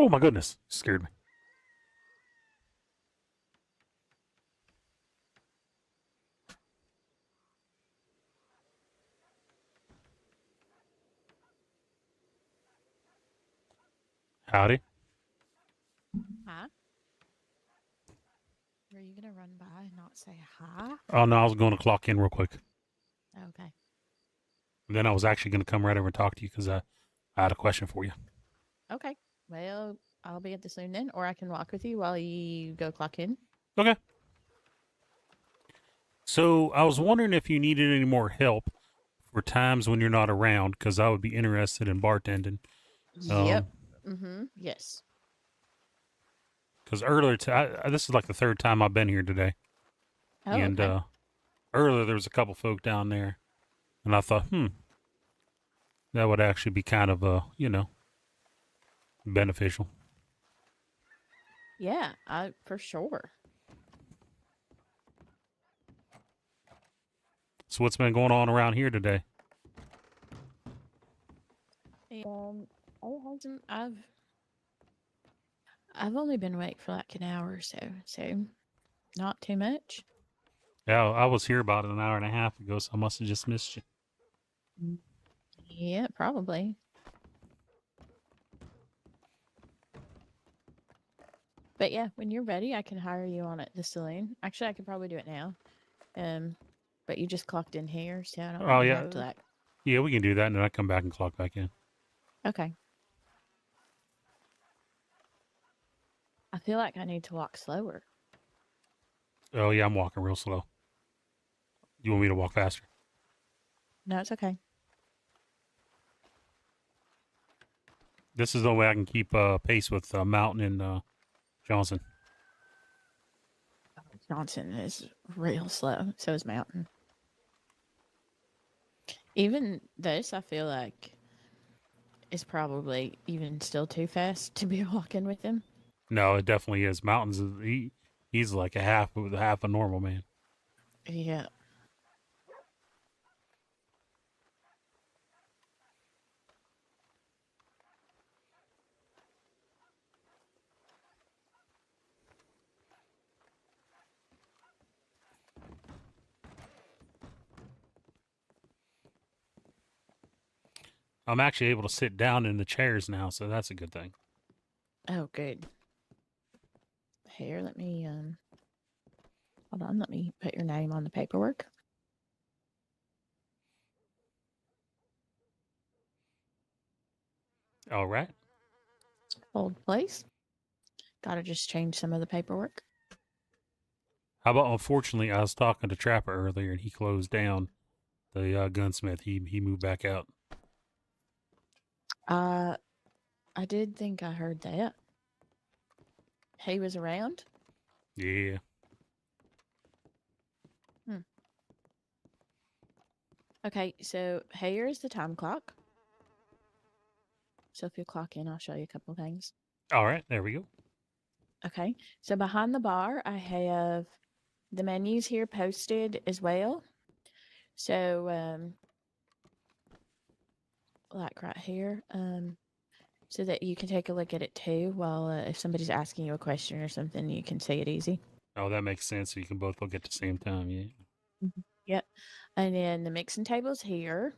Oh my goodness, scared me. Howdy. Hi. Are you gonna run by and not say hi? Oh no, I was going to clock in real quick. Okay. And then I was actually going to come right over and talk to you because I had a question for you. Okay. Well, I'll be at the soon then, or I can walk with you while you go clock in. Okay. So I was wondering if you needed any more help for times when you're not around, because I would be interested in bartending. Yep. Mm-hmm. Yes. Because earlier, this is like the third time I've been here today, Oh, and okay. earlier there was a couple folk down there, and I thought, that would actually be kind of beneficial. Yeah, I for sure. So what's been going on around here today? Um, I hasn't. I've only been awake for like an hour or so, so not too much. Yeah, I was here about an hour and a half ago, so I must have just missed you. Mm. Yeah, probably. But yeah, when you're ready, I can hire you on at the saloon. Actually, I could probably do it now. Um, but you just clocked in here, so I don't Oh think you yeah, have to like. yeah, we can do that, and then I come back and clock back in. Okay. I feel like I need to walk slower. Oh yeah, I'm walking real slow. You want me to walk faster? No, it's okay. This is the way I can keep pace with Mountain and Johnson. Johnson is real slow. So is Mountain. Even this, I feel like is probably even still too fast to be walking with him. No, it definitely is. Mountains is he's like half a normal man. Yeah. I'm actually able to sit down in the chairs now, so that's a good thing. Oh, good. Here, let me hold on. Let me put your name on the paperwork. All right. Hold place. Got to just change some of the paperwork. How about unfortunately, I was talking to Trapper earlier, and he closed down the gunsmith. He moved back out. Uh, I did think I heard that. He was around. Yeah. Hmm. Okay, so here is the time clock. So if you clock in, I'll show you a couple things. All right. There we go. Okay, so behind the bar, I have the menus here posted as well. So, like right here, so that you can take a look at it too. While if somebody's asking you a question or something, you can say it easy. Oh, that makes sense. So you can both look at the same time. Yeah. Mhm. Yep. And then the mixing tables here.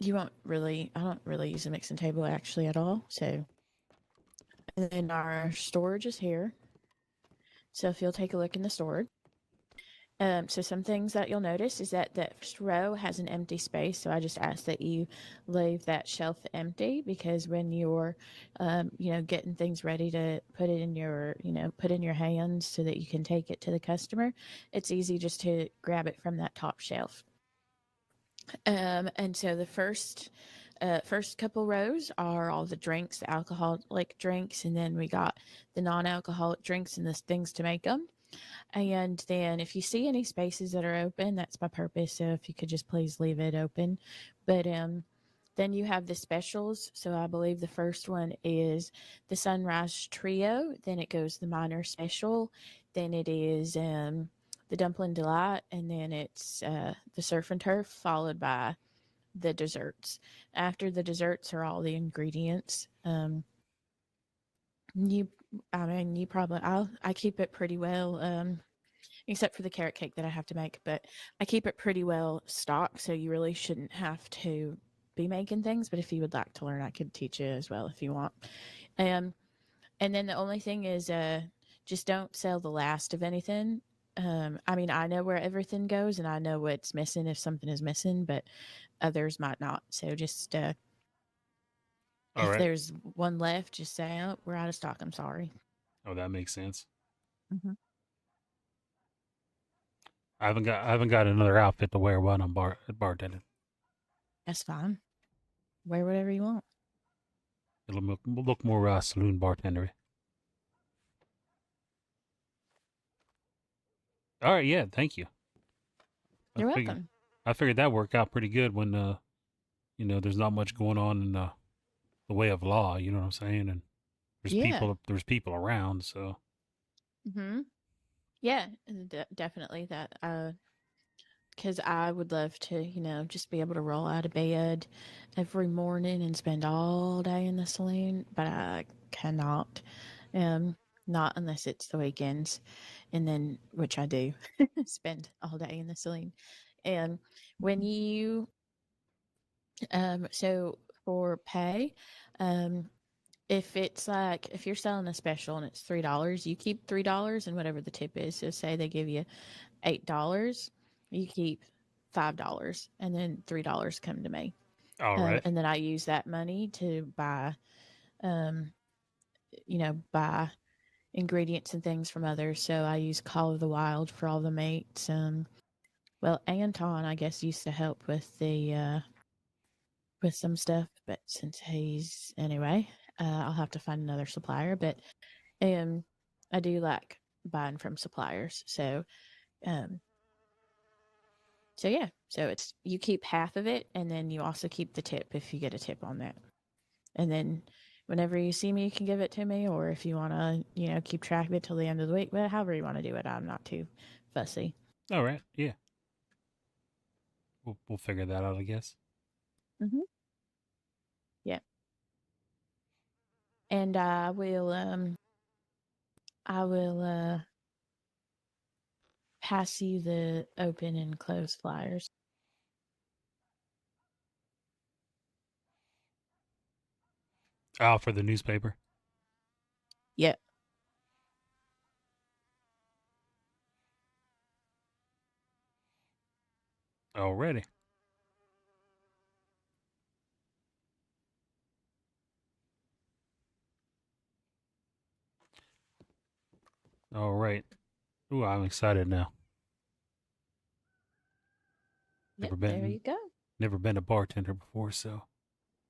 You won't really. I don't really use the mixing table actually at all. So, and then our storage is here. So if you'll take a look in the storage. So some things that you'll notice is that the first row has an empty space. So I just ask that you leave that shelf empty because when you're, getting things ready to put it in your, put in your hands so that you can take it to the customer, it's easy just to grab it from that top shelf. And so the first couple rows are all the drinks, the alcoholic drinks, and then we got the non-alcoholic drinks and the things to make them. And then if you see any spaces that are open, that's my purpose. So if you could just please leave it open. But then you have the specials. So I believe the first one is the Sunrise Trio. Then it goes the Minor Special. Then it is the Dumpling Delight. And then it's the Surf and Turf, followed by the desserts. After the desserts are all the ingredients. You, I mean, you probably. I keep it pretty well. Except for the carrot cake that I have to make, but I keep it pretty well stocked, so you really shouldn't have to be making things. But if you would like to learn, I could teach you as well if you want. Um, and then the only thing is, just don't sell the last of anything. I mean, I know where everything goes, and I know what's missing if something is missing, but others might not. So just All if right. there's one left, just say, "Oh, we're out of stock. I'm sorry." Oh, that makes sense. Mm-hmm. I haven't got another outfit to wear while I'm bartending. That's fine. Wear whatever you want. It'll look more saloon bartendery. All right, yeah, thank you. I You're figured welcome. I figured that worked out pretty good when there's not much going on in the way of law. You know what I'm saying? And there's Yeah. people around. So Mm-hmm. Yeah, definitely that. Because I would love to, just be able to roll out of bed every morning and spend all day in the saloon, but I cannot. Um, Not unless it's the weekends, and then which I do spend all day in the saloon. And when you, so for pay, um, if you're selling a special and it's $3, you keep $3 and whatever the tip is. So say they give you $8, you keep $5, and then $3 come to me. all right, And then I use that money to um, buy ingredients and things from others. So I use Call of the Wild for all the mates. Well, Anton, I guess, used to help with the with some stuff, but since he's anyway, I'll have to find another supplier. But um, I do like buying from suppliers. Um, So yeah, so it's you keep half of it, and then you also keep the tip if you get a tip on that. And then whenever you see me, you can give it to me, or if you want to, keep track of it till the end of the week. But however you want to do it, I'm not too fussy. all right, yeah. We'll figure that out, I guess. Mm-hmm. Yeah, and I will pass you the open and close flyers. Out for the newspaper. Yep. Already. All right. Ooh, I'm excited now. Yep. Never There been you go. never been a bartender before, so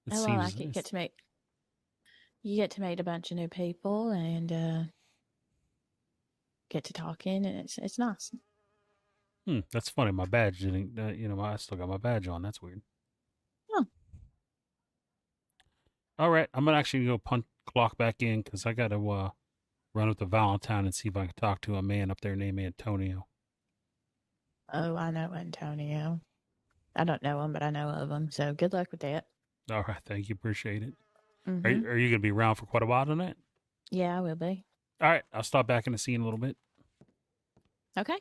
it Oh, well, I seems get it's to make you get to meet a bunch of new people and get to talking, and it's nice. that's funny. My badge didn't. I still got my badge on. That's weird. Oh, All right, I'm gonna actually go punch clock back in because I gotta run up to Valentine and see if I can talk to a man up there named Antonio. oh, I know Antonio. I don't know him, but I know of him. So good luck with that. All right, thank you, appreciate it. Are Mm-hmm. are you gonna be around for quite a while tonight? Yeah, I will be. All right, I'll stop back in the scene a little bit. Okay.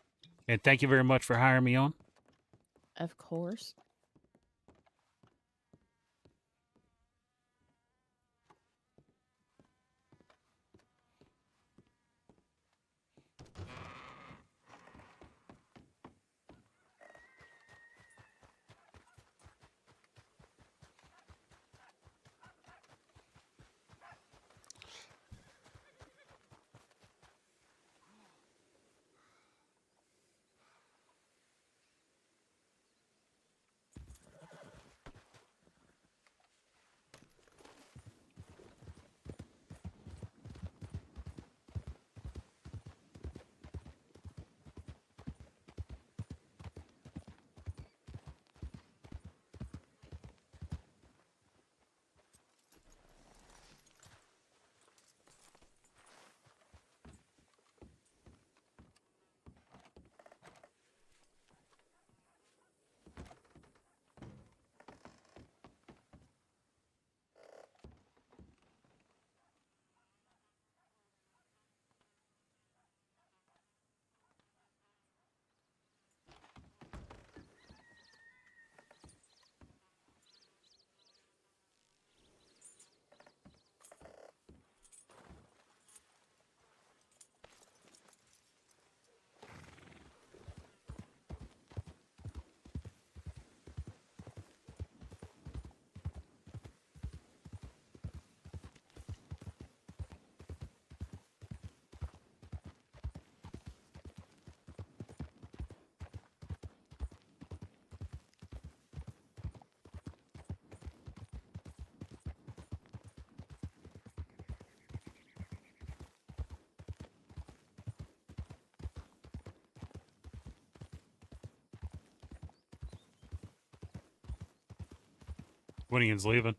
And thank you very much for hiring me on. Of course. Winnigan's leaving.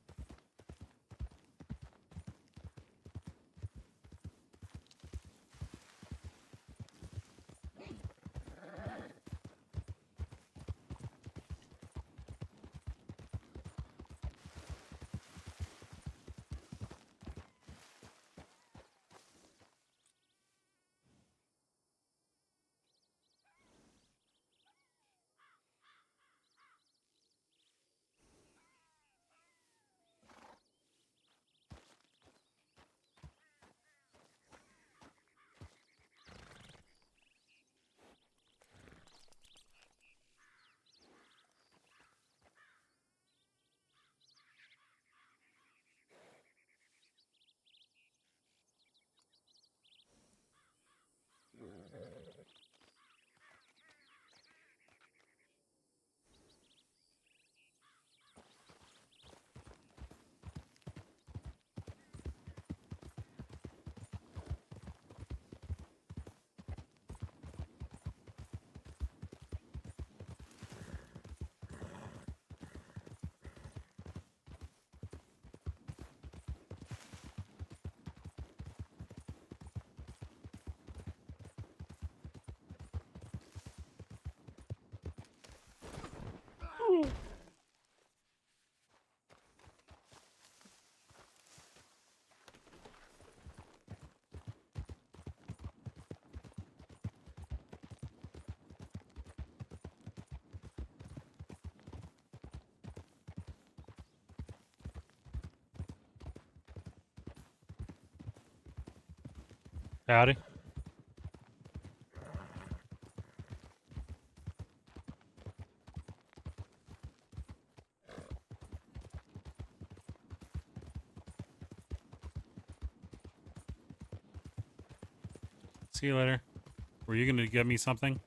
Howdy. See you later. Were you going to get me something?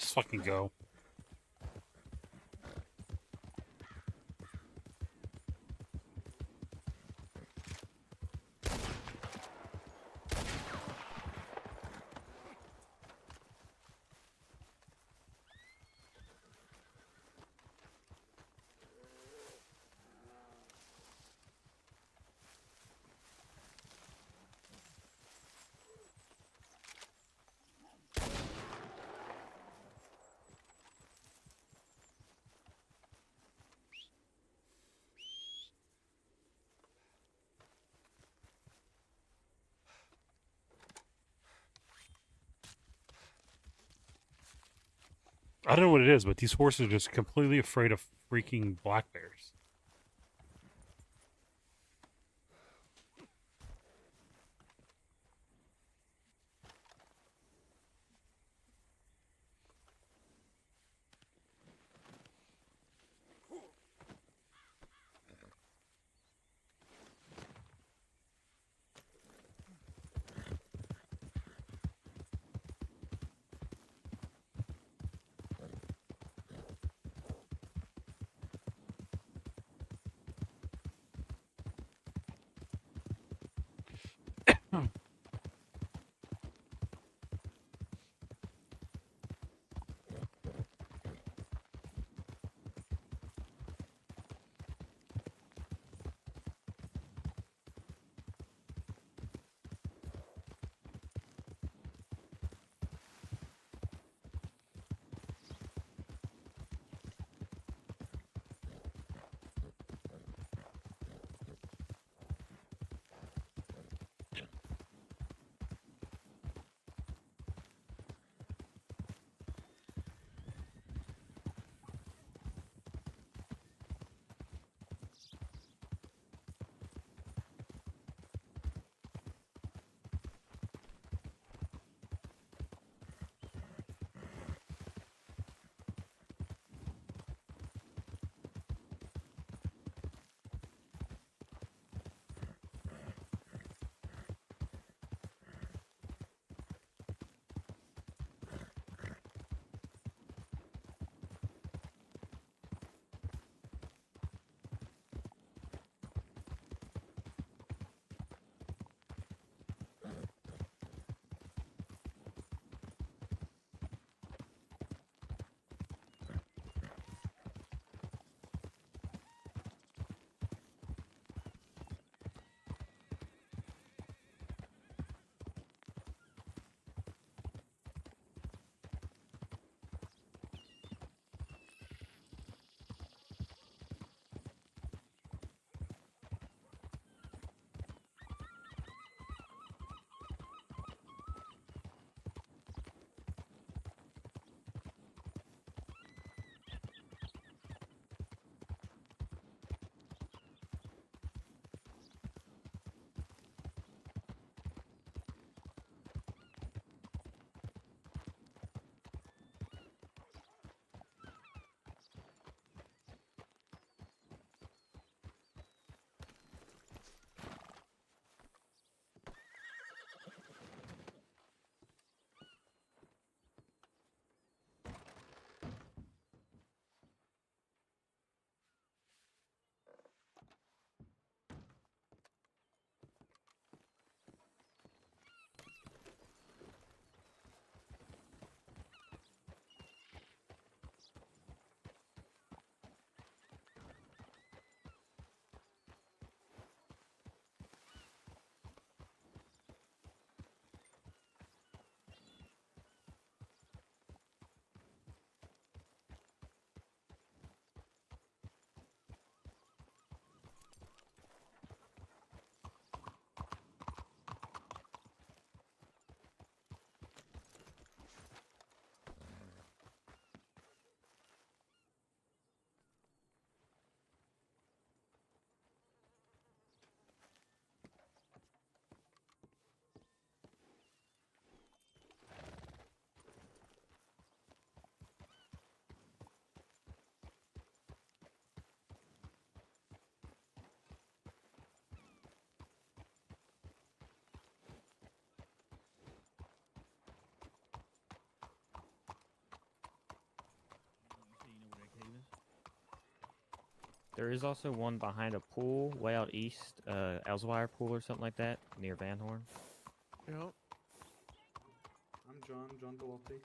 Just fucking go. I don't know what it is, but these horses are just completely afraid of freaking black bears. There is also one behind a pool way out east, Elsewire Pool or something like that, near Van Horn. Yep. I'm John Galati.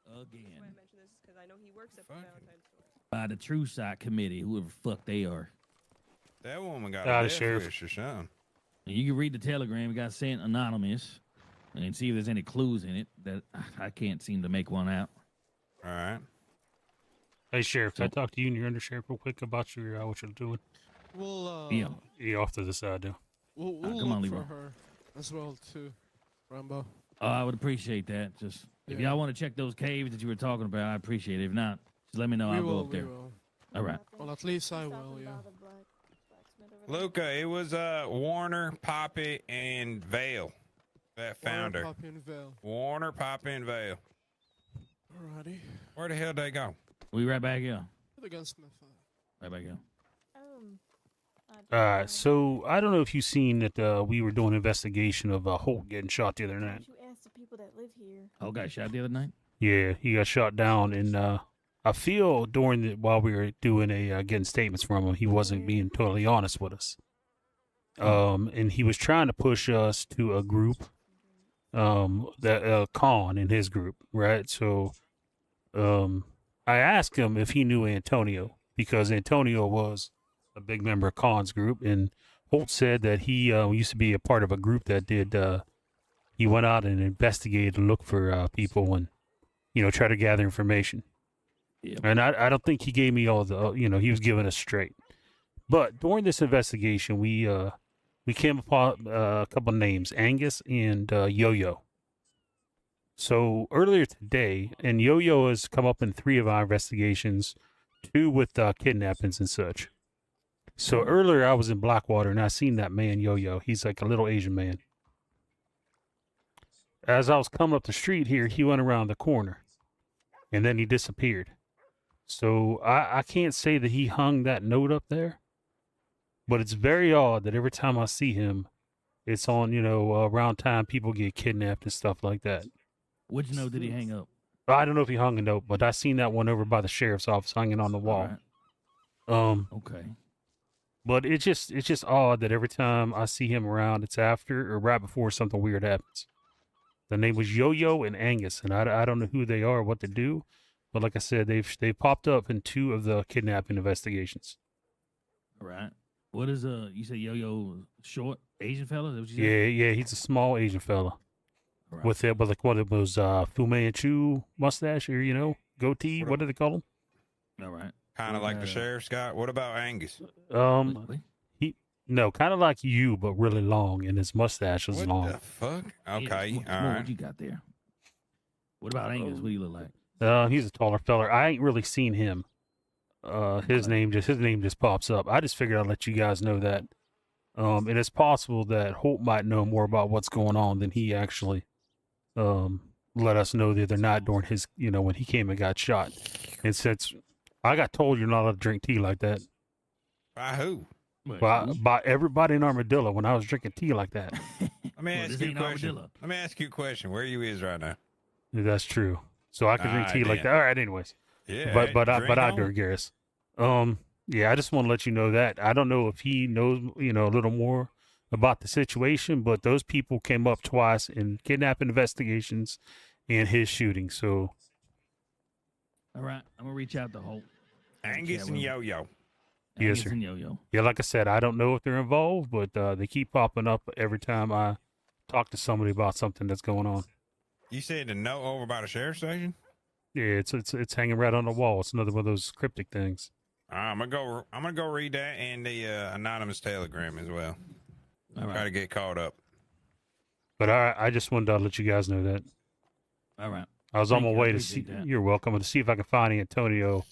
Again. Why I mention this is because I know he works at the Fucking- Valentine's store. By the True Side Committee, whoever fuck they are. That woman got Ah, a the death sheriff. wish or something. And you can read the telegram. It got sent anonymous and see if there's any clues in it that I can't seem to make one out. All right. Hey, Sheriff, can I So- talk to you and your undersheriff real quick about your what you're doing? We'll Yeah. Yeah, off to the side now. we'll come on, look for Leroy. her as well too, Rambo. I would appreciate that. Just if Yeah. y'all want to check those caves that you were talking about, I appreciate it. If not, just let me know. we I'll will. go up We there. will. All right. Well, at least I will. Yeah. Luca, it was Warner, Poppy, and Vale that found her. Poppy and Vale. Warner, Poppy, and Vale. Alrighty. Where the hell did they go? We right back here. The gunsmith. Right back here. So I don't know if you've seen that we were doing an investigation of Holt getting shot the other night. You ask the people that live here. Oh, got shot the other night. Yeah, he got shot down, and I feel while we were doing getting statements from him, he wasn't being totally honest with us. And he was trying to push us to a group, that Khan in his group, right? So, I asked him if he knew Antonio because Antonio was a big member of Khan's group, and Holt said that he used to be a part of a group that did. He went out and investigated and looked for people and try to gather information. Yeah. And I don't think he gave me all the he was giving us straight. But during this investigation, we came upon a couple of names, Angus and Yo-Yo. So earlier today, and Yo-Yo has come up in 3 of our investigations, 2 with kidnappings and such. So earlier I was in Blackwater and I seen that man Yo-Yo. He's like a little Asian man. As I was coming up the street here, he went around the corner and then he disappeared. So I can't say that he hung that note up there, but it's very odd that every time I see him, it's on, around time people get kidnapped and stuff like that. Which note did he hang up? I don't know if he hung a note, but I seen that one over by the sheriff's office hanging on the wall. All right. Okay. But it's just odd that every time I see him around, it's after or right before something weird happens. The name was Yo-Yo and Angus, and I don't know who they are or what to do. But like I said, they've popped up in 2 of the kidnapping investigations. All right. What is you say Yo-Yo short Asian fella? Is that what you said? Yeah, he's a small Asian fella All right. with like one of those Fu Manchu mustache or goatee. What do they call him? All right. Kind of like the sheriff's got. What about Angus? Wait. No, kind of like you, but really long, and his mustache is What long. the fuck? Yeah, Okay, what all more right. What you got there? What about Angus? What do you look like? He's a taller feller. I ain't really seen him. His name just pops up. I just figured I'd let you guys know that. And it's possible that Holt might know more about what's going on than he actually let us know the other night during his when he came and got shot. And since I got told you're not allowed to drink tea like that By who? by everybody in Armadillo when I was drinking tea like that. Let me Well, ask this you a ain't question. Armadillo. Let me ask you a question. Where you is right now? That's true. So I can drink tea like then. that. All right, anyways. Yeah. But I drink do, on. Garrus. Yeah, I just want to let you know that I don't know if he knows, a little more about the situation, but those people came up twice in kidnapping investigations and his shooting. So All right. I'm gonna reach out to Holt. Angus and Yo-Yo. Yes, Angus sir. and Yo-Yo. yeah, like I said, I don't know if they're involved, but they keep popping up every time I talk to somebody about something that's going on. You said the note over by the sheriff's station? Yeah, it's hanging right on the wall. It's another one of those cryptic things. I'm gonna go read that and the anonymous telegram as well. All Try right. to get caught up. But I just wanted to let you guys know that. All right. I was on Thank my you, I way to see. appreciate that. You're welcome. To see if I can find Antonio.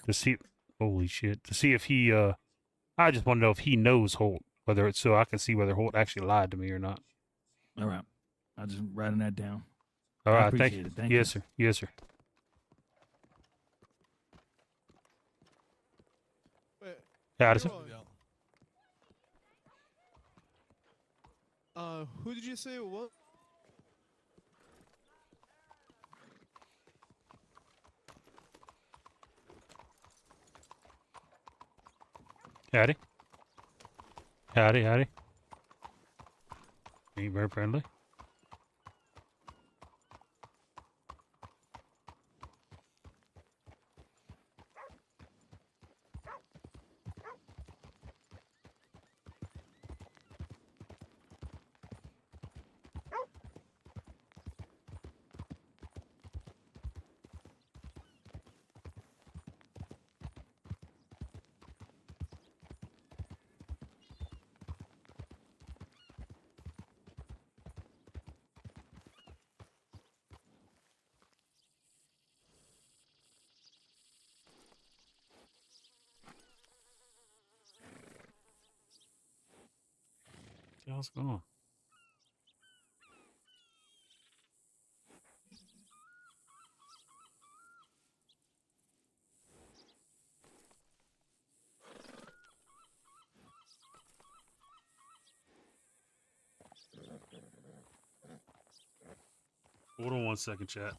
To see, holy shit. To see if he. I just want to know if he knows Holt, whether it's so I can see whether Holt actually lied to me or not. All right. I'm just writing that down. All I right, thank appreciate you. it. Thank Yes, you. sir. Yes, sir. Wait, Addison. who did you say it was? Howdy. Howdy, howdy. Ain't very friendly. the hell's going on? Hold on 1 second, chat.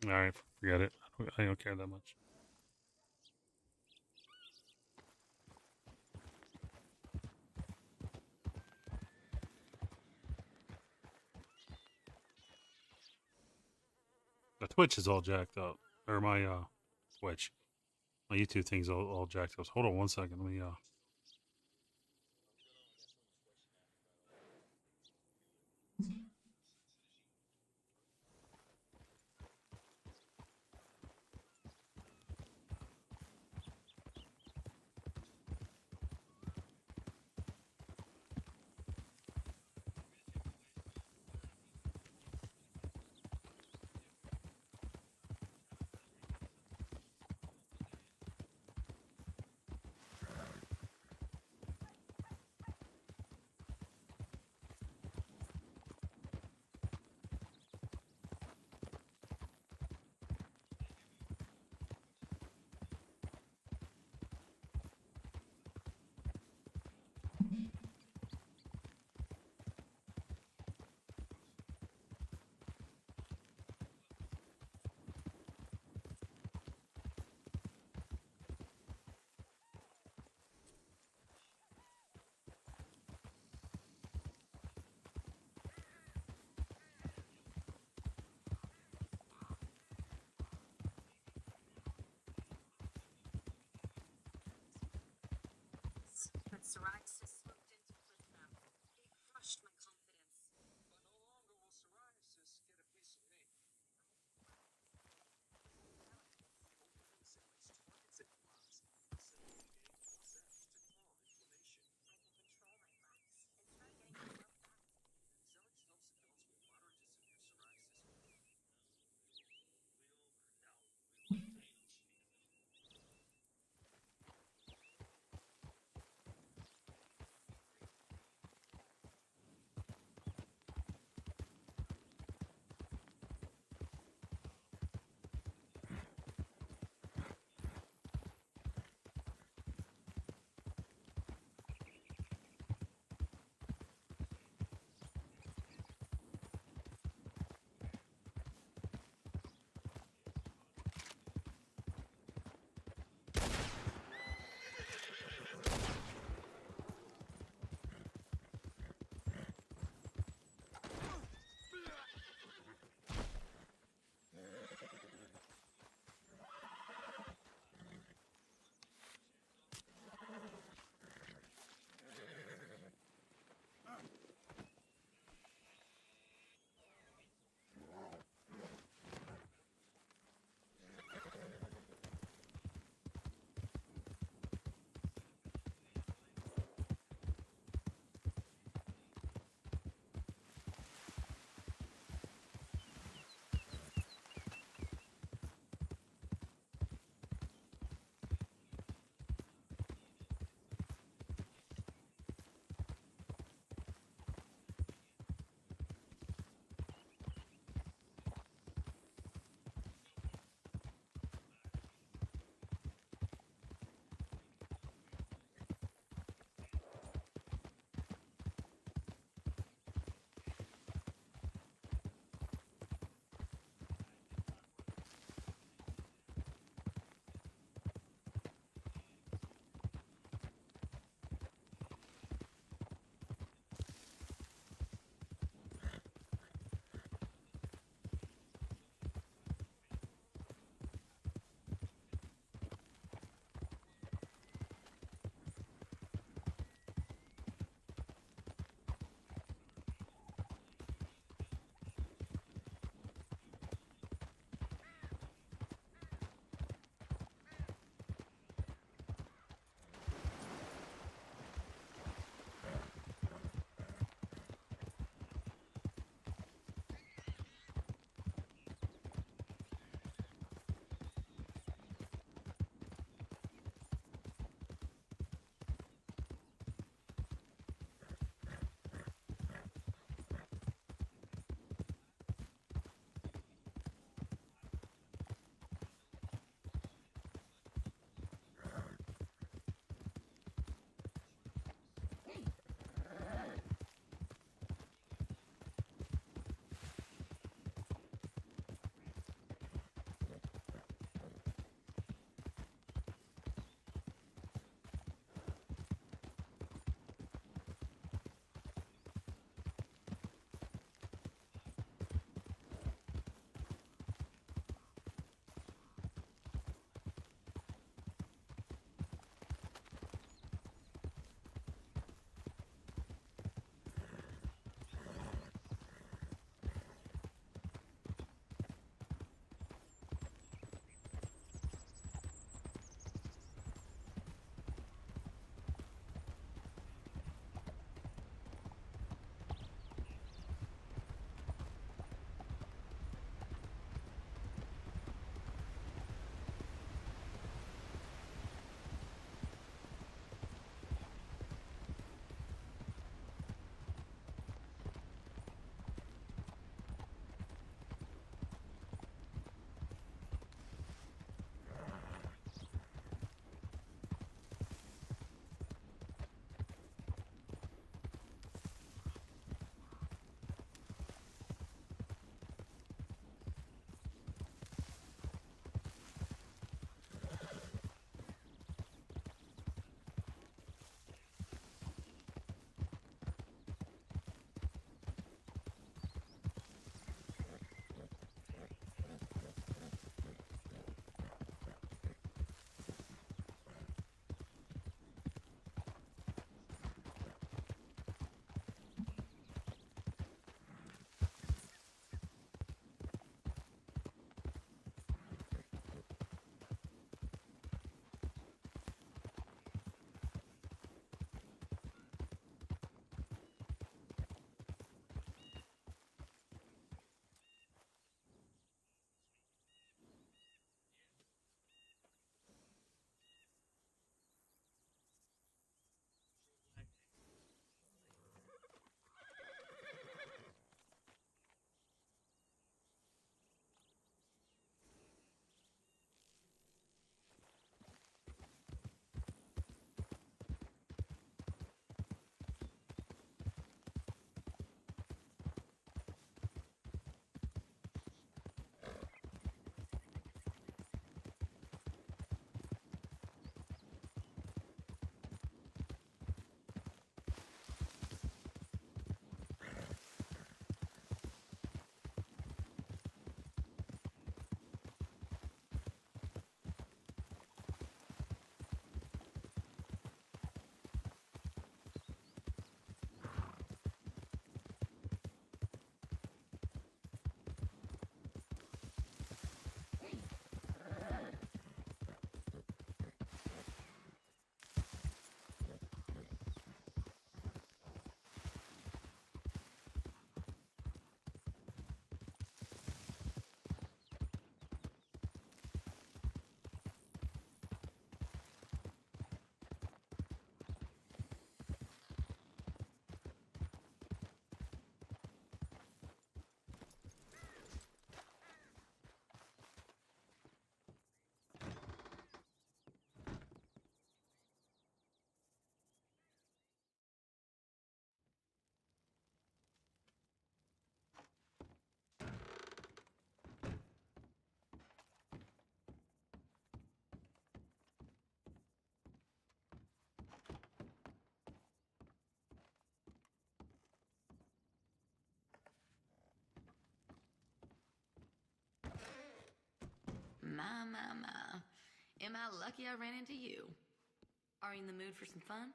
All right, forget it. I don't care that much. My Twitch is all jacked up, or my Twitch, my YouTube thing's all jacked up. Hold on 1 second. Let me But psoriasis swooped in to flip them. It crushed my confidence. But no longer will psoriasis get a piece of me. Am I lucky I ran into you? Are you in the mood for some fun?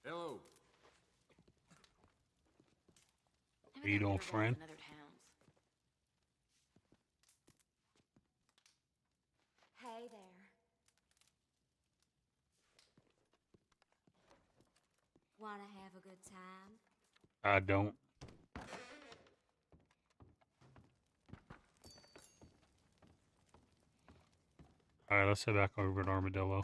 Hello. Never You thought doing, we'd ever go friend? to another towns. Hey there. Wanna have a good time? I don't. All right, let's head back over to Armadillo.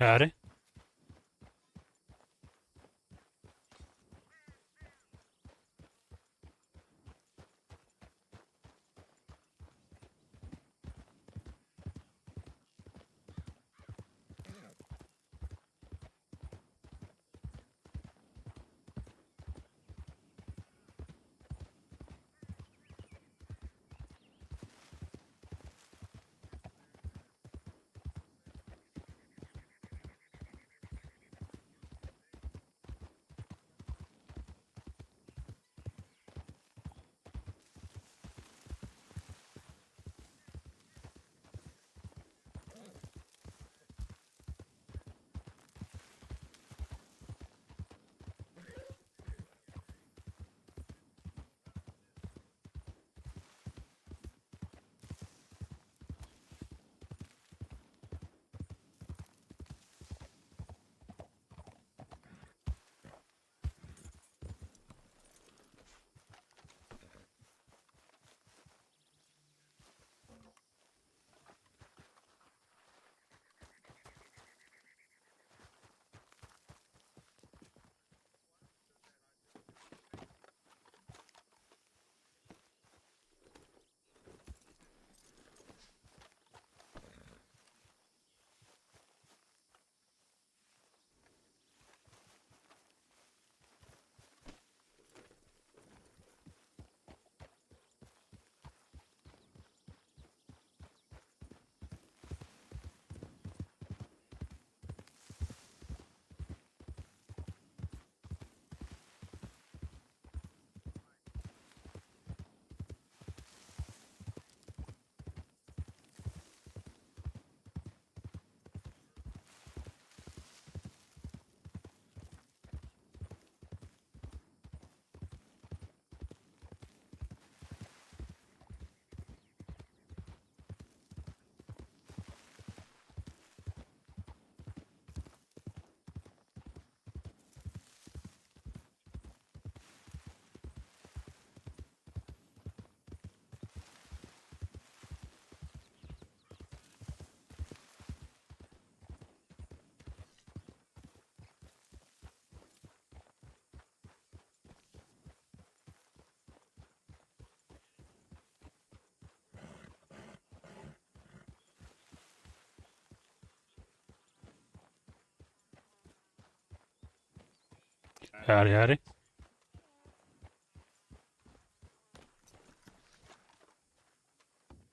Howdy. Howdy, howdy.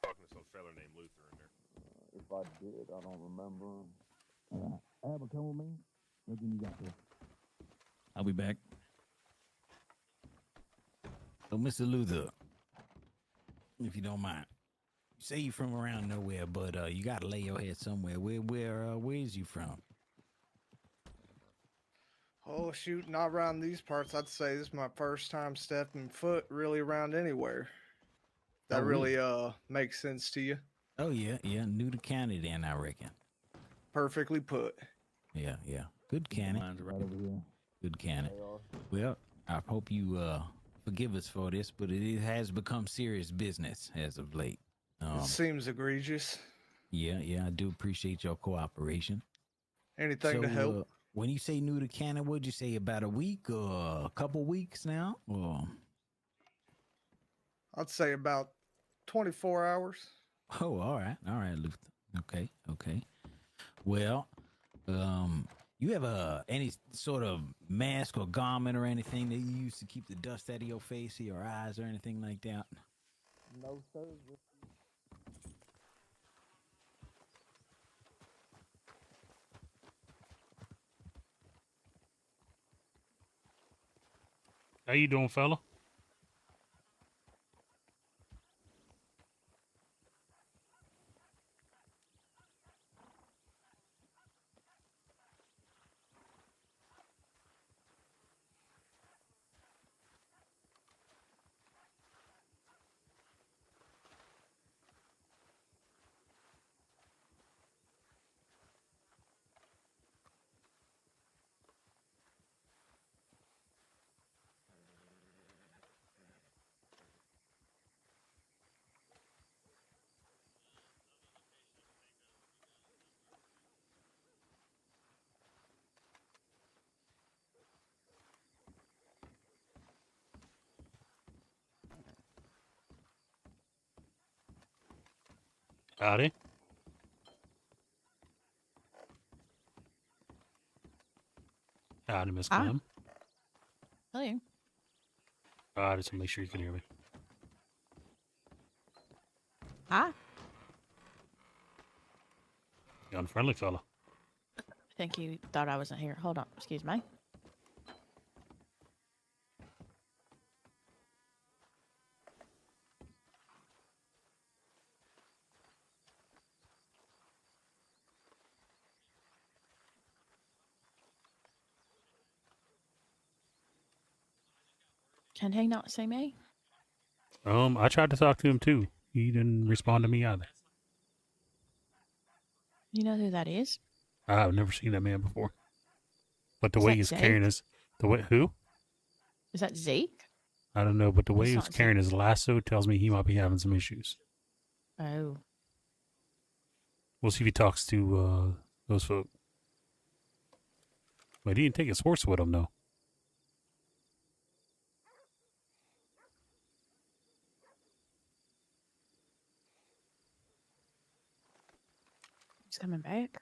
Talking to some fella named Luther in there. If I did, I don't remember him. Albert, come with me. What you got there? I'll be back. So, Mr. Luther, if you don't mind, you say you from around nowhere, but you gotta lay your head somewhere. Where is you from? Oh shoot, not around these parts. I'd say this is my first time stepping foot really around anywhere. That Oh, really? really makes sense to you. Oh yeah, new to county then, I reckon. Perfectly put. Yeah. Good cannon. Mine's right over here. Good cannon. Well, I hope you forgive us for this, but it has become serious business as of late. It seems egregious. Yeah, I do appreciate your cooperation. Anything to help. When you say new to Canada, would you say about a week or a couple weeks now? Or I'd say about 24 hours. oh, all right, Luther. Okay. Well, you have any sort of mask or garment or anything that you use to keep the dust out of your face or your eyes or anything like that? No, sir. How you doing, fella? Howdy. Howdy, Miss Hi. Clem. Hello. I just want to make sure you can hear me. Hi. You unfriendly fella. I think you thought I wasn't here. Hold on. Excuse me. Can he not see me? I tried to talk to him too. He didn't respond to me either. You know who that is? I've never seen that man before. But the Is way that he's Zeke? carrying who? Is that Zeke? I don't know, but the way That's he was not carrying his lasso tells me he might be having some issues. Oh. We'll see if he talks to those folk. But he didn't take his horse with him though. He's coming back.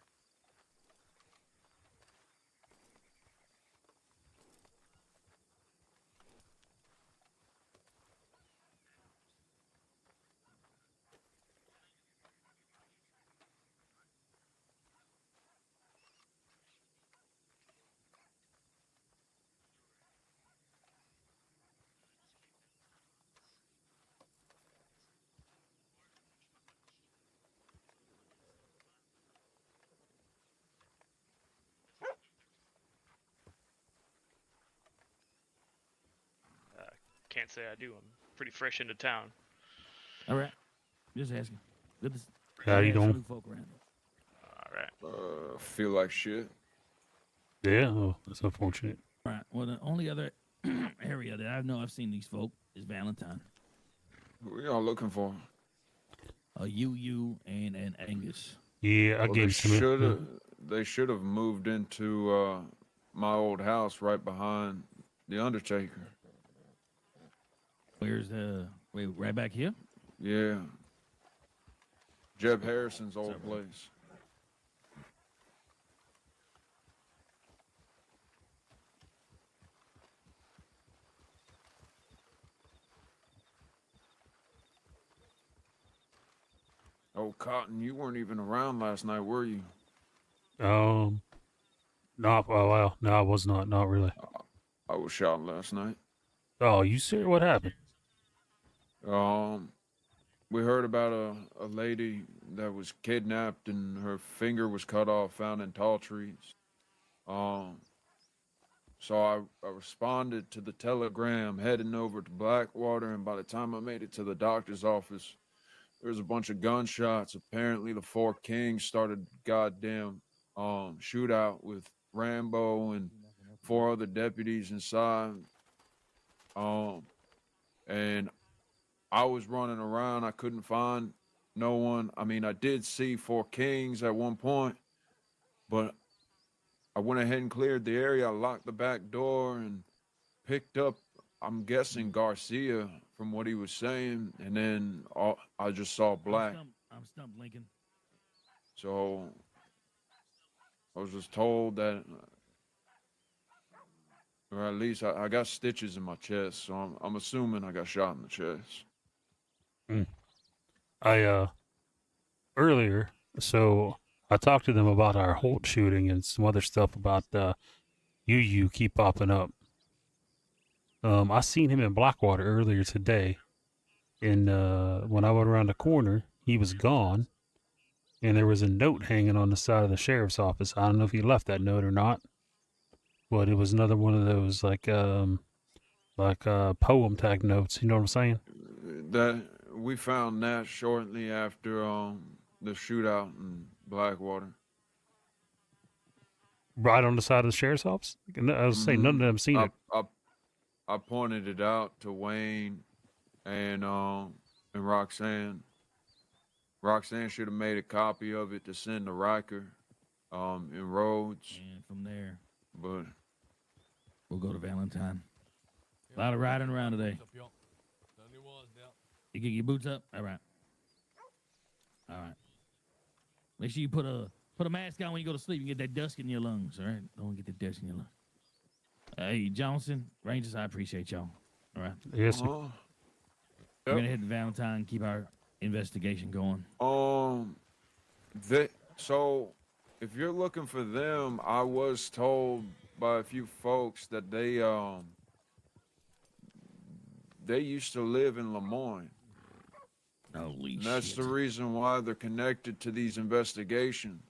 Can't say I do. I'm pretty fresh into town. All right. Just asking. Good to How you have some doing? new folk around. All right. Feel like shit. Yeah, oh, that's unfortunate. All right. Well, the only other area that I know I've seen these folk is Valentine. Who y'all looking for? You and Angus. Yeah, I Well, gave some. they should have moved into my old house right behind the Undertaker. Where's wait, right back here? Yeah. Jeb Harrison's old Sorry. place. Oh, Cotton, you weren't even around last night, were you? Not well. No, I was not. Not really. I was shot last night. Oh, you serious? What happened? We heard about a lady that was kidnapped and her finger was cut off, found in tall trees. So I responded to the telegram, heading over to Blackwater, and by the time I made it to the doctor's office, there was a bunch of gunshots. Apparently, the Four Kings started goddamn shootout with Rambo and 4 other deputies inside. And I was running around. I couldn't find no one. I mean, I did see 4 Kings at one point, but I went ahead and cleared the area. I locked the back door and picked up, I'm guessing, Garcia from what he was saying. And then I just saw black. I'm stumped, Lincoln. So I was just told that, or at least I got stitches in my chest. So I'm assuming I got shot in the chest. I earlier, so I talked to them about our Holt shooting and some other stuff about you keep popping up. I seen him in Blackwater earlier today, and when I went around the corner, he was gone, and there was a note hanging on the side of the sheriff's office. I don't know if he left that note or not, but it was another one of those like poem tag notes. You know what I'm saying? That we found that shortly after the shootout in Blackwater. Right on the side of the sheriff's office. I was saying none of them seen it. I pointed it out to Wayne and Roxanne. Roxanne should have made a copy of it to send to Riker in Rhodes. And from there, But we'll go to Valentine. A lot of riding around today. You get your boots up? All right. All right. Make sure you put a mask on when you go to sleep. You get that dust in your lungs. All right, don't get that dust in your lungs. Hey, Johnson, Rangers, I appreciate y'all. All right, Yes, sir. we're gonna head to Valentine, keep our investigation going. So if you're looking for them, I was told by a few folks that they used to live in Lemoyne. Holy And that's shit. the reason why they're connected to these investigations.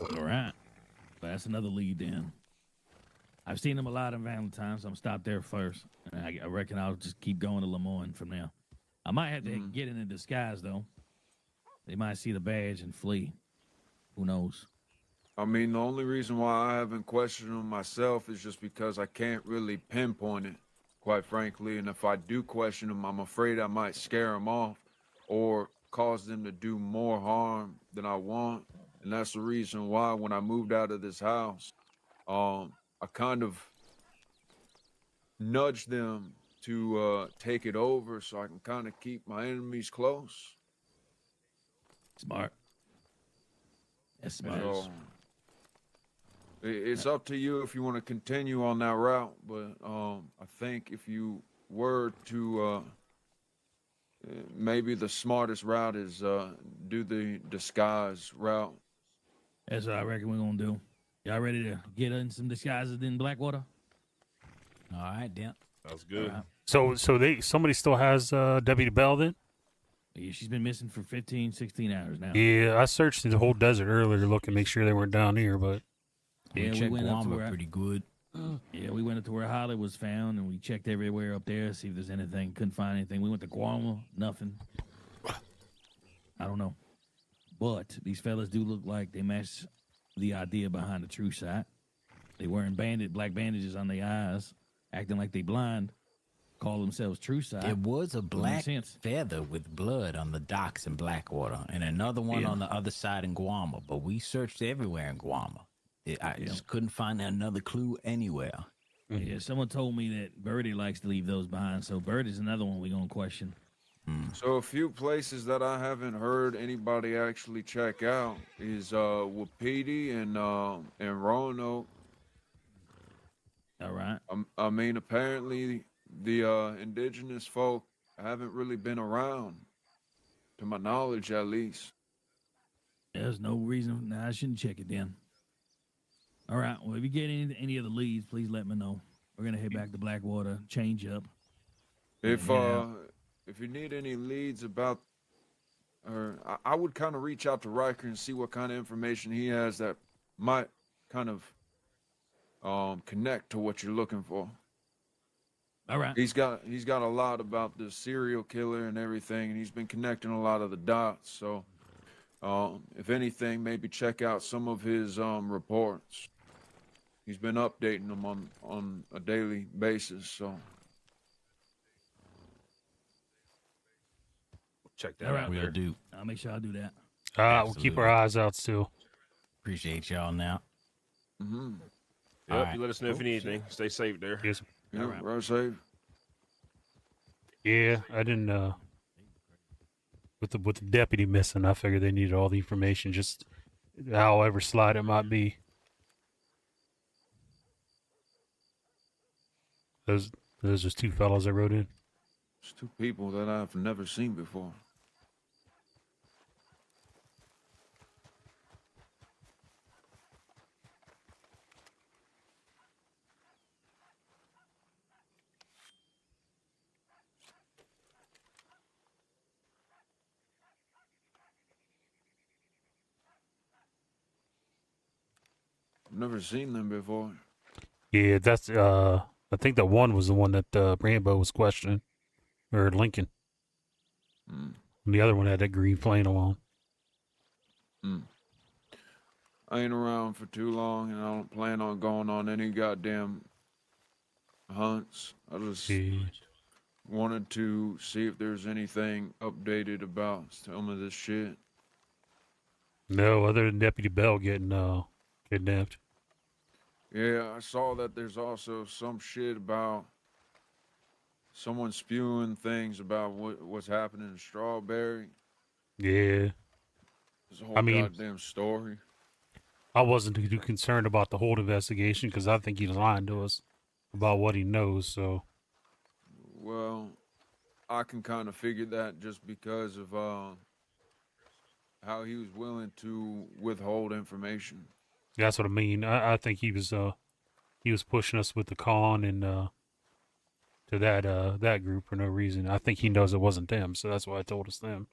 All right. Well, that's another lead then. I've seen them a lot in Valentine, so I'm stop there first. And I reckon I'll just keep going to Lemoyne from now. I might have to get in a disguise, though. They might see the badge and flee. Who knows? I mean, the only reason why I haven't questioned them myself is just because I can't really pinpoint it, quite frankly. And if I do question them, I'm afraid I might scare them off or cause them to do more harm than I want. And that's the reason why when I moved out of this house, I kind of nudged them to take it over so I can kind of keep my enemies close. Smart. That's smart. So, it's up to you if you want to continue on that route, but I think if you were to, maybe the smartest route is do the disguise route. That's what I reckon we're going to do. Y'all ready to get in some disguises in Blackwater? All right, then. Sounds good. Right. So somebody still has Deputy Bell then? Yeah, she's been missing for 15, 16 hours now. Yeah, I searched the whole desert earlier looking, make sure they weren't down here, but Yeah, we went up to where pretty good. Yeah, we went up to where Holly was found, and we checked everywhere up there, see if there's anything. Couldn't find anything. We went to Guama, nothing. I don't know. But these fellas do look like they match the idea behind the true site. They wearing black bandages on their eyes, acting like they blind, call themselves true site. It was a black feather with blood on the docks in Blackwater, and another one on the other side in Guama. But we searched everywhere in Guama. I just couldn't find another clue anywhere. Yeah, someone told me that Birdie likes to leave those behind, so Birdie's another one we're going to question. So a few places that I haven't heard anybody actually check out is Wapiti and Roanoke. All right. I mean, apparently the indigenous folk haven't really been around, to my knowledge at least. There's no reason I shouldn't check it then. All right. Well, if you get any of the leads, please let me know. We're gonna head back to Blackwater, change up. If you need any leads about, or I would kind of reach out to Riker and see what kind of information he has that might kind of connect to what you're looking for. All right. He's got a lot about the serial killer and everything, and he's been connecting a lot of the dots. So, if anything, maybe check out some of his reports. He's been updating them on a daily basis. So, check that All right. out. We'll do. I'll make sure I do that. we'll keep our eyes out still. Appreciate y'all now. mm-hmm. Yep, All right. you let us know if you need anything. Stay safe there. Yes. Yeah, right. right safe. Yeah, I didn't. With the deputy missing, I figured they needed all the information, just however slight it might be. Those just two fellows that rode in. It's two people that I've never seen before. I've never seen them before. Yeah, that's I think that one was the one that Rambo was questioning, or Lincoln. Mm. And the other one had that green flannel on. Mm. I ain't around for too long, and I don't plan on going on any goddamn hunts. I just wanted to see if there's anything updated about some of this shit. No, other than Deputy Bell getting kidnapped. Yeah, I saw that there's also some shit about someone spewing things about what's happening in Strawberry. Yeah. This whole goddamn story. I wasn't too concerned about the whole investigation because I think he's lying to us about what he knows. So, Well, I can kind of figure that just because of how he was willing to withhold information. that's what I mean. I think he was pushing us with the con and to that group for no reason. I think he knows it wasn't them, so that's why I told us them.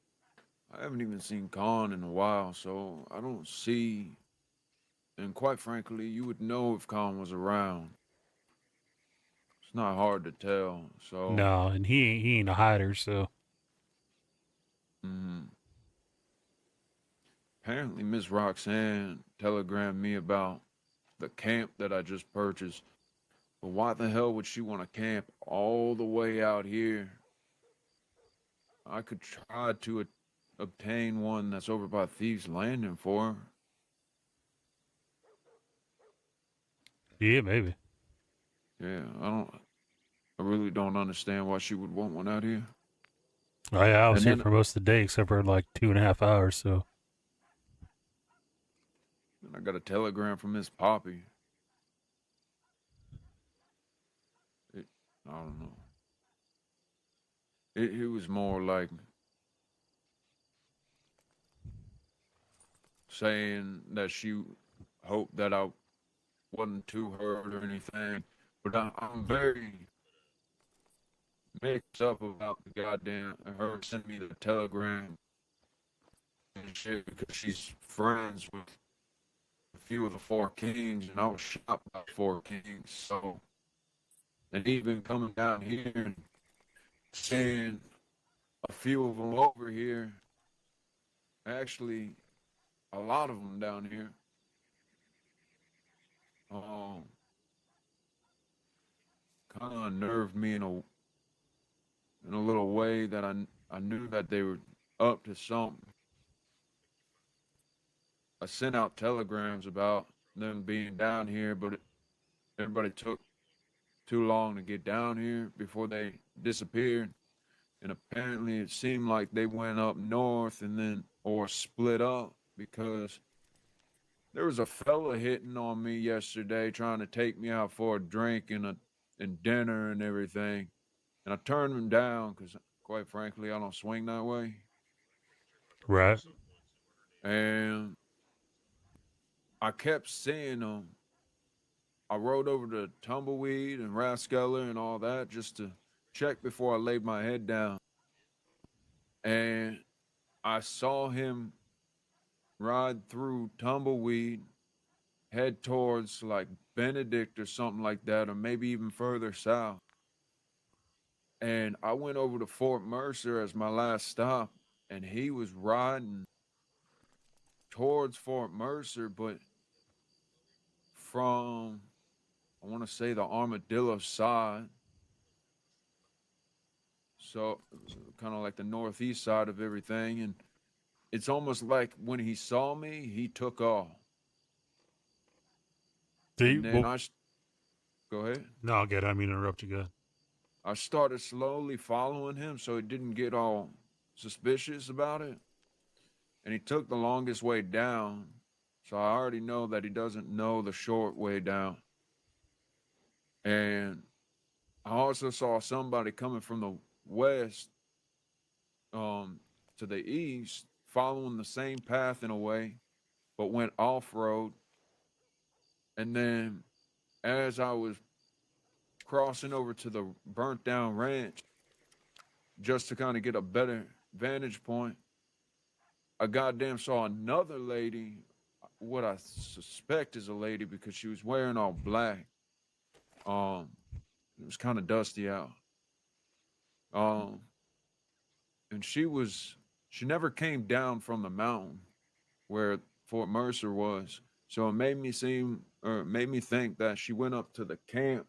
I haven't even seen Khan in a while, so I don't see. And quite frankly, you would know if Khan was around. It's not hard to tell. So No, and he ain't a hider, so. Apparently, Miss Roxanne telegrammed me about the camp that I just purchased. But why the hell would she want to camp all the way out here? I could try to obtain one that's over by Thieves Landing for her. Yeah, maybe. Yeah, I really don't understand why she would want one out here. Oh, yeah, I was And here then- for most of the day except for like 2.5 hours, so. And I got a telegram from Miss Poppy. I don't know. It was more like saying that she hoped that I wasn't too hurt or anything. But I'm very mixed up about the goddamn her sending me the telegram and shit because she's friends with a few of the Four Kings, and I was shot by the Four Kings. So, and even coming down here and seeing a few of them over here, actually a lot of them down here. Kind of unnerved me in a little way that I knew that they were up to something. I sent out telegrams about them being down here, but everybody took too long to get down here before they disappeared. And apparently it seemed like they went up north and then or split up because there was a fella hitting on me yesterday trying to take me out for a drink and dinner and everything. And I turned him down because, quite frankly, I don't swing that way. Right. And I kept seeing him. I rode over to Tumbleweed and Raskeller and all that just to check before I laid my head down. And I saw him ride through Tumbleweed, head towards like Benedict or something like that, or maybe even further south. And I went over to Fort Mercer as my last stop, and he was riding towards Fort Mercer, but from, I want to say, the Armadillo side. So kind of like the northeast side of everything. And it's almost like when he saw me, he took off. And then go ahead. No, I'll get it. I mean, interrupt you. Good. I started slowly following him so he didn't get all suspicious about it. And he took the longest way down. So I already know that he doesn't know the short way down. And I also saw somebody coming from the west to the east, following the same path in a way, but went off-road. And then as I was crossing over to the burnt down ranch, just to kind of get a better vantage point, I goddamn saw another lady, what I suspect is a lady because she was wearing all black. It was kind of dusty out. And she never came down from the mountain where Fort Mercer was. So it made me think that she went up to the camp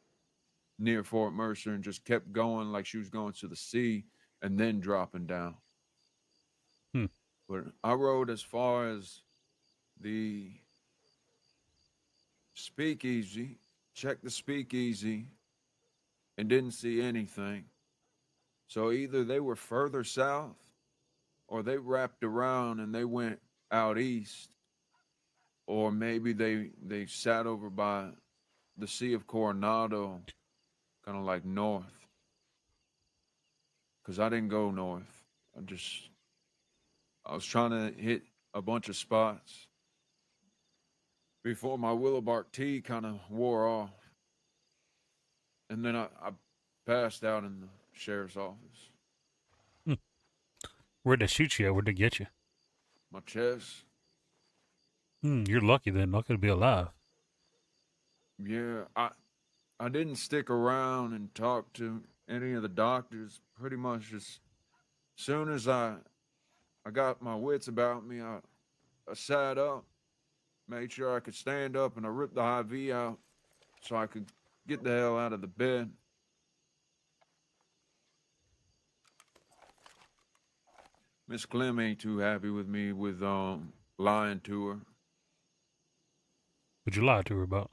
near Fort Mercer and just kept going like she was going to the sea and then dropping down. But I rode as far as the speakeasy, checked the speakeasy, and didn't see anything. So either they were further south or they wrapped around and they went out east, or maybe they sat over by the Sea of Coronado, kind of like north. Because I didn't go north. I was trying to hit a bunch of spots before my Willowbark tea kind of wore off. And then I passed out in the sheriff's office. Where'd they shoot you at? Where'd they get you? My chest. You're lucky then. Lucky to be alive. Yeah, I didn't stick around and talk to any of the doctors. Pretty much just soon as I got my wits about me, I sat up, made sure I could stand up, and I ripped the IV out so I could get the hell out of the bed. Miss Clem ain't too happy with me with lying to her. What'd you lie to her about?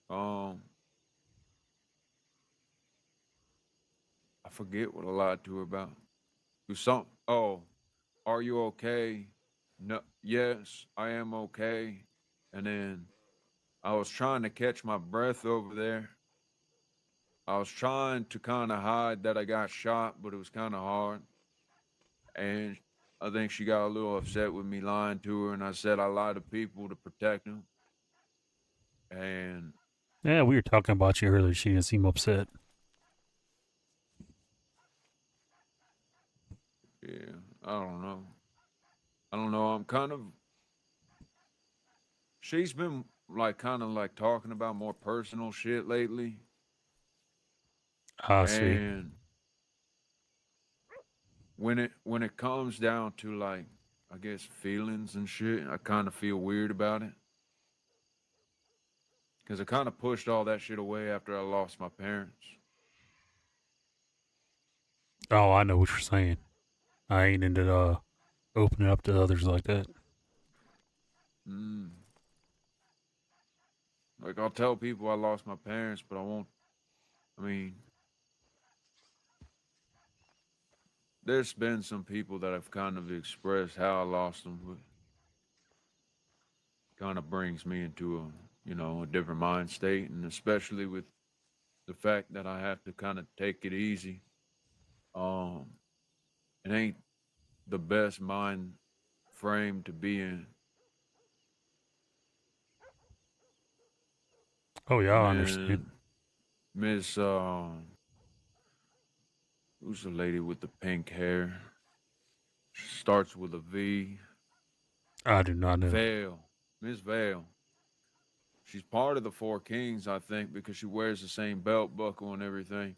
I forget what I lied to her about. It was something. Oh, are you okay? No. Yes, I am okay. And then I was trying to catch my breath over there. I was trying to kind of hide that I got shot, but it was kind of hard. And I think she got a little upset with me lying to her, and I said I lie to people to protect them. And Yeah, we were talking about you earlier. She didn't seem upset. yeah, I don't know. I'm kind of. She's been like kind of like talking about more personal shit lately. I see. And when it comes down to like, I guess, feelings and shit, I kind of feel weird about it. Because I kind of pushed all that shit away after I lost my parents. Oh, I know what you're saying. I ain't into opening up to others like that. Like, I'll tell people I lost my parents, but I won't. I mean, there's been some people that have kind of expressed how I lost them, but kind of brings me into a different mind state, and especially with the fact that I have to kind of take it easy. It ain't the best mind frame to be in. Oh yeah, I And understand. then Miss who's the lady with the pink hair? Starts with a V. I do not know. Vale. Miss Vale. She's part of the Four Kings, I think, because she wears the same belt buckle and everything.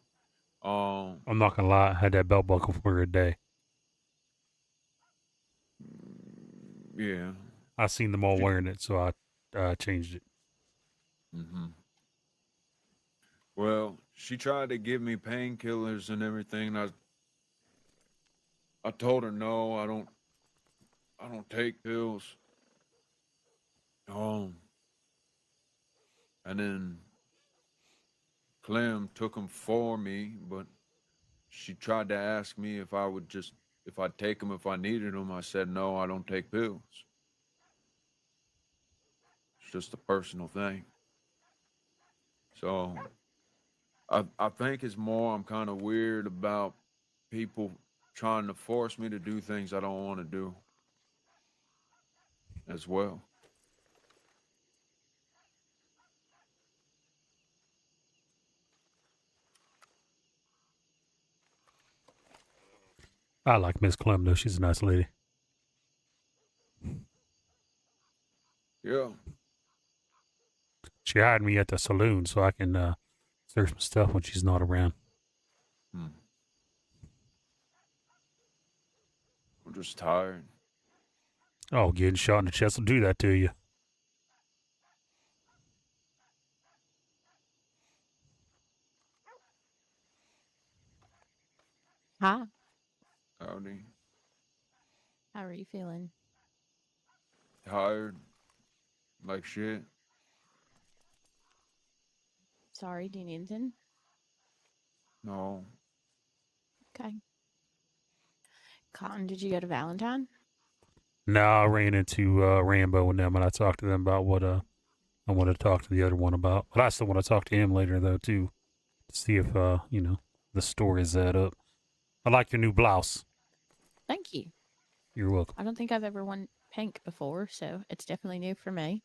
I'm not gonna lie, I had that belt buckle for a day. Yeah. I seen them all wearing it, so I changed it. Well, she tried to give me painkillers and everything. And I told her no, I don't take pills. And then Clem took them for me, but she tried to ask me if I'd take them if I needed them. I said no, I don't take pills. It's just a personal thing. So I think it's more I'm kind of weird about people trying to force me to do things I don't want to do as well. I like Miss Clem though. She's a nice lady. Yeah. She hired me at the saloon so I can search some stuff when she's not around. I'm just tired. Oh, getting shot in the chest will do that to you. Hi. Howdy. How are you feeling? Tired. Like shit. Sorry, do you need anything? No. Okay. Cotton, did you go to Valentine? No, I ran into Rambo and them, and I talked to them about what I wanted to talk to the other one about. But I still want to talk to him later though too, to see if the stories add up. I like your new blouse. Thank you. You're welcome. I don't think I've ever worn pink before, so it's definitely new for me.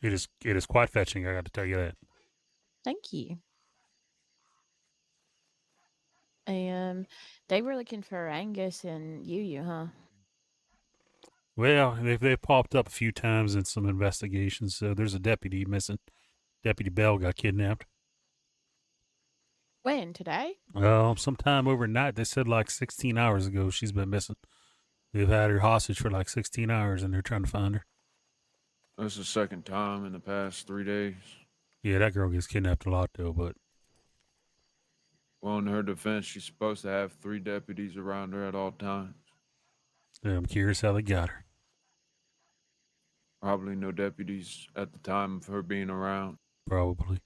It is quite fetching. I got to tell you that. Thank you. They were looking for Angus and you, huh? Well, they've popped up a few times in some investigations. So there's a deputy missing. Deputy Bell got kidnapped. When? Today? Sometime overnight. They said like 16 hours ago she's been missing. They've had her hostage for like 16 hours and they're trying to find her. That's the second time in the past 3 days. Yeah, that girl gets kidnapped a lot though, but Well, in her defense, she's supposed to have 3 deputies around her at all times. I'm curious how they got her. Probably no deputies at the time of her being around. Probably.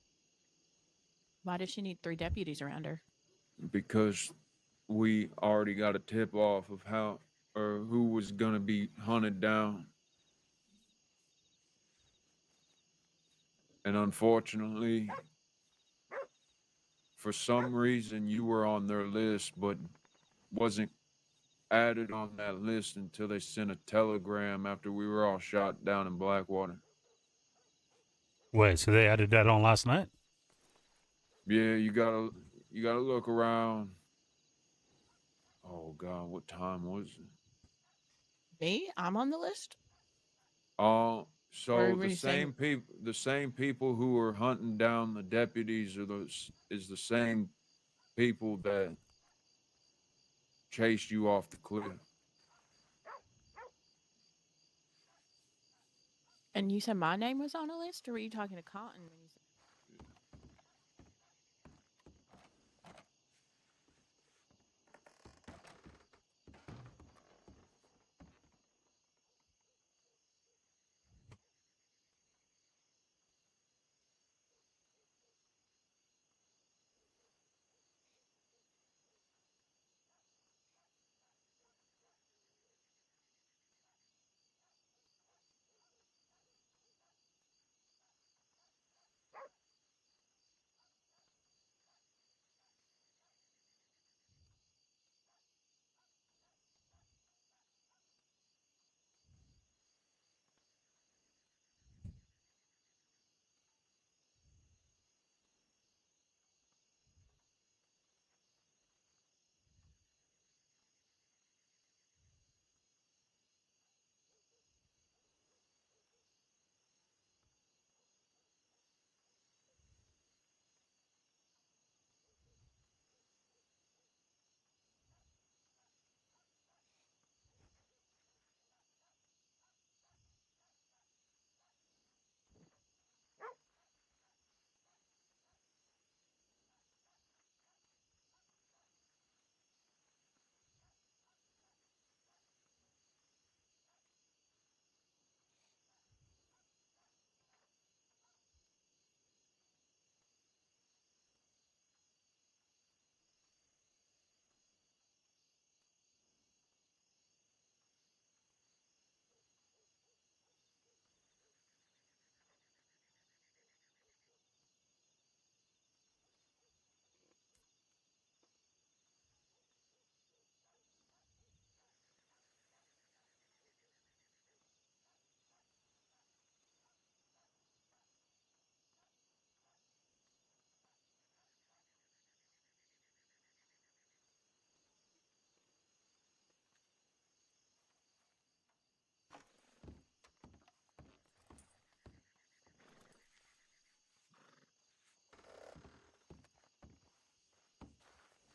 Why does she need 3 deputies around her? Because we already got a tip off of how or who was going to be hunted down. And unfortunately, for some reason, you were on their list, but wasn't added on that list until they sent a telegram after we were all shot down in Blackwater. Wait, so they added that on last night? Yeah, you gotta look around. Oh God, what time was it? Me? I'm on the list? So Or were the you saying- same people who were hunting down the deputies is the same people that chased you off the cliff. And you said my name was on a list, or were you talking to Cotton when you said?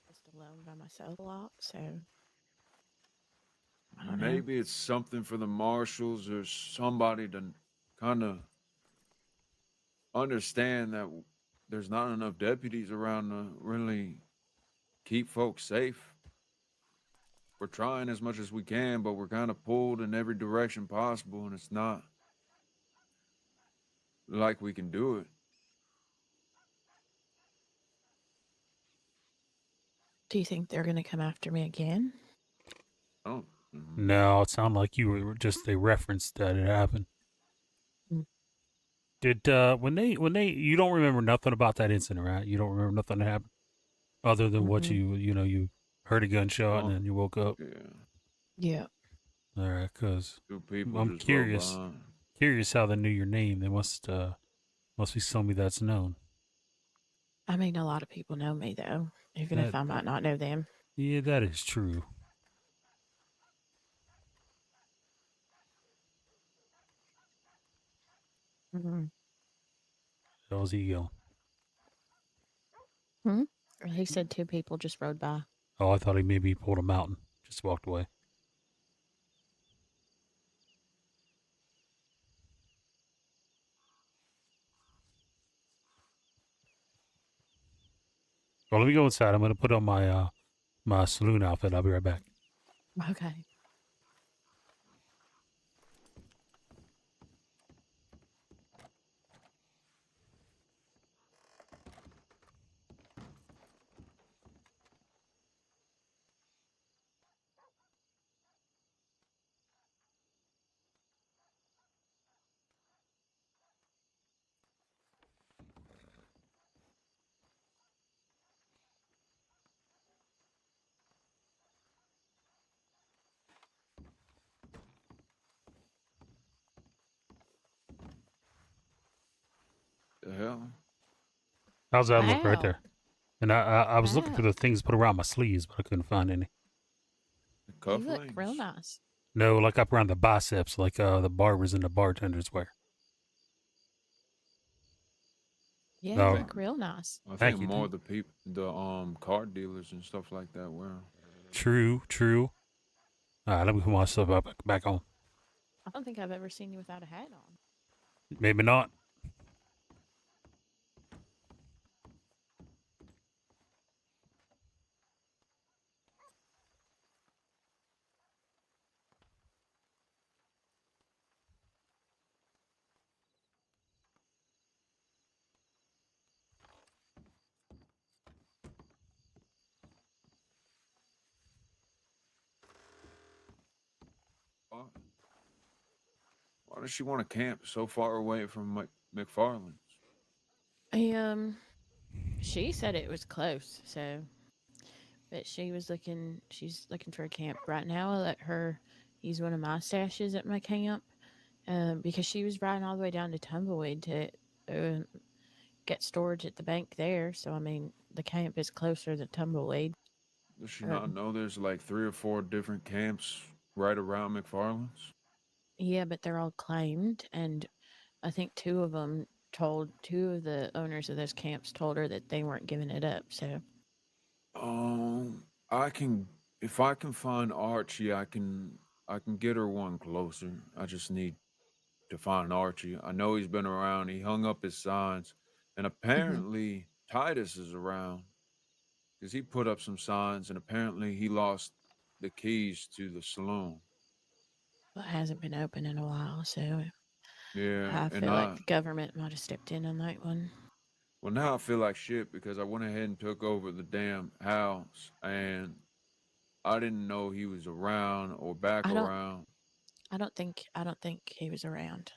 Just alone by myself a lot, so I don't know. Maybe it's something for the marshals or somebody to kind of understand that there's not enough deputies around to really keep folks safe. We're trying as much as we can, but we're kind of pulled in every direction possible, and it's not like we can do it. Do you think they're going to come after me again? I don't No, it sounded like you were just they referenced that it happened. Mm. Did when they you don't remember nothing about that incident, right? You don't remember nothing that happened other than what Mm-mm. you heard a gunshot and Oh, then you woke up. yeah. Yeah. All right, because Two people I'm just rode curious behind. how they knew your name. They must be somebody that's known. I mean, a lot of people know me though, even if That I might not know them. yeah, that is true. Mm-hmm. How's he going? He said 2 people just rode by. Oh, I thought he maybe pulled a mountain, just walked away. Well, let me go inside. I'm gonna put on my my saloon outfit. I'll be right back. Okay. The hell? How's that look right Wow. there? And I was looking for Wow. the things to put around my sleeves, but I couldn't find any. The You look real cufflinks? nice. No, like up around the biceps, like the barbers and the bartenders wear. Yeah, you No, look real nice. I thank think you. more the people, the car dealers and stuff like that wear 'em. True, true. All right, let me put my stuff back on. I don't think I've ever seen you without a hat on. Maybe not. Why why does she want to camp so far away from McFarland's? She said it was close, so but she's looking for a camp right now. I let her use one of my stashes at my camp, because she was riding all the way down to Tumbleweed to get storage at the bank there. So I mean, the camp is closer than Tumbleweed. Does she not Um, know there's like 3 or 4 different camps right around McFarland's? yeah, but they're all claimed, and I think 2 of the owners of those camps told her that they weren't giving it up. So I can, if I can find Archie, I can get her one closer. I just need to find Archie. I know he's been around. He hung up his signs, and apparently Titus is around because he put up some signs, and apparently he lost the keys to the saloon. it hasn't been open in a while. So Yeah, I and feel like the government might have stepped in on that one. well, now I feel like shit because I went ahead and took over the damn house, and I didn't know he was around or back I don't. around. I don't think he was around.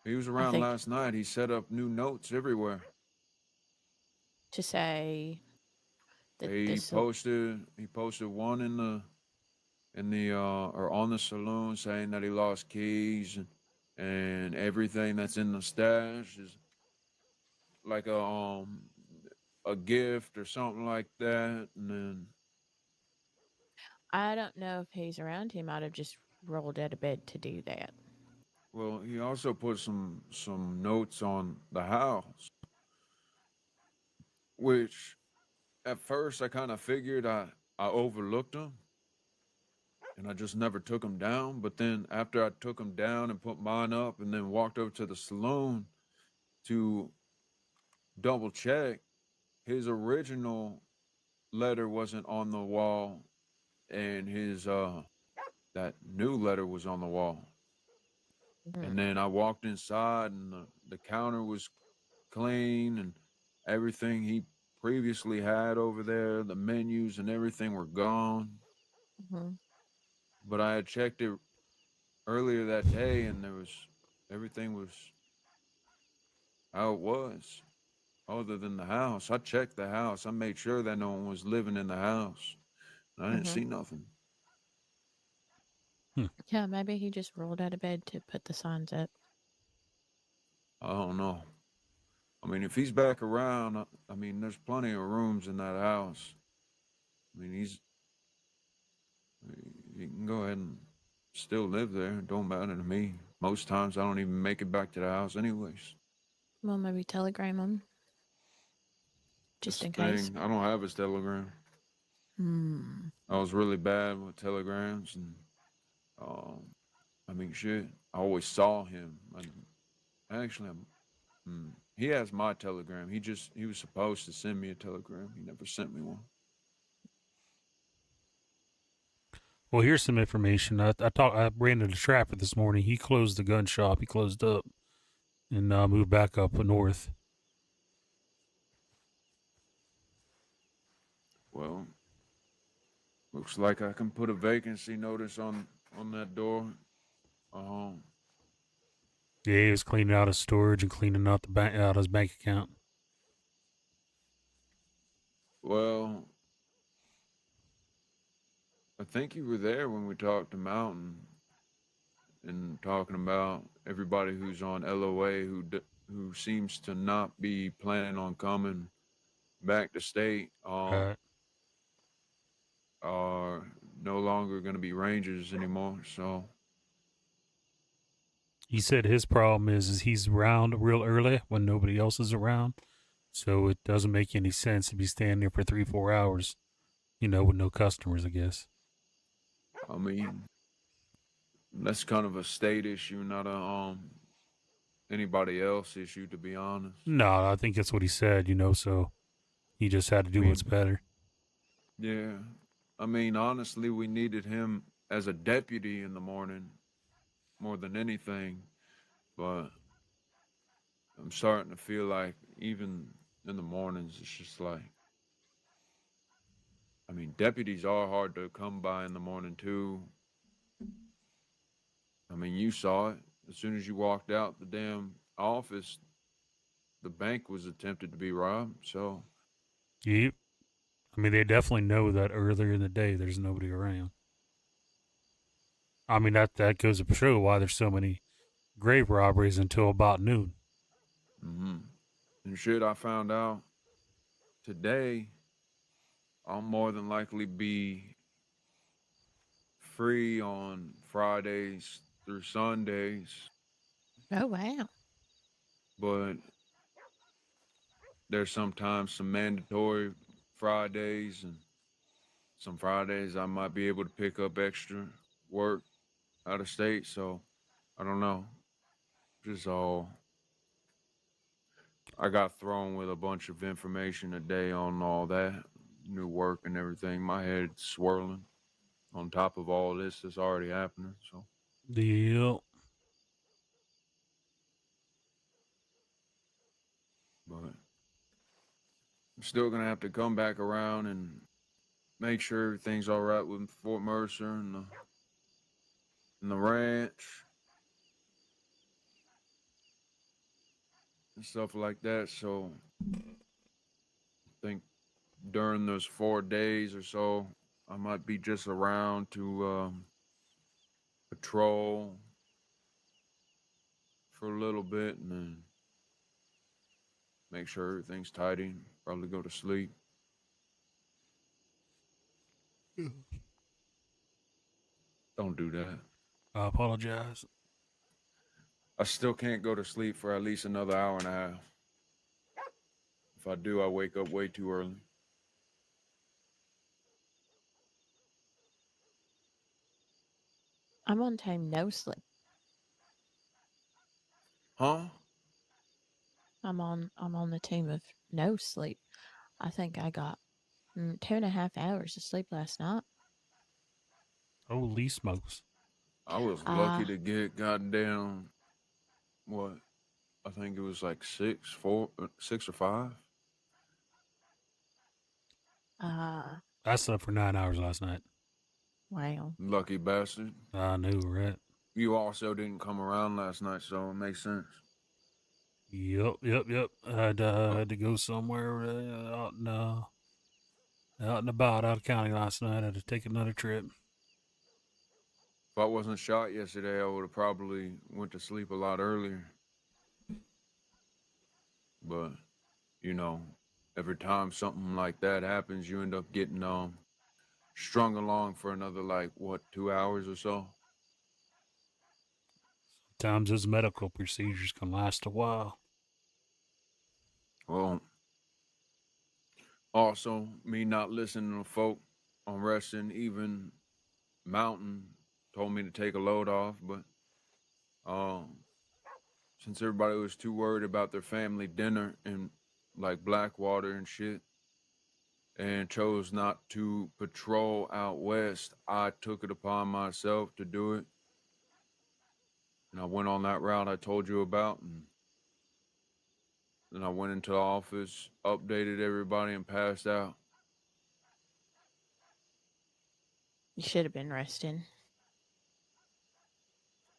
He was I around think last night. He set up new notes everywhere. to say that this. He posted one in the or on the saloon saying that he lost keys and everything that's in the stash is like a gift or something like that. And then I don't know if he's around. He might have just rolled out of bed to do that. well, he also put some notes on the house, which at first I kind of figured I overlooked them and I just never took them down. But then after I took them down and put mine up and then walked over to the saloon to double check, his original letter wasn't on the wall and his that new letter was on the wall. Mhm. And then I walked inside and the counter was clean and everything he previously had over there, the menus and everything were gone. Mhm. but I had checked it earlier that day, and everything was how it was, other than the house. I checked the house. I made sure that no one was living in the house. I didn't see nothing. Yeah, maybe he just rolled out of bed to put the signs up. I don't know. I mean, if he's back around, I mean, there's plenty of rooms in that house. I mean, he can go ahead and still live there. It don't matter to me. Most times I don't even make it back to the house anyways. Well, maybe telegram him. Just That's in the case. thing. I don't have his telegram. I was really bad with telegrams, and I mean, shit. I always saw him. Actually, he has my telegram. He was supposed to send me a telegram. He never sent me one. Well, here's some information. I ran into the trapper this morning. He closed the gun shop. He closed up and moved back up north. Well, looks like I can put a vacancy notice on that door. Yeah, he was cleaning out his storage and cleaning out out his bank account. Well, I think you were there when we talked to Mountain and talking about everybody who's on LOA who seems to not be planning on coming back to state Right. are no longer going to be Rangers anymore. So He said his problem is he's around real early when nobody else is around. So it doesn't make any sense to be standing there for 3-4 hours, with no customers, I guess. I mean, that's kind of a state issue, not a anybody else issue, to be honest. No, I think that's what he said, so he just had to do what's better. Yeah. I mean, honestly, we needed him as a deputy in the morning more than anything, but I'm starting to feel like even in the mornings, it's just like, I mean, deputies are hard to come by in the morning too. I mean, you saw it. As soon as you walked out the damn office, the bank was attempted to be robbed, so. Yep. I mean, they definitely know that earlier in the day there's nobody around. I mean, that goes to show why there's so many grave robberies until about noon. And shit, I found out today I'll more than likely be free on Fridays through Sundays. Oh, wow. But there's sometimes some mandatory Fridays, and some Fridays I might be able to pick up extra work out of state. So I don't know. Just I got thrown with a bunch of information today on all that new work and everything. My head's swirling on top of all this that's already happening. So Yep. but I'm still gonna have to come back around and make sure everything's all right with Fort Mercer and the ranch and stuff like that. So I think during those 4 days or so, I might be just around to patrol for a little bit and then make sure everything's tidy. Probably go to sleep. Don't do that. I apologize. I still can't go to sleep for at least another hour and a half. If I do, I wake up way too early. I'm on team no sleep. Huh? I'm on the team of no sleep. I think I got 2.5 hours of sleep last night. Holy smokes. I was lucky to get goddamn, what? I think it was like 6 or 5. I slept for 9 hours last night. Wow. Lucky bastard. I know, right? You also didn't come around last night, so it makes sense. Yep. I had to go somewhere out and about, out of county last night. I had to take another trip. If I wasn't shot yesterday, I would have probably went to sleep a lot earlier. But, you know, every time something like that happens, you end up getting strung along for another, like, what, 2 hours or so? Sometimes those medical procedures can last a while. Well, also, me not listening to folk on resting, even Mountain told me to take a load off, but since everybody was too worried about their family dinner in like Blackwater and shit, and chose not to patrol out west, I took it upon myself to do it. And I went on that route I told you about, and then I went into the office, updated everybody, and passed out. You should have been resting.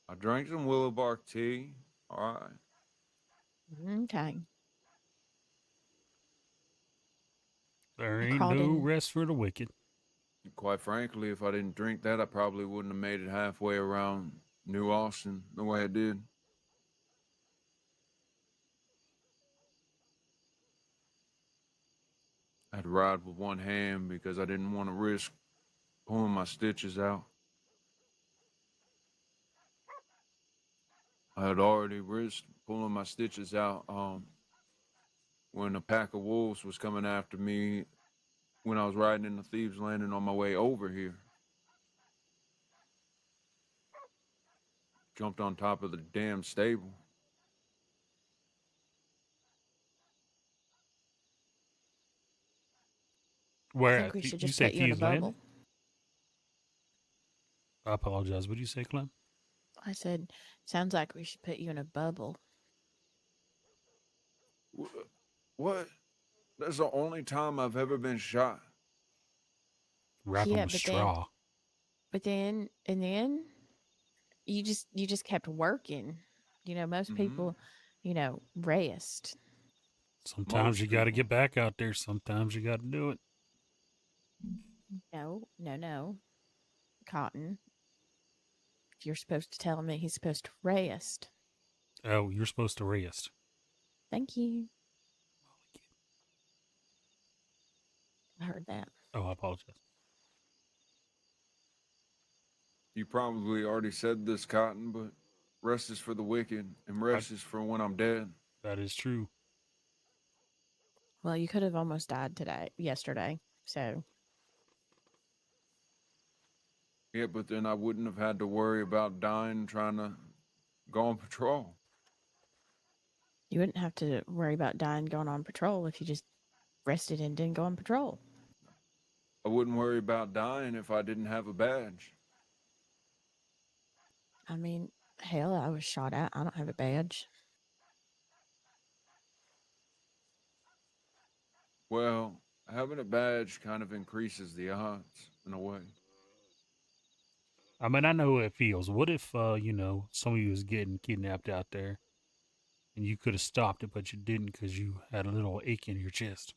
I drank some willow bark tea. All right. Okay. There I ain't called no in. rest for the wicked. Quite frankly, if I didn't drink that, I probably wouldn't have made it halfway around New Austin the way I did. I had to ride with one hand because I didn't want to risk pulling my stitches out. I had already risked pulling my stitches out when a pack of wolves was coming after me when I was riding in the Thieves' Landing on my way over here. Jumped on top of the damn stable. Where I think at? we should You just say put you in a Thieves Landing? bubble. I apologize. What did you say, Clem? I said, sounds like we should put you in a bubble. What? That's the only time I've ever been shot. Wrap him with straw. But then you just kept working. You know, most people, rest. Sometimes you got to get back out there. Sometimes you got to do it. No. Cotton. You're supposed to tell him that he's supposed to rest. Oh, you're supposed to rest. Thank you. I heard that. Oh, I apologize. You probably already said this, Cotton, but rest is for the wicked, and rest is for when I'm dead. That is true. Well, you could have almost died yesterday, so. Yeah, but then I wouldn't have had to worry about dying trying to go on patrol. You wouldn't have to worry about dying going on patrol if you just rested and didn't go on patrol. I wouldn't worry about dying if I didn't have a badge. I mean, hell, I was shot at. I don't have a badge. Well, having a badge kind of increases the odds in a way. I mean, I know how it feels. What if, somebody was getting kidnapped out there and you could have stopped it, but you didn't because you had a little ache in your chest?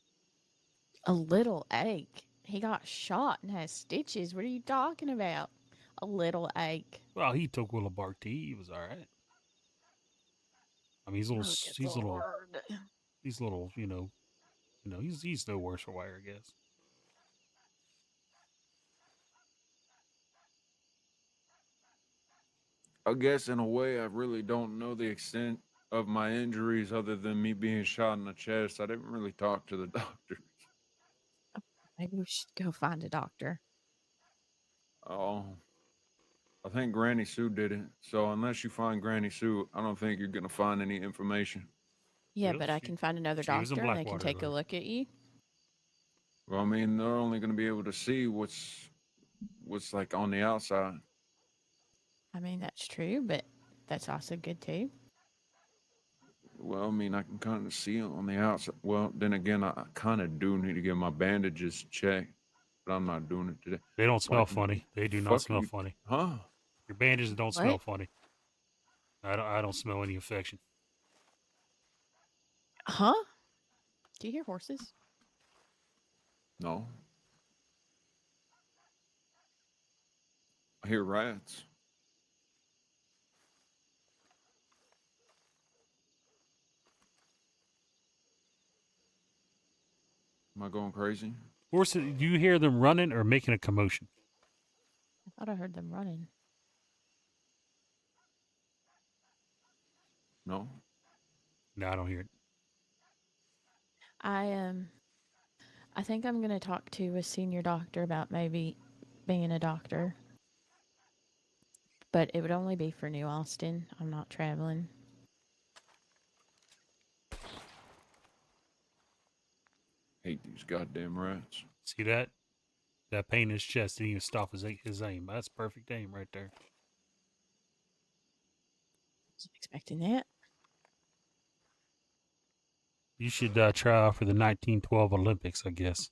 A little ache? He got shot and has stitches. What are you talking about? A little ache. Well, he took willow bark tea. He was all right. I mean, he's no worse for wear, I guess. I guess in a way, I really don't know the extent of my injuries other than me being shot in the chest. I didn't really talk to the doctor. Maybe we should go find a doctor. Oh, I think Granny Sue did it. So unless you find Granny Sue, I don't think you're going to find any information. Yeah, but I can find another doctor and they can take a look at you. Well, I mean, they're only going to be able to see what's like on the outside. I mean, that's true, but that's also good too. Well, I mean, I can kind of see it on the outside. Well, then again, I kind of do need to get my bandages checked. but I'm not doing it today. They don't smell What? funny. They do not Fuck smell you. funny. Huh? Your bandages don't smell What? funny. I don't smell any infection. Huh? Do you hear horses? No. I hear rats. Am I going crazy? Horses, do you hear them running or making a commotion? I thought I heard them running. No. No, I don't hear it. I think I'm gonna talk to a senior doctor about maybe being a doctor. But it would only be for New Austin. I'm not traveling. Hate these goddamn rats. See that? That pain in his chest didn't even stop his aim. That's perfect aim right there. Wasn't expecting that. You should try out for the 1912 Olympics, I guess.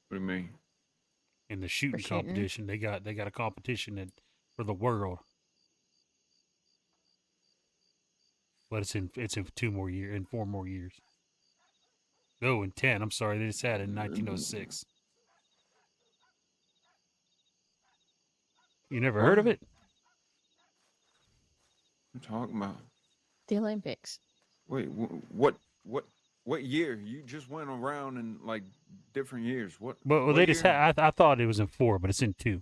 What do you mean? In the shooting shooting? competition, they got a competition for the world. But it's in 4 more years. No, in 10. I'm sorry, they just had it in 1906. You never heard of it? What are you talking about? The Olympics. Wait, what year? You just went around in like different years. What? Well, what they just year? had. I thought it was in 4, but it's in 2.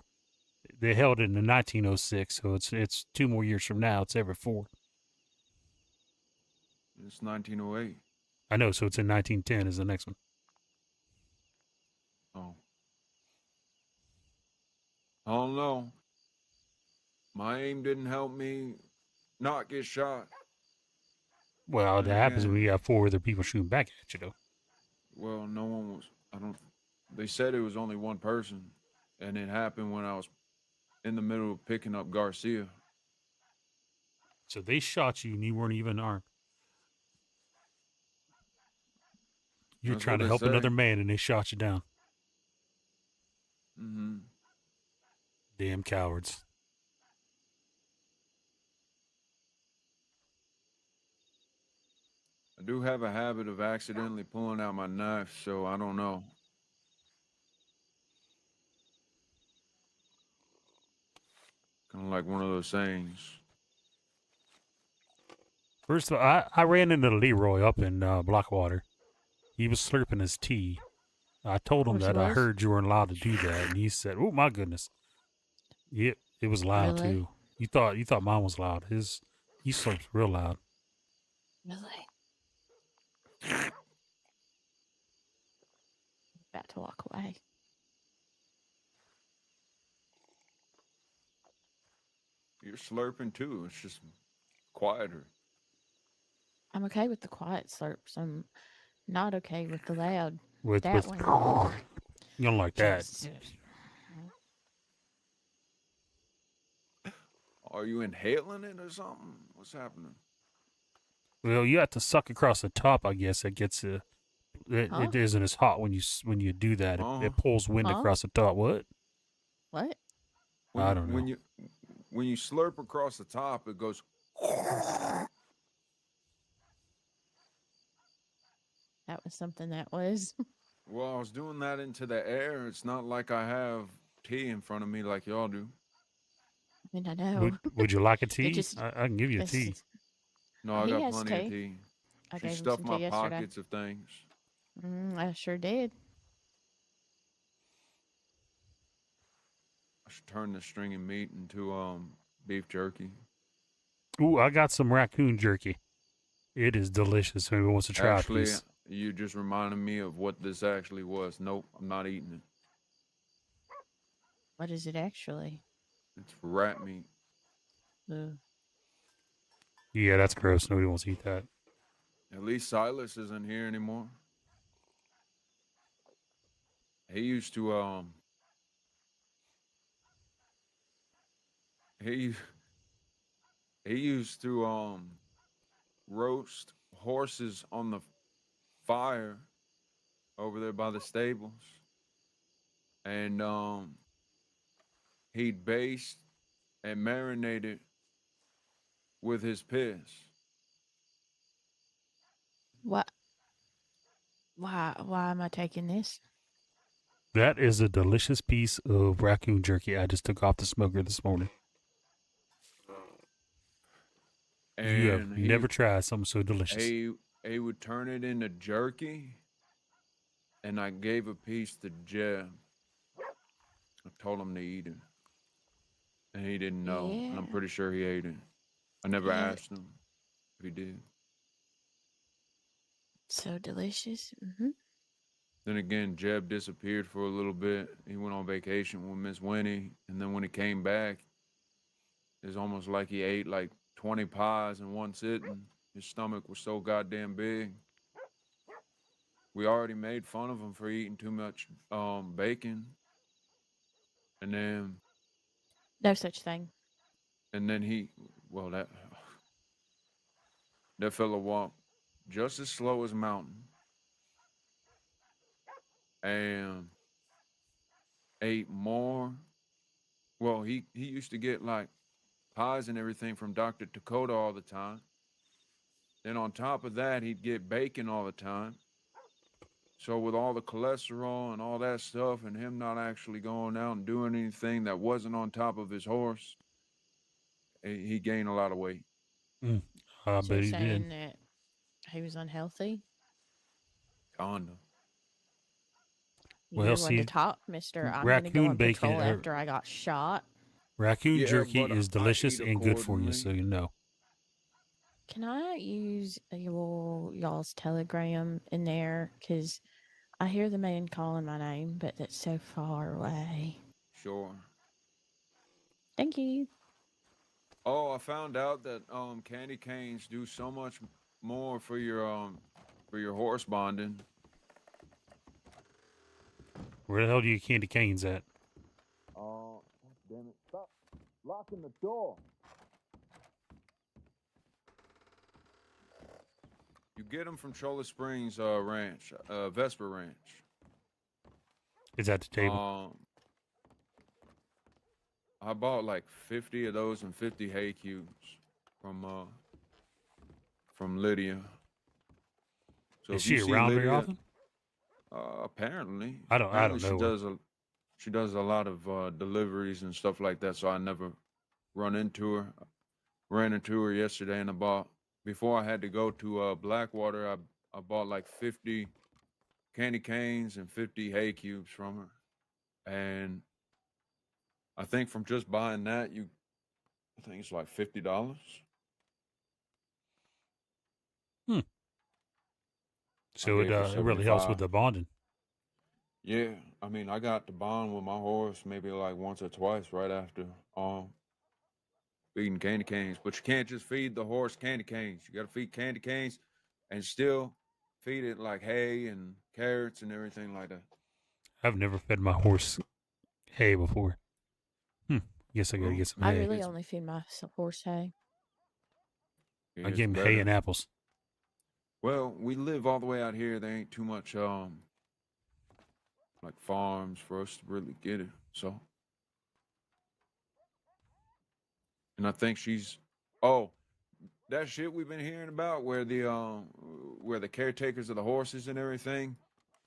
They held it in 1906, so it's 2 more years from now. It's every 4. It's 1908. I know, so it's in 1910 is the next one. Oh. I don't know. My aim didn't help me not get shot. Well, And that happens again- when you have 4 other people shooting back at you, though. Well, no one was. They said it was only one person, and it happened when I was in the middle of picking up Garcia. So they shot you and you weren't even armed. You're That's trying what to they help say. another man and they shot you down. Mm-hmm. Damn cowards. I do have a habit of accidentally pulling out my knife, so I don't know. Kind of like one of those sayings. First of all, I ran into Leroy up in Blackwater. He was slurping his tea. I told him Of course that he I was. heard you weren't allowed to do that, and he said, "Oh my goodness." Yep, it was loud Really? too. You thought mine was loud. He slurps real loud. Really? About to walk away. You're slurping too. It's just quieter. I'm okay with the quiet slurps. I'm not okay with the loud. With that one. you don't like that. Are you inhaling it or something? What's happening? Well, you have to suck across the top. I guess it gets it Huh? isn't as hot when you do that. It pulls wind Huh? across the top. What? What? I don't know. When you slurp across the top, it goes. That was something that was. Well, I was doing that into the air. It's not like I have tea in front of me like y'all do. I mean, I know. Would you like a tea? just- I can give you a it's- tea. No, Oh, I he got has plenty of tea. tea. I She gave him stuffed some my tea yesterday. pockets of things. I sure did. I should turn this stringy meat into beef jerky. Ooh, I got some raccoon jerky. It is delicious. Who wants to try Actually, a piece? you just reminded me of what this actually was. Nope, I'm not eating it. What is it actually? It's rat meat. Ugh. Yeah, that's gross. Nobody wants to eat that. At least Silas isn't here anymore. He used to he used to roast horses on the fire over there by the stables. and he'd based and marinated with his piss. What? Why am I taking this? That is a delicious piece of raccoon jerky I just took off the smoker this morning. You have And never tried something so delicious. he would turn it into jerky, and I gave a piece to Jeb. I told him to eat it, and he didn't know, and I'm Yeah. pretty sure he ate it. I never Yeah. asked him if he did. So delicious. Then again, Jeb disappeared for a little bit. He went on vacation with Miss Winnie, and then when he came back, it's almost like he ate like 20 pies in one sitting. His stomach was so goddamn big. We already made fun of him for eating too much bacon, and then No such thing. he, well, that fella walked just as slow as a mountain, and ate more. Well, he used to get like pies and everything from Dr. Dakota all the time. Then on top of that, he'd get bacon all the time. So with all the cholesterol and all that stuff, and him not actually going out and doing anything that wasn't on top of his horse, he gained a lot of weight. I So bet you're he saying did. that he was unhealthy? Kinda. You're Well, one to see, talk, mister. I'm going to go raccoon on bacon, patrol after I got shot. raccoon Yeah, jerky but is I delicious eat and good for you, accordingly. so you know. Can I use y'all's telegram in there? Because I hear the man calling my name, but that's so far away. Sure. Thank you. Oh, I found out that candy canes do so much more for your horse bonding. Where the hell do you get candy canes at? Oh, damn it. Stop locking the door. You get them from Cholla Springs Ranch, Vesper Ranch. It's at the table. I bought like 50 of those and 50 hay cubes from Lydia. So Is if you she see around very Lydia, often? apparently. I don't Apparently know her. she does a lot of deliveries and stuff like that, so I never run into her. Ran into her yesterday, and before I had to go to Blackwater, I bought like 50 candy canes and 50 hay cubes from her. And I think from just buying that, I think it's like $50. So it really helps with the bonding. Yeah, I mean, I got to bond with my horse maybe like once or twice right after feeding candy canes. But you can't just feed the horse candy canes. You got to feed candy canes and still feed it like hay and carrots and everything like that. I've never fed my horse hay before. Guess I gotta get some I hay. really only feed my horse hay. I give him hay and apples. Well, we live all the way out here. There ain't too much like farms for us to really get it. So, and I think that shit we've been hearing about where the caretakers of the horses and everything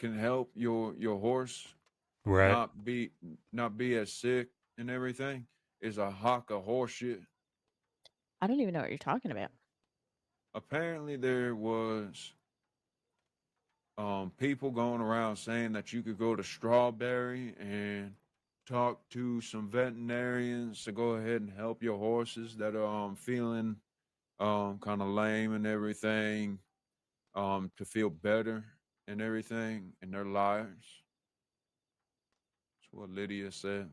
can help your horse Right. not be as sick and everything is a hock of horse shit. I don't even know what you're talking about. Apparently there was people going around saying that you could go to Strawberry and talk to some veterinarians to go ahead and help your horses that are feeling kind of lame and everything, to feel better and everything, and they're liars. That's what Lydia said.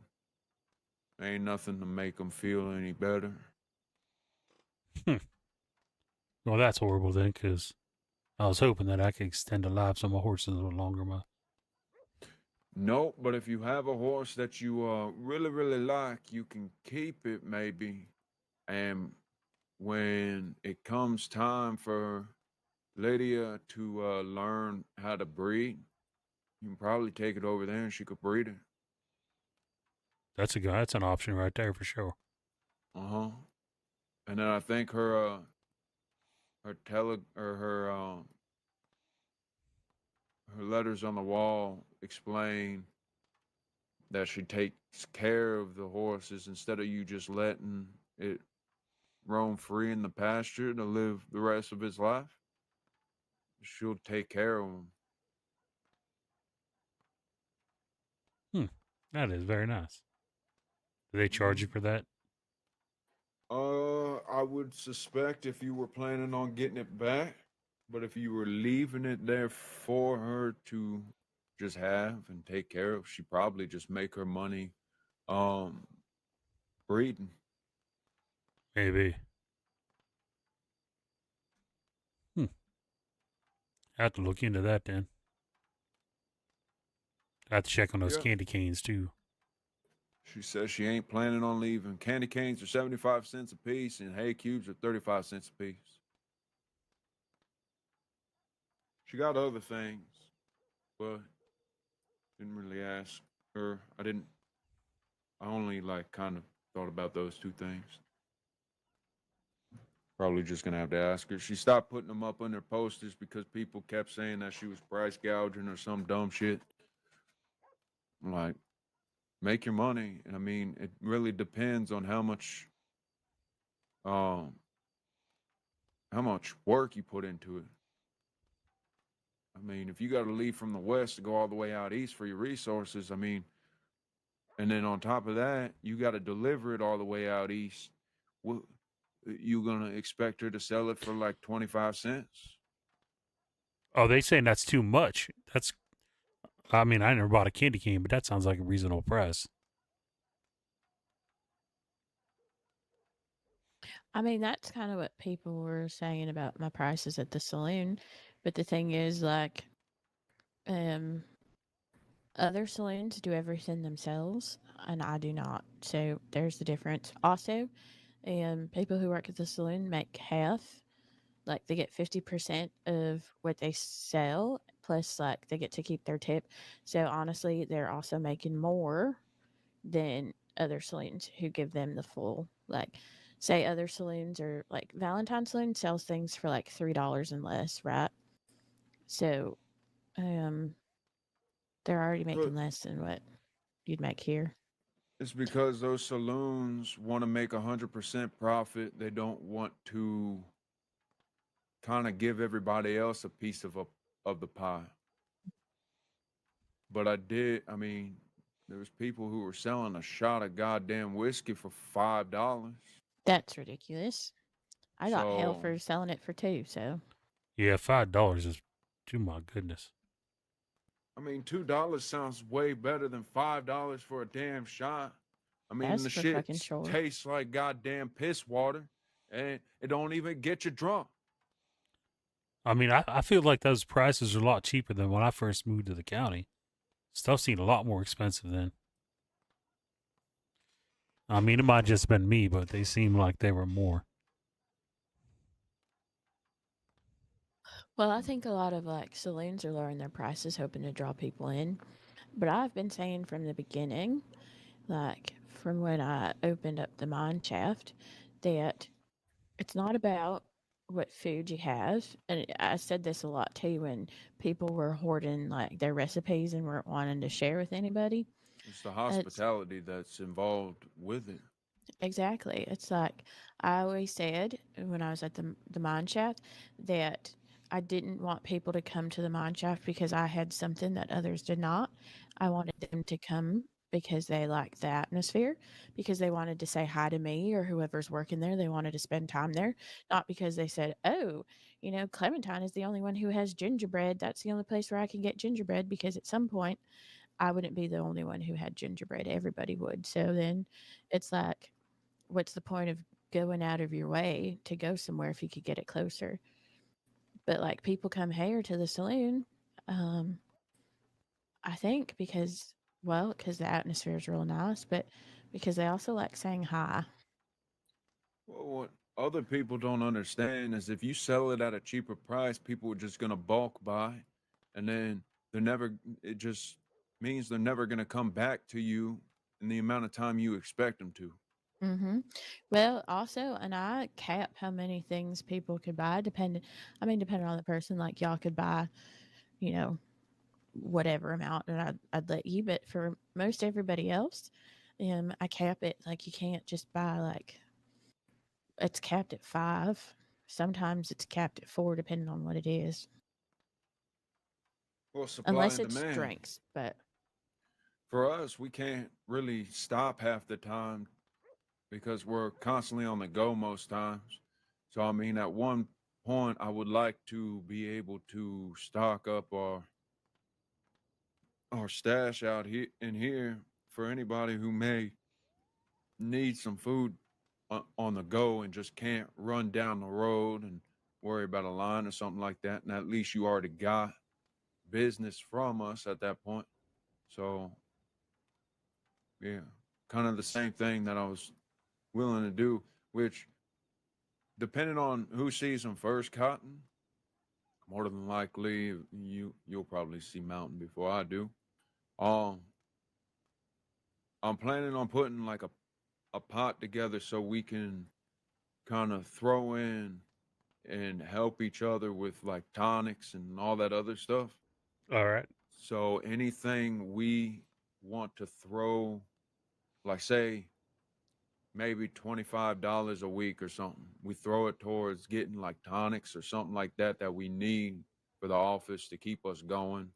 Ain't nothing to make them feel any better. Well, that's horrible then, because I was hoping that I could extend the lives of my horses a little longer. Nope, but if you have a horse that you really, really like, you can keep it maybe. And when it comes time for Lydia to learn how to breed, you can probably take it over there and she could breed it. That's an option right there for sure. Uh-huh. And then I think her her letters on the wall explain that she takes care of the horses instead of you just letting it roam free in the pasture to live the rest of its life. She'll take care of them. That is very nice. Do they charge you for that? I would suspect if you were planning on getting it back, but if you were leaving it there for her to just have and take care of, she'd probably just make her money breeding. Maybe. I have to look into that then. I have to check on those Yeah. candy canes too. She says she ain't planning on leaving. Candy canes are 75 cents a piece, and hay cubes are 35 cents a piece. She got other things, but didn't really ask her. I only kind of thought about those two things. Probably just gonna have to ask her. She stopped putting them up on her posters because people kept saying that she was price gouging or some dumb shit. I'm like, make your money. And I mean, it really depends on how much work you put into it. I mean, if you got to leave from the west to go all the way out east for your resources, I mean, and then on top of that, you got to deliver it all the way out east. Well, you gonna expect her to sell it for like 25 cents? Oh, they saying that's too much. I mean, I never bought a candy cane, but that sounds like a reasonable price. I mean, that's kind of what people were saying about my prices at the saloon. But the thing is, like, other saloons do everything themselves, and I do not. So there's the difference. Also, people who work at the saloon make half. Like, they get 50% of what they sell, plus, like, they get to keep their tip. So honestly, they're also making more than other saloons who give them the full, like, say other saloons are like Valentine Saloon sells things for like $3 and less, right? So they're already making less than what you'd make here. It's because those saloons want to make 100% profit. They don't want to kind of give everybody else a piece of the pie. But I mean, there was people who were selling a shot of goddamn whiskey for $5. That's ridiculous. I got hell So- for selling it for $2, so Yeah, $5 is, oh my goodness. I mean, $2 sounds way better than $5 for a damn shot. I mean, That's the for shit fucking sure. tastes like goddamn piss water, and it don't even get you drunk. I mean, I feel like those prices are a lot cheaper than when I first moved to the county. Stuff seemed a lot more expensive then. I mean, it might have just been me, but they seemed like they were more. Well, I think a lot of like saloons are lowering their prices, hoping to draw people in. But I've been saying from the beginning, like from when I opened up the mine shaft, that it's not about what food you have. And I said this a lot too when people were hoarding like their recipes and weren't wanting to share with anybody. It's the hospitality that's involved with it. Exactly. It's like I always said when I was at the mine shaft that I didn't want people to come to the mine shaft because I had something that others did not. I wanted them to come because they liked the atmosphere, because they wanted to say hi to me or whoever's working there. They wanted to spend time there, not because they said, oh, you know, Clementine is the only one who has gingerbread. That's the only place where I can get gingerbread, because at some point I wouldn't be the only one who had gingerbread. Everybody would. So then it's like, what's the point of going out of your way to go somewhere if you could get it closer? But like people come here to the saloon, I think because the atmosphere is real nice, but because they also like saying hi. Well, what other people don't understand is if you sell it at a cheaper price, people are just gonna bulk buy, and then it just means they're never gonna come back to you in the amount of time you expect them to. Mm-hmm. Well, also, and I cap how many things people could buy, depending on the person. Like y'all could buy, you know, whatever amount, and I'd let you. But for most everybody else, I cap it. Like you can't just buy like it's capped at 5. Sometimes it's capped at 4, depending on what it is. Well, supply Unless and it's demand. drinks, but For us, we can't really stop half the time because we're constantly on the go most times. So, I mean, at one point, I would like to be able to stock up our stash out here for anybody who may need some food on the go and just can't run down the road and worry about a line or something like that. And at least you already got business from us at that point. So, yeah, kind of the same thing that I was willing to do, which depending on who sees them first, Cotton, more than likely you'll probably see Mountain before I do. I'm planning on putting like a pot together so we can kind of throw in and help each other with like tonics and all that other stuff. All right. So anything we want to throw, like say maybe $25 a week or something, we throw it towards getting like tonics or something like that we need for the office to keep us going,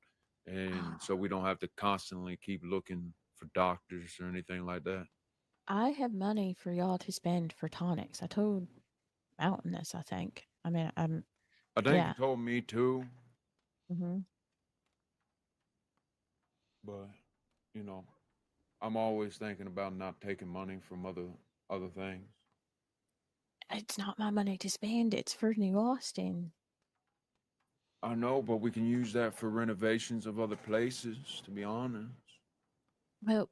and so we don't have to constantly keep looking for doctors or anything like that. I have money for y'all to spend for tonics. I told Mountain this, I think. I mean, I think yeah. you told me too, Mm-hmm. but you know, I'm always thinking about not taking money from other things. It's not my money to spend. It's for New Austin. I know, but we can use that for renovations of other places, to be honest. Well,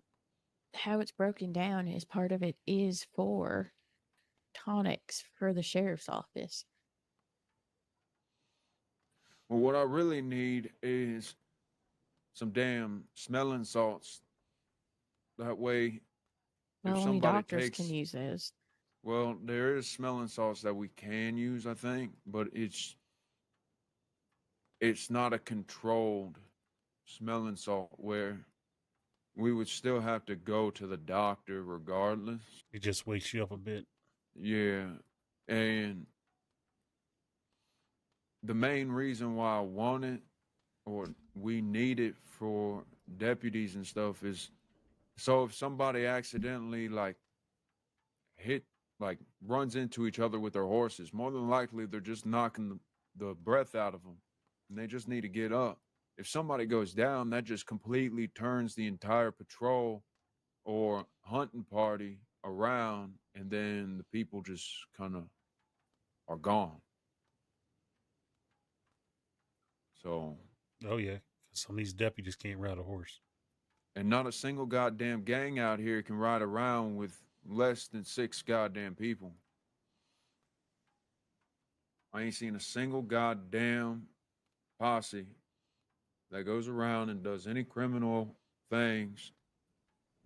how it's broken down is part of it is for tonics for the sheriff's office. Well, what I really need is some damn smelling salts. That way, Well, if only somebody doctors takes, can use those. well, there is smelling salts that we can use, I think, but it's not a controlled smelling salt where we would still have to go to the doctor regardless. It just wakes you up a bit. Yeah, and the main reason why I want it or we need it for deputies and stuff is so if somebody accidentally like runs into each other with their horses, more than likely they're just knocking the breath out of them and they just need to get up. If somebody goes down, that just completely turns the entire patrol or hunting party around, and then the people just kind of are gone. So, oh yeah, some of these deputies can't ride a horse, and not a single goddamn gang out here can ride around with less than 6 goddamn people. I ain't seen a single goddamn posse that goes around and does any criminal things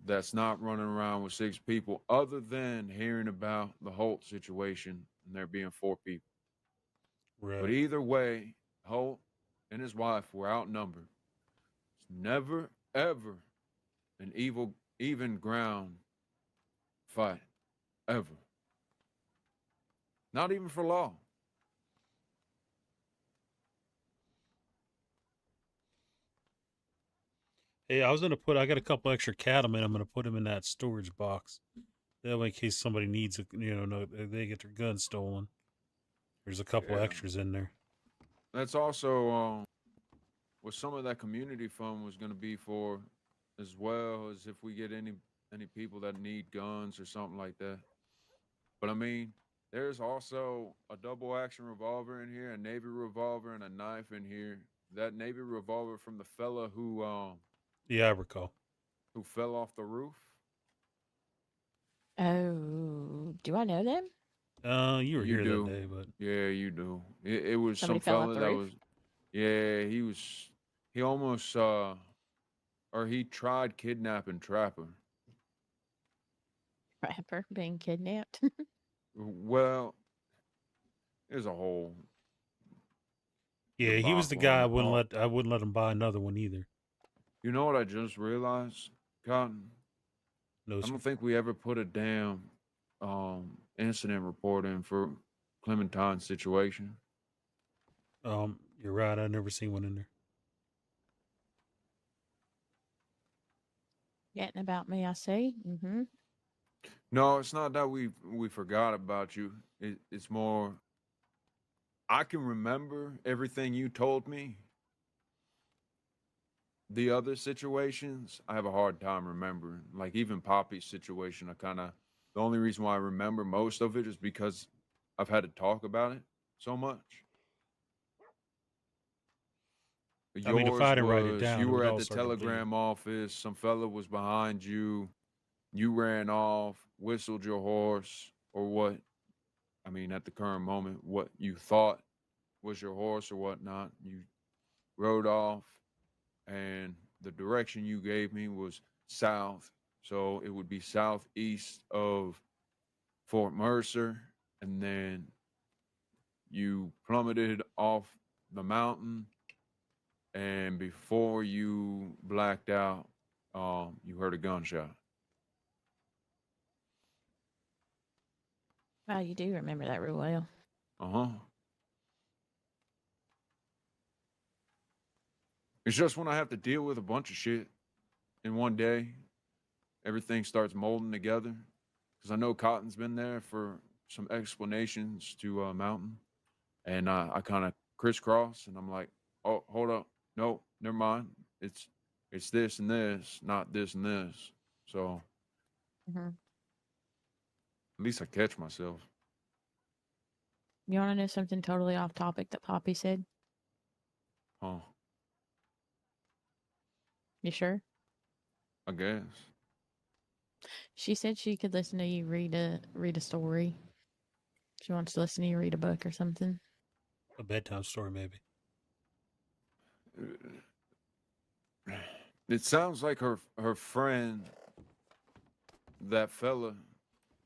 that's not running around with 6 people, other than hearing about the Holt situation and there being 4 people. right? But either way, Holt and his wife were outnumbered. It's never, ever an even ground fight. Ever. Not even for law. Hey, I got a couple extra cattlemen. I'm gonna put them in that storage box. That way, in case somebody needs it, they get their gun stolen. There's a couple extras in there. That's also what some of that community fund was going to be for, as well as if we get any people that need guns or something like that. But I mean, there's also a double action revolver in here, a Navy revolver, and a knife in here. That Navy revolver from the fella who yeah, I recall. Who fell off the roof. Oh, do I know them? You were here that day, but yeah, you do. It was Somebody some fell off fella the that roof? was, yeah, he almost or he tried kidnapping Trapper. Rapper being kidnapped. Well, there's a whole Yeah, he was the debacle guy on it. Oh, I wouldn't let him buy another one either. you know what I just realized, Cotton? No, I sir. don't think we ever put a damn incident report in for Clementine's situation. You're right. I never seen one in there. Getting about me, I see. Mm-hmm. No, it's not that we forgot about you. It's more I can remember everything you told me. The other situations, I have a hard time remembering. Like even Poppy's situation, the only reason why I remember most of it is because I've had to talk about it so much. I mean, if Yours I didn't write it was down, you it were would at all the start to bleed. telegram office, some fella was behind you, you ran off, whistled your horse, or what? I mean, at the current moment, what you thought was your horse or whatnot. You rode off, and the direction you gave me was south. So it would be southeast of Fort Mercer. And then you plummeted off the mountain. And before you blacked out, you heard a gunshot. Wow, you do remember that real well. Uh-huh. It's just when I have to deal with a bunch of shit in one day, everything starts molding together. Because I know Cotton's been there for some explanations to Mountain. And I kind of crisscross, and I'm like, oh, hold up. No, never mind. It's this and this, not this and this. So Mm-hmm. at least I catch myself. You want to know something totally off topic that Poppy said? Huh. You sure? I guess. She said she could listen to you read a story. She wants to listen to you read a book or something. A bedtime story, maybe. It sounds like her friend, that fella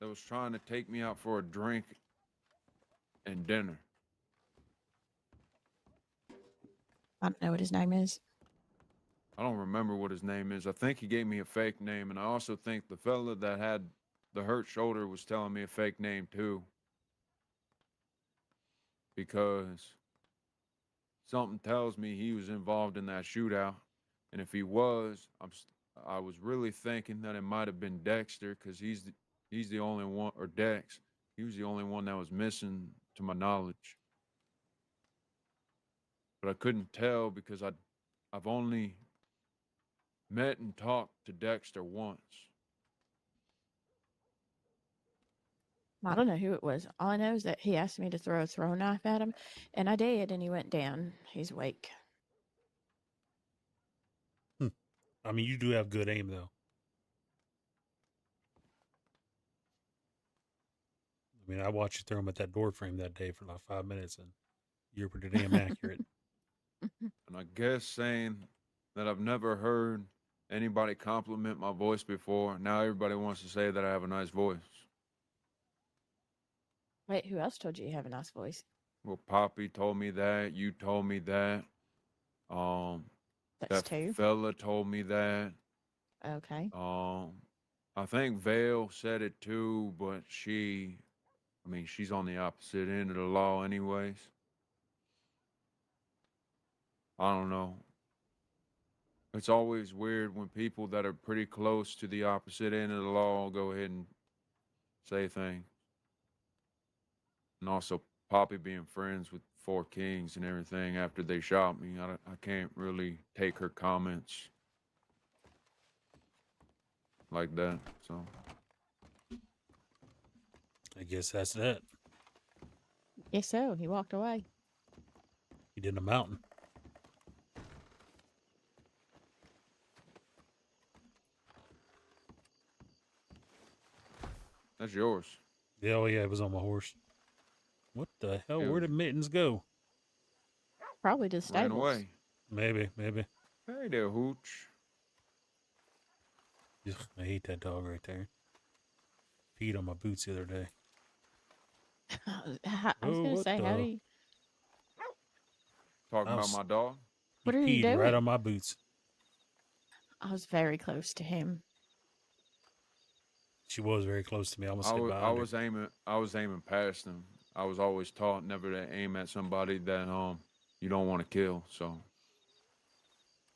that was trying to take me out for a drink and dinner. I don't know what his name is. I don't remember what his name is. I think he gave me a fake name, and I also think the fella that had the hurt shoulder was telling me a fake name too. Because something tells me he was involved in that shootout, and if he was, I was really thinking that it might have been Dexter, because he's the only one, or Dex. He was the only one that was missing to my knowledge. But I couldn't tell because I've only met and talked to Dexter once. I don't know who it was. All I know is that he asked me to throw a throw knife at him, and I did, and he went down. He's awake. I mean, you do have good aim, though. I mean, I watched you throw him at that door frame that day for like 5 minutes, and you're pretty damn accurate. And I guess saying that I've never heard anybody compliment my voice before, now everybody wants to say that I have a nice voice. Wait, who else told you you have a nice voice? Well, Poppy told me that. You told me that. That's that two. fella told me that. Okay. I think Vale said it too, but she's on the opposite end of the law anyways. I don't know. It's always weird when people that are pretty close to the opposite end of the law go ahead and say things. And also Poppy being friends with Four Kings and everything after they shot me, I can't really take her comments like that. So I guess that's that. Yes, so he walked away. He did a mountain. that's yours. Yeah, oh yeah, it was on my horse. What the hell? Where did Mittens go? Probably to the Ran stables. away. Maybe. Hey there, Hooch. Ugh, I hate that dog right there. Peed on my boots the other day. I was Oh, gonna what say, how do the? you? Talking I about was- my dog. He What are you peed right doing? on my boots. I was very close to him. She was very close to me. I almost hit I behind her. was aiming past him. I was always taught never to aim at somebody that you don't want to kill. So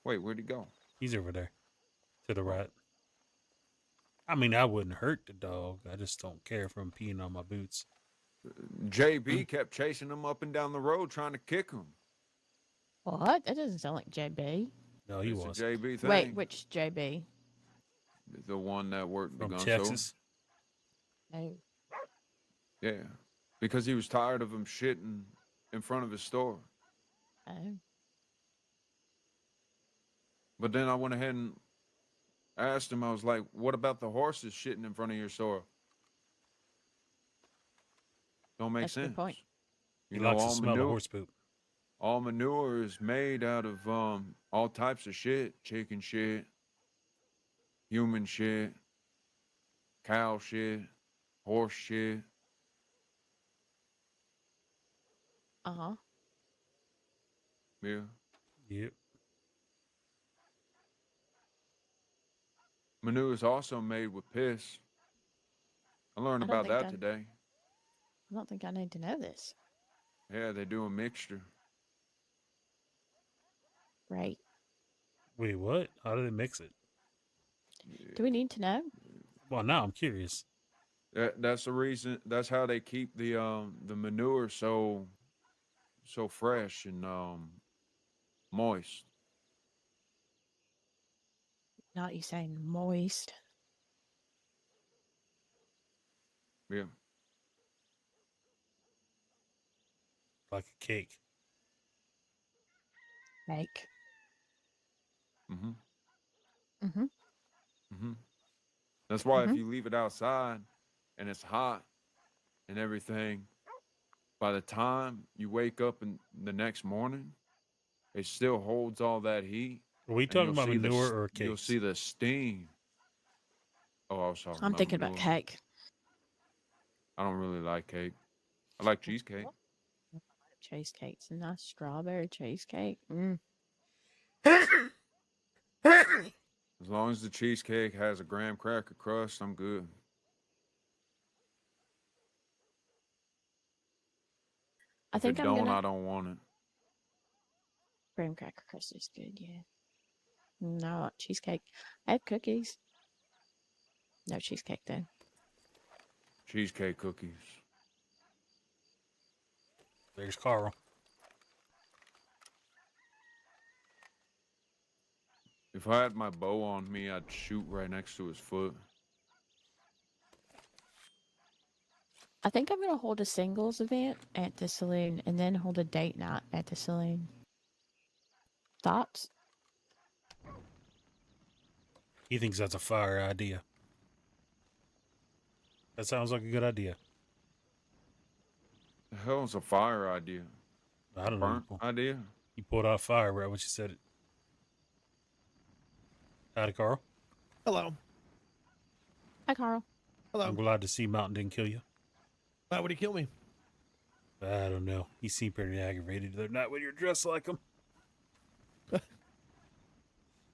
wait, where'd he go? He's over there, to the right. I mean, I wouldn't hurt the dog. I just don't care for him peeing on my boots. JB kept chasing him up and down the road trying to kick him. What? That doesn't sound like JB. No, he It's was a JB thing. Wait, which JB? The one that worked the from gun Texas. No. store. Yeah, because he was tired of him shitting in front of his store. Oh. But then I went ahead and asked him. I was like, "What about the horses shitting in front of your store?" Don't make That's a sense. good point. He likes to smell the manure, horse poop. all manure is made out of all types of shit: chicken shit, human shit, cow shit, horse shit. Uh-huh. Yeah, Yep. manure is also made with piss. I learned I don't about think that I- today. I don't think I need to know this. Yeah, they do a mixture. Right. Wait, what? How do they mix it? Do we need to know? Well, now I'm curious. That's the reason. That's how they keep the manure so fresh and moist. Not you saying moist. Yeah. Like a cake. Like. Mm-hmm. Mm-hmm. Mm-hmm. That's why if Mhm. you leave it outside and it's hot and everything, by the time you wake up in the next morning, it still holds all that heat. Are we and talking you'll about see the manure s- or You'll cakes? see the steam. Oh, I was talking I'm about thinking about manure. cake. I don't really like cake. I like cheesecake. Cheesecakes and nice strawberry cheesecake. Mm. As long as the cheesecake has a graham cracker crust, I'm good. I If think it I'm don't, gonna. I don't want it. Graham cracker crust is good, yeah. No, I want cheesecake. I have cookies. No cheesecake though. Cheesecake cookies. There's Carl. If I had my bow on me, I'd shoot right next to his foot. I think I'm gonna hold a singles event at the saloon and then hold a date night at the saloon. Thoughts? He thinks that's a fire idea. That sounds like a good idea. The hell's a fire idea? I don't know. Burnt idea? You pulled out fire right when you said it. Howdy, Carl. Hello. Hi, Carl. Hello. I'm glad to see Mountain didn't kill you. Why would he kill me? I don't know. He seemed pretty aggravated the other night when you're dressed like him.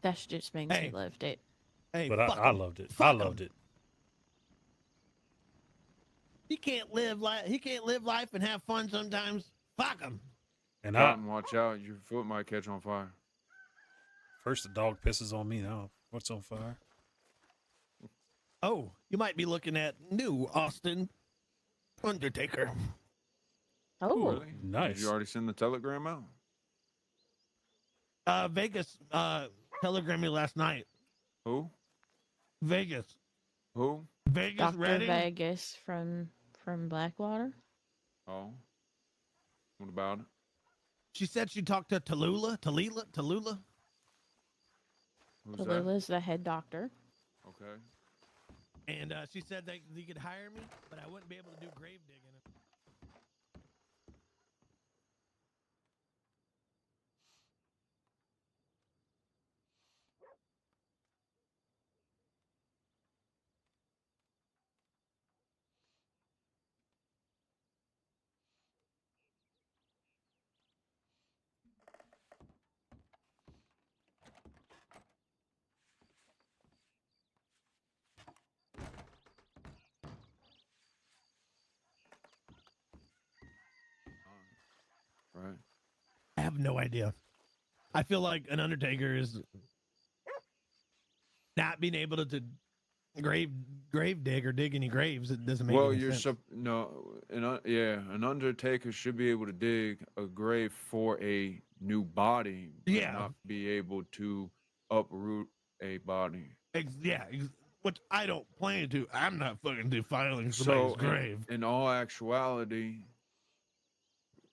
That just means Hey. he loved it. Hey, But fuck I him. loved it. Fuck I him. loved it. He can't live life. He can't live life and have fun sometimes. Fuck him. And Cotton, watch out. Your foot might catch on fire. first the dog pisses on me. Now what's on fire? Oh, you might be looking at new Austin Undertaker. Oh, Really? Nice. Did you already send the telegram out? Vegas telegrammed me last night. Who? Vegas. Who? Vegas Dr. Redding. Vegas from Blackwater. Oh. What about it? She said she talked to Tallulah. Who's that? Tallulah's the head doctor. Okay. And she said that you could hire me, but I wouldn't be able to do grave digging. have no idea. I feel like an undertaker is not being able to grave dig or dig any graves. It doesn't make Well, any you're sense. an undertaker should be able to dig a grave for a new body, but Yeah. not be able to uproot a body. Which I don't plan to. I'm not fucking defiling somebody's So, grave. in all actuality,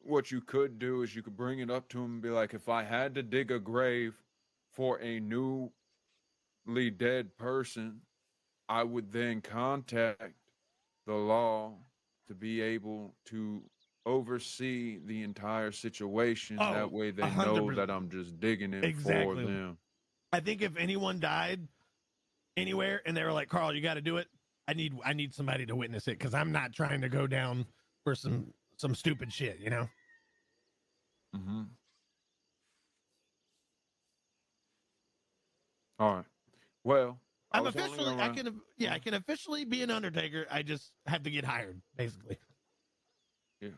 what you could do is you could bring it up to him and be like, if I had to dig a grave for a newly dead person, I would then contact the law to be able to oversee the entire situation. Oh, that way they 100%. know that I'm just digging it Exactly. for them. I think if anyone died anywhere and they were like, Carl, you got to do it, I need somebody to witness it because I'm not trying to go down for some stupid shit, you know? Mm-hmm. All right. Well, I I'm was only officially, around- I can officially be an undertaker. I just have to get hired, basically. Yeah.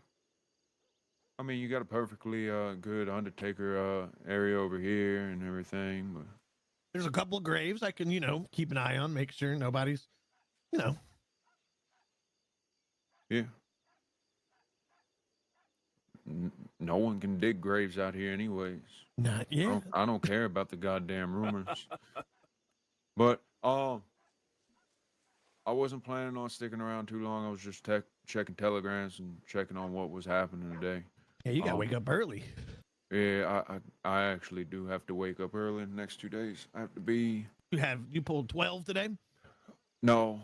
I mean, you got a perfectly good undertaker area over here and everything, but There's a couple of graves I can, keep an eye on, make sure nobody's, yeah. No one can dig graves out here, anyways. Not yet. I don't care about the goddamn rumors. But I wasn't planning on sticking around too long. I was just checking telegrams and checking on what was happening today. Yeah, you gotta wake up early. Yeah, I actually do have to wake up early in the next 2 days. I have to be. You pulled 12 today? No.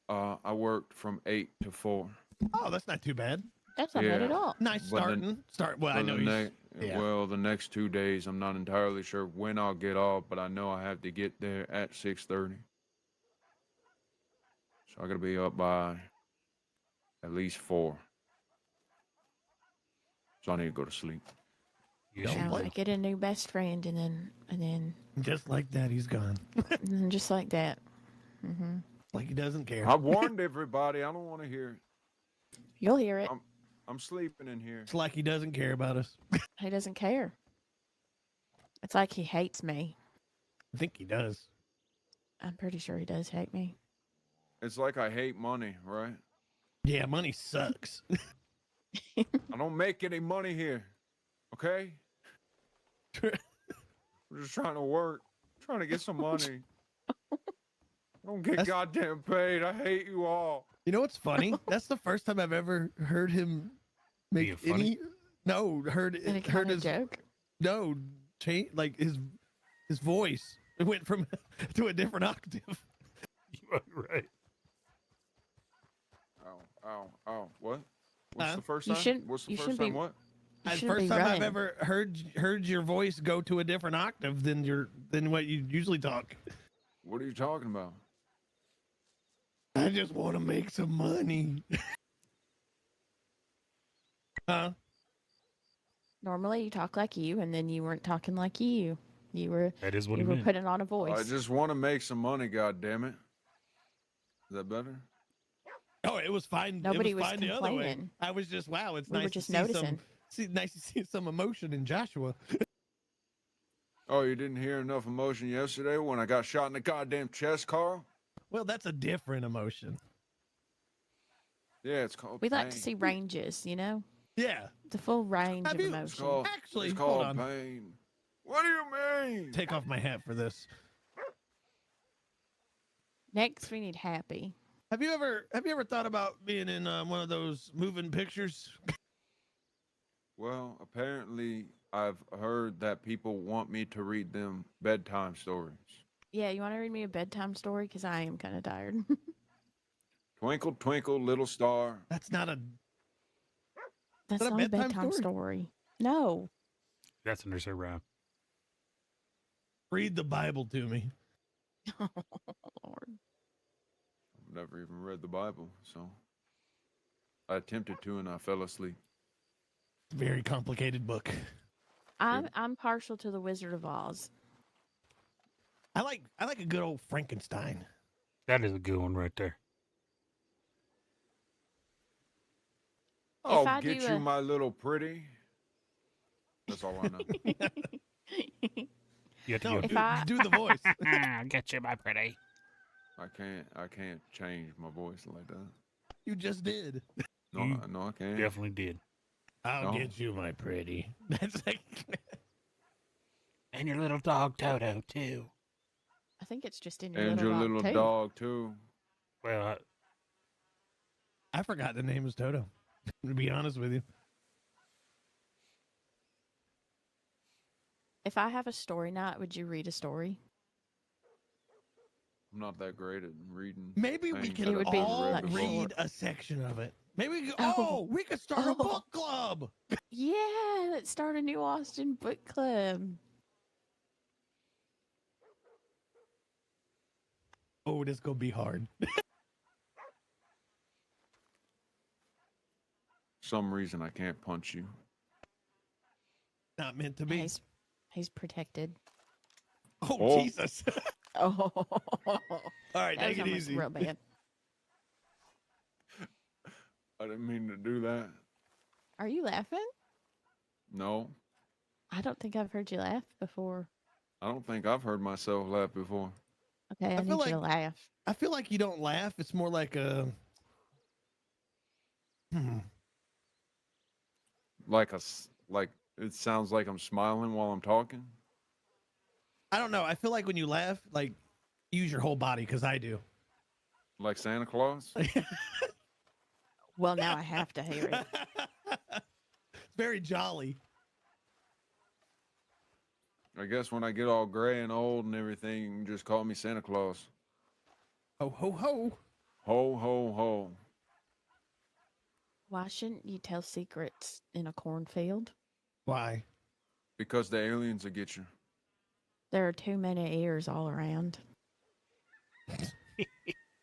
I worked from 8 to 4. Oh, that's not too bad. That's not bad at all. Nice But start. Well, I know Well, the next 2 days, I'm not entirely sure when I'll get off, but I know I have to get there at 6:30. So I gotta be up by at least 4. So I need to go to sleep. Sounds like get a new best friend, and then just like that, he's gone. and then just like that. Mm-hmm. Like he doesn't care. I warned everybody. I don't want to hear it. You'll hear it. I'm sleeping in here. It's like he doesn't care about us. He doesn't care. It's like he hates me. I think he does. I'm pretty sure he does hate me. It's like I hate money, right? Yeah, money sucks. I don't make any money here. Okay? I'm just trying to work, trying to get some money. I don't get goddamn paid. I hate you all. You know what's funny? That's the first time I've ever heard him make any. No, heard his joke. No, change like his voice. It went from to a different octave. You are right. Ow. What? What's the first time? What's the first shouldn't time? be- What? The first time I've ever heard your voice go to a different octave than what you usually talk. What are you talking about? I just want to make some money. Huh? Normally you talk like you, and then you weren't talking like you. You were. That is what you he were meant. putting on a voice. I just want to make some money. God damn it! Is that better? Oh, it was fine. Nobody it was was fine the other way. complaining. I was just wow. It's We were nice just to see noticing. nice to see some emotion in Joshua. Oh, you didn't hear enough emotion yesterday when I got shot in the goddamn chest, Carl? Well, that's a different emotion. Yeah, it's called. We like to pain. see ranges, you know? Yeah. The full range of It's emotion. called, Actually, it's hold called on. pain. What do you mean? Take off my hat for this. Next, we need happy. Have you ever thought about being in one of those moving pictures? Well, apparently, I've heard that people want me to read them bedtime stories. Yeah, you want to read me a bedtime story? Because I am kind of tired. Twinkle, twinkle, little star. That's not a. That's that a not a bedtime bedtime story. No. That's a nursery rhyme. Read the Bible to me. Oh, Lord. I've never even read the Bible, so I attempted to and I fell asleep. Very complicated book. I'm partial to the Wizard of Oz. I like a good old Frankenstein. That is a good one right there. I'll I get do you, a- my little pretty. That's all I know. You have to No, go. do the voice. Get you, my pretty. I can't change my voice like that. You just did. No, You no, I can't. Definitely did. I'll No. get you, my pretty. That's like. And your little dog Toto too. I think it's just in your And little your dog little too. dog too. Well, I forgot the name was Toto. To be honest with you. If I have a story night, would you read a story? I'm not that great at reading. Maybe we things can that It would I've be never all read before. read a section of it. Maybe we could, Oh. we could start a book club. Yeah, let's start a new Austin book club. Oh, this gonna be hard. Some reason I can't punch you. Not meant to be. He's protected. Oh, Jesus. Oh, All right, that was take it almost easy. real bad. I didn't mean to do that. Are you laughing? No, I don't think I've heard you laugh before. I don't think I've heard myself laugh before. Okay, I need feel you to laugh. I feel like you don't laugh. It's more like a. Like it sounds like I'm smiling while I'm talking. I don't know. I feel like when you laugh, like use your whole body because I do. Like Santa Claus. Well, now I have to hear it. It's very jolly. I guess when I get all gray and old and everything, you can just call me Santa Claus. Ho ho ho. Ho ho ho. Why shouldn't you tell secrets in a cornfield? Why? Because the aliens will get you. There are too many ears all around.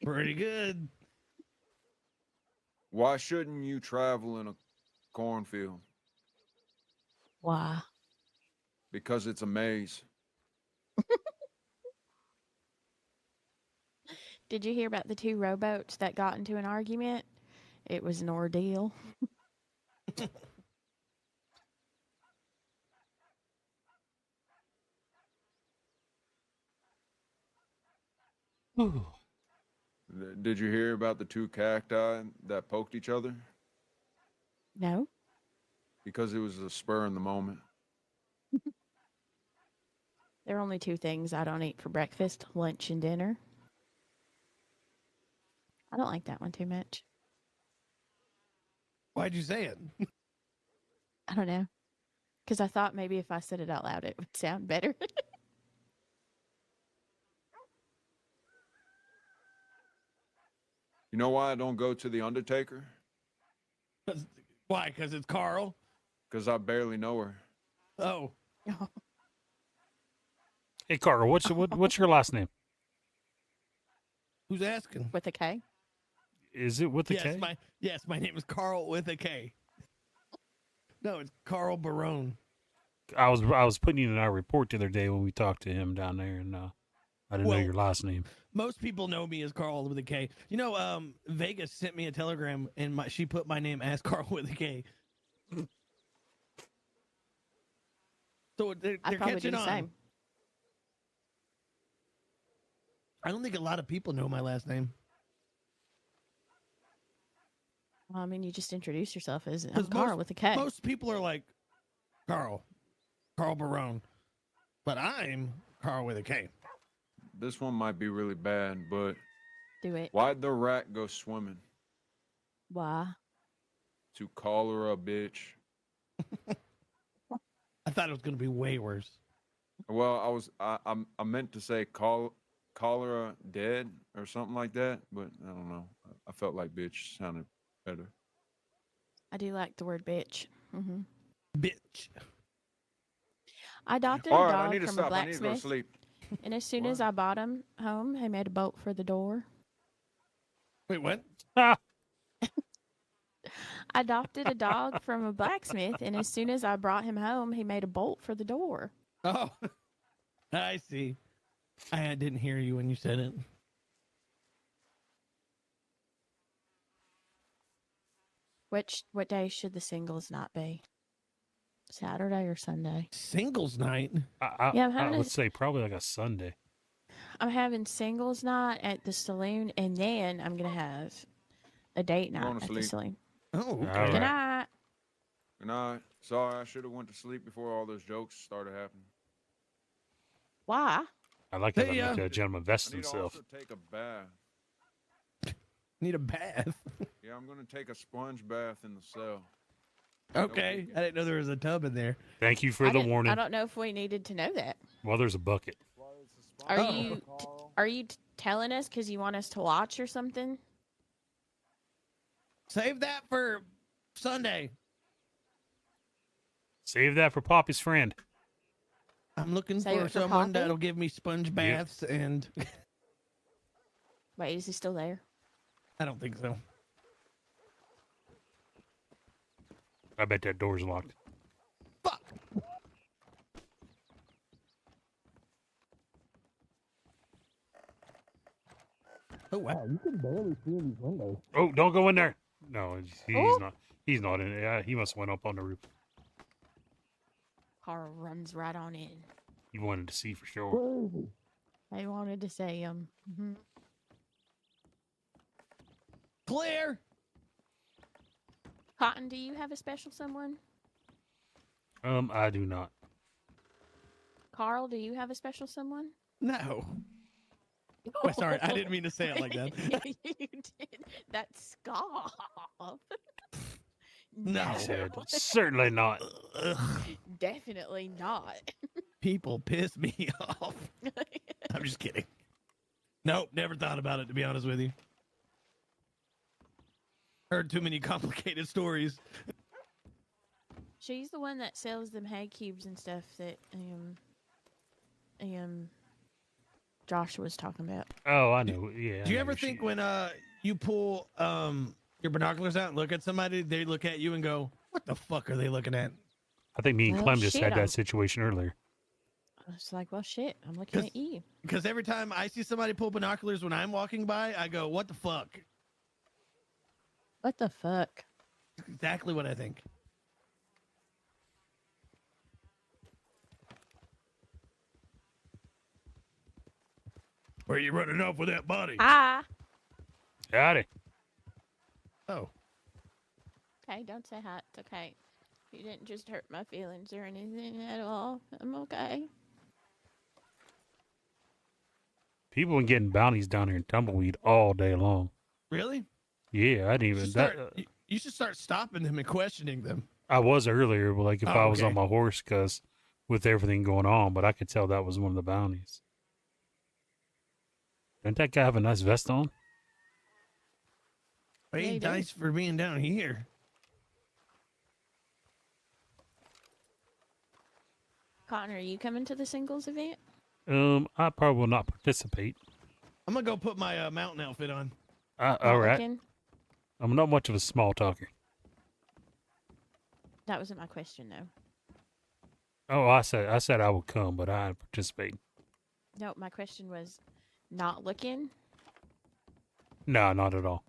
Pretty good. Why shouldn't you travel in a cornfield? Why? Because it's a maze. Did you hear about the two rowboats that got into an argument? It was an ordeal. Did you hear about the two cacti that poked each other? No? Because it was a spur in the moment. There are only two things I don't eat for breakfast, lunch, and dinner. I don't like that one too much. Why'd you say it? I don't know. Because I thought maybe if I said it out loud, it would sound better. You know why I don't go to the Undertaker? Why? Because it's Carl? Because I barely know her. Oh. hey, Carter, what's your last name? Who's asking? With a K? Is it with a K? My name is Carl with a K. No, it's Carl Barone. I was putting in our report the other day when we talked to him down there, and I didn't know your last name. Most people know me as Carl with a K. You know, Vegas sent me a telegram, and she put my name as Carl with a K. So they're I'd probably do catching the on. same. I don't think a lot of people know my last name. Well, I mean, you just introduce yourself as I'm 'Cause Carl with a K. Most people are like, Carl Barone. But I'm Carl with a K. This one might be really bad, but Do it. why'd the rat go swimming? Why? To call her a bitch. I thought it was going to be way worse. Well, I meant to say cholera dead or something like that, but I don't know. I felt like bitch sounded better. I do like the word bitch. Mm-hmm. Bitch. I adopted All a right, dog I need to from stop. a I need to go to blacksmith, sleep. and as soon as I bought him home, he made a bolt for the door. Wait, what? I adopted a dog from a blacksmith, and as soon as I brought him home, he made a bolt for the door. Oh, I see. I didn't hear you when you said it. What day should the singles not be? Saturday or Sunday. Singles night. Yeah, I'm I having would a, say probably like a Sunday. I'm having singles night at the saloon, and then I'm gonna have a date I'm night going to at the sleep. saloon. Oh, okay. All Good right. night. Good night. Sorry, I should have went to sleep before all those jokes started happening. Why? I like how Hey, they make a gentleman vest I need to himself. also take a bath. Need a bath. Yeah, I'm going to take a sponge bath in the cell. Okay. I didn't know there was a tub in there. Thank you for I the didn't- warning. I don't know if we needed to know that. Well, there's a bucket. Are Oh. you are you telling us because you want us to watch or something? Save that for Sunday. Save that for Poppy's friend. I'm looking Save for it for someone Poppy? that'll give me sponge baths, and Wait, is he still there? I don't think so. I bet that door's locked. Oh wow, you can barely see these windows. Oh, don't go in there. No, he's Oh. not. He's not in it. Yeah, he must have went up on the roof. Carl runs right on in. He wanted to see for sure. Where is he? I wanted to say Clear. Cotton, do you have a special someone? I do not. Carl, do you have a special someone? No. Wait, sorry, I didn't mean to say it like that. You did. That's scoff. No. He said, certainly not. Definitely not. People piss me off. I'm just kidding. Nope, never thought about it, to be honest with you. Heard too many complicated stories. She's the one that sells them hay cubes and stuff that Josh was talking about. Oh, I know. Yeah. Do you I know ever who she think is. when you pull your binoculars out and look at somebody, they look at you and go, "What the fuck are they looking at?" I think me and Well, Clem just shit, had I'm- that situation earlier. I was like, well, shit, I'm looking at you. Because every time I see somebody pull binoculars when I'm walking by, I go, "What the fuck?" What the fuck? Exactly what I think. Where are you running off with that body? Ah. Howdy. Oh. Okay, don't say hi. It's okay. You didn't just hurt my feelings or anything at all. I'm okay. People been getting bounties down here in Tumbleweed all day long. Really? Yeah, I didn't You even. should That, start, you should start stopping them and questioning them. I was earlier, but like if Oh, I was okay. on my horse, because with everything going on, but I could tell that was one of the bounties. Didn't that guy have a nice vest on? Hey, Yeah, you do. nice for being down here. Cotton, are you coming to the singles event? I probably will not participate. I'm gonna go put my mountain outfit on. Not All right. looking? I'm not much of a small talker. That wasn't my question, though. Oh, I said I would come, but I didn't participate. No, my question was not looking. No, not at all.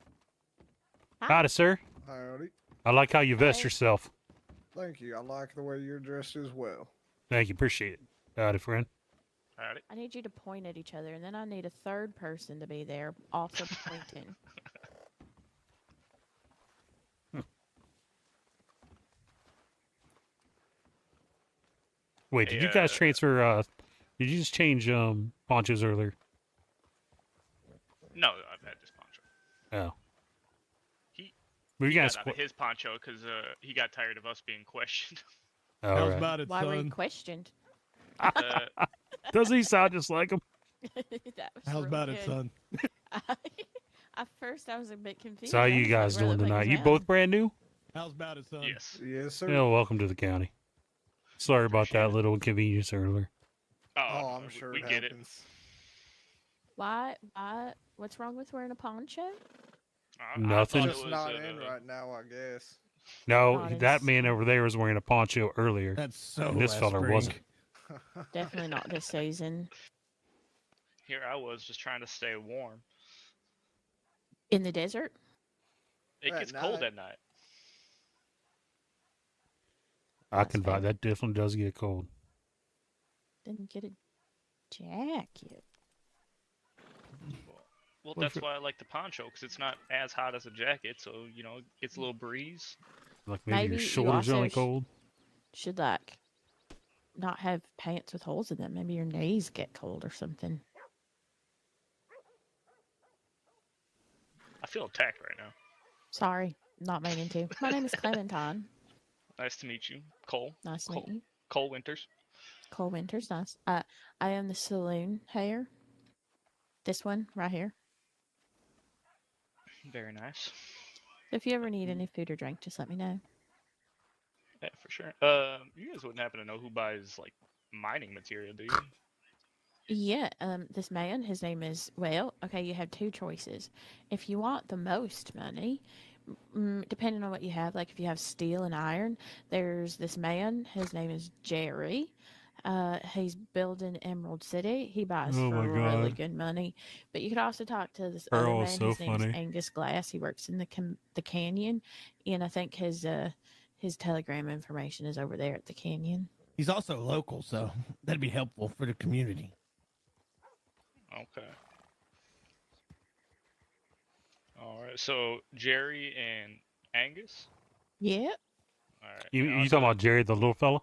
Hi. Howdy, sir. Howdy. I like how you vest Hey. yourself. Thank you. I like the way you're dressed as well. Thank you. Appreciate it. Howdy, friend. Howdy. I need you to point at each other, and then I need a third person to be there also pointing. Wait, did you guys transfer? Did you just change ponchos earlier? No, I've had this poncho. Oh. He Were you got guys? out of his poncho because he got tired of us being questioned. All How's right. about it, Why were you son? questioned? Doesn't he sound just like him? That was How's really about it, good. son? At first, I was a bit confused. So how I you was like, guys where doing the fuck tonight? is You that? both brand new? How's about it, son? Yes. Yes, sir. Yeah, welcome to the county. Sorry about that little inconvenience earlier. Oh, I'm sure we it get it. happens. Why? What's wrong with wearing a poncho? Nothing. Just not in right now, I guess. No, Not in that man over there was wearing a poncho earlier. That's so. And this last fella spring. wasn't. Definitely not this season. Here I was just trying to stay warm. In the desert? It At gets cold night. at night. I That's can fair. vibe. That definitely does get cold. Didn't get a jacket. Well, What if that's it- why I like the poncho, because it's not as hot as a jacket, so, you know, it gets a little breeze. Like maybe Maybe your you shoulders also only cold. should like not have pants with holes in them. Maybe your knees get cold or something. I feel attacked right now. Sorry, not meaning to. My name is Clementine. Nice to meet you, Cole. Nice to Cole, meet you. Cole Winters. Cole Winters, nice. I am the saloon hair. This one right here. Very nice. So if you ever need any food or drink, just let me know. Yeah, for sure. You guys wouldn't happen to know who buys like mining material, do you? Yeah, this man, his name is, well, okay, you have two choices. If you want the most money, depending on what you have, like if you have steel and iron, there's this man, his name is Jerry. He's building Emerald City. He buys Oh for my really God. good money. But you could also talk to this other Earl is man. so His name is funny. Angus Glass. He works in the canyon, and I think his telegram information is over there at the canyon. He's also local, so that'd be helpful for the community. Okay. All right. So Jerry and Angus. Yeah. All right. You now you I'm talking gonna- about Jerry, the little fella?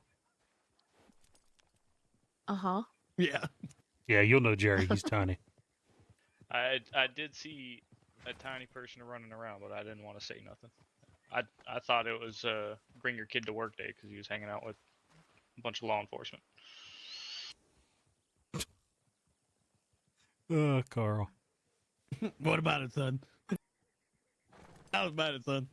Uh-huh. Yeah. Yeah, you'll know Jerry. He's tiny. I did see a tiny person running around, but I didn't want to say nothing. I thought it was bring your kid to work day because he was hanging out with a bunch of law enforcement. Carl. What about it, son? How about it, son?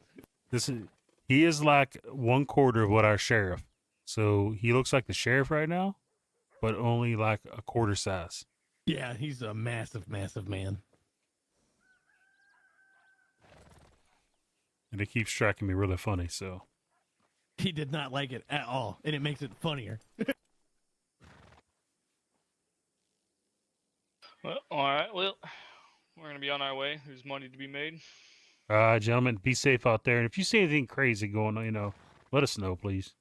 He is like 1/4 of what our sheriff. So he looks like the sheriff right now, but only like a quarter size. Yeah, he's a massive, massive man. And it keeps striking me really funny, so He did not like it at all, and it makes it funnier. Well, all right. Well, we're gonna be on our way. There's money to be made. gentlemen, be safe out there. And if you see anything crazy going on, let us know, please.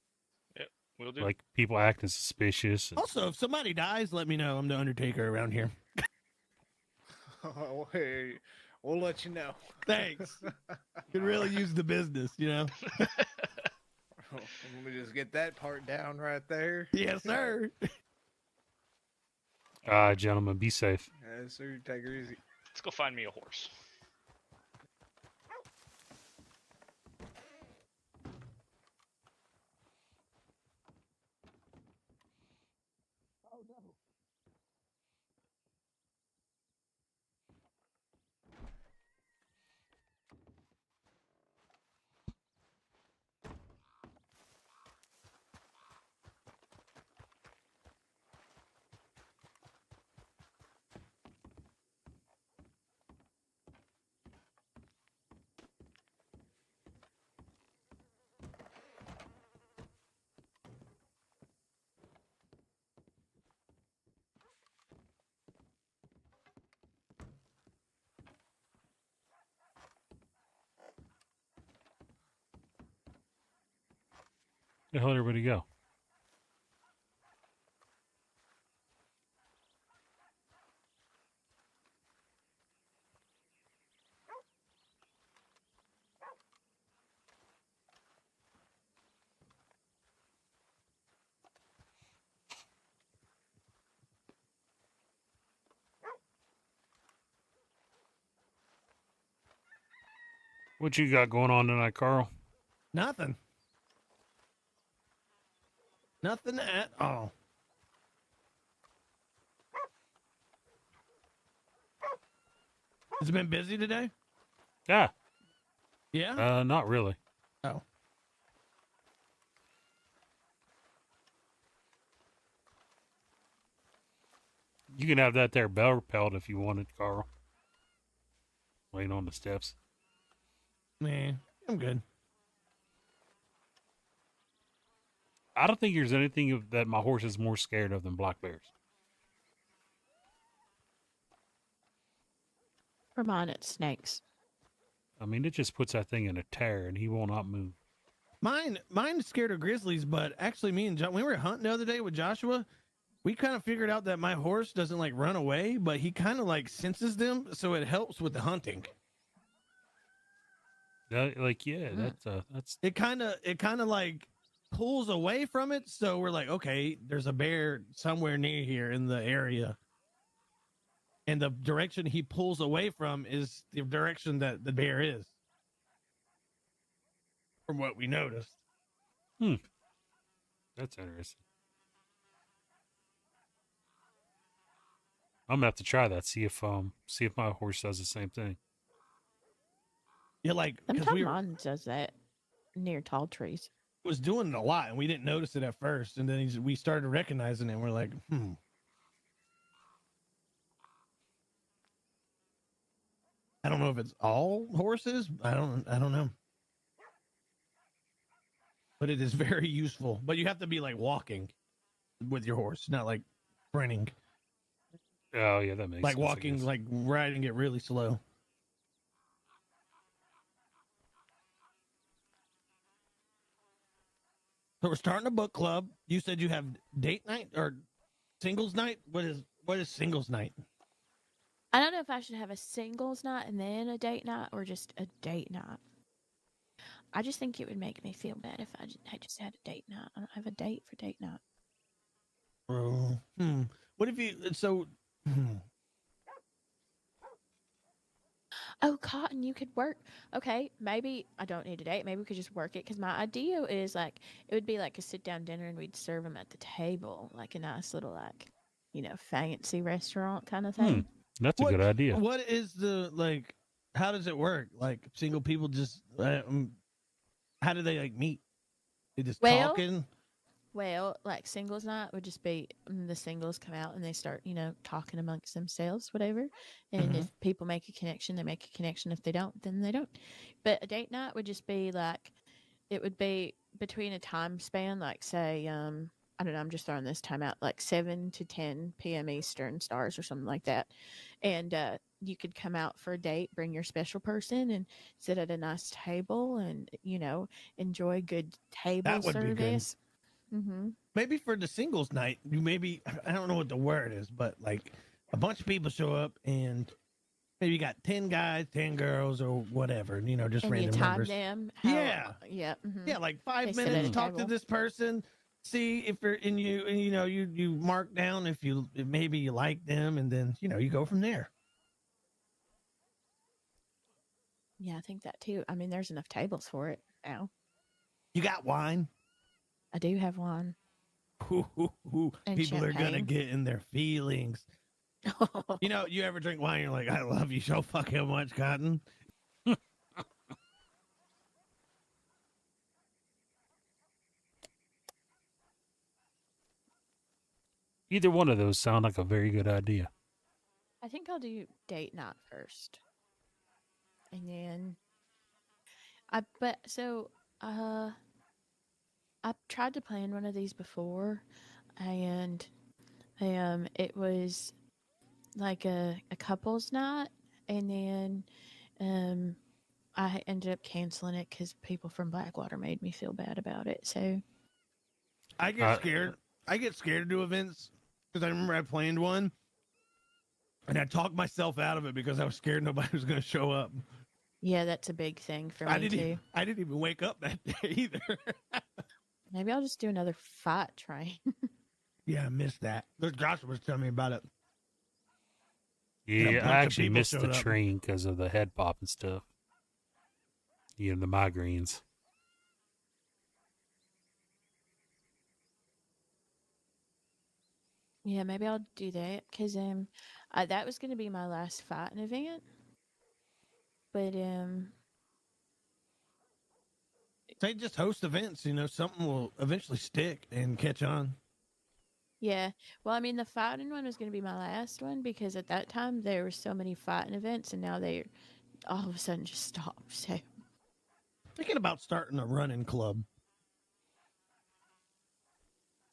Yep, we'll do. Like people acting suspicious. And Also, if somebody dies, let me know. I'm the Undertaker around here. Oh, hey, we'll let you know. Thanks. Could really use the business, you know? Let me just get that part down right there. Yes, sir. gentlemen, be safe. Yes, sir. Take her easy. Let's go find me a horse. The hell did everybody go? What you got going on tonight, Carl? Nothing. Nothing at all. Has it been busy today? Yeah. Yeah? Not really. Oh. You can have that there bell pelt if you wanted, Carl. Laying on the steps. Man, I'm good. I don't think there's anything that my horse is more scared of than black bears. For mine, it's snakes. I mean, it just puts that thing in a tear and he will not move. Mine's scared of grizzlies, but actually, me and John, we were hunting the other day with Joshua. We kind of figured out that my horse doesn't like run away, but he kind of like senses them, so it helps with the hunting. That's It kind of like pulls away from it, so we're like, okay, there's a bear somewhere near here in the area, and the direction he pulls away from is the direction that the bear is, from what we noticed. That's interesting. I'm gonna have to try that. See if my horse does the same thing. Yeah, like Sometimes mine does that near tall trees. was doing it a lot, and we didn't notice it at first, and then we started recognizing it, and we're like, I don't know if it's all horses. I don't know. But it is very useful. But you have to be like walking with your horse, not like sprinting. Oh yeah, that makes like sense, I walking, guess. like riding it really slow. So we're starting a book club. You said you have date night or singles night. What is singles night? I don't know if I should have a singles night and then a date night or just a date night. I just think it would make me feel bad if I just had a date night. I don't have a date for date night. Oh, What if you Oh, Cotton, you could work. Okay, maybe I don't need a date. Maybe we could just work it. Because my idea is like, it would be like a sit-down dinner and we'd serve them at the table. Like a nice little, like, fancy restaurant kind of thing. That's a good idea. What is the, like, how does it work? Like, single people just, how do they, like, meet? They just talking? Well, like singles night would just be the singles come out and they start, talking amongst themselves, whatever. And if people make a connection, they make a connection. If they don't, then they don't. But a date night would just be like, it would be between a time span, like say, I don't know, I'm just throwing this time out, like 7 to 10 p.m. Eastern stars or something like that. And you could come out for a date, bring your special person and sit at a nice table and, enjoy good table That would be good. service. Maybe for the singles night, I don't know what the word is, but like a bunch of people show up and maybe you got 10 guys, 10 girls or whatever, just And random you time numbers. them. Yeah. Yeah. Yeah, like They 5 sit at minutes, a talk to table. this person, see if they're in you, and you mark down if maybe you like them, and then you go from there. Yeah, I think that too. I mean, there's enough tables for it now. You got wine. I do have one. And People are gonna champagne. get in their feelings. You ever drink wine? You're like, I love you so fucking much, Cotton. Either one of those sound like a very good idea. I think I'll do date night first. And then I've tried to plan one of these before and it was like a couple's night and then I ended up canceling it because people from Blackwater made me feel bad about it. So I get scared. I get scared to do events because I remember I planned one and I talked myself out of it because I was scared nobody was going to show up. yeah, that's a big thing for me too. I didn't even wake up that day either. Maybe I'll just do another fight train. Yeah, I missed that. Joshua was telling me about it. Yeah, bunch I of actually people missed the showed up. train because of the head pop and stuff. The migraines. Yeah, maybe I'll do that because that was going to be my last fighting event, but They just host events, something will eventually stick and catch on. yeah. Well, I mean, the fighting one was going to be my last one because at that time there were so many fighting events, and now they all of a sudden just stopped. So Thinking about starting a running club.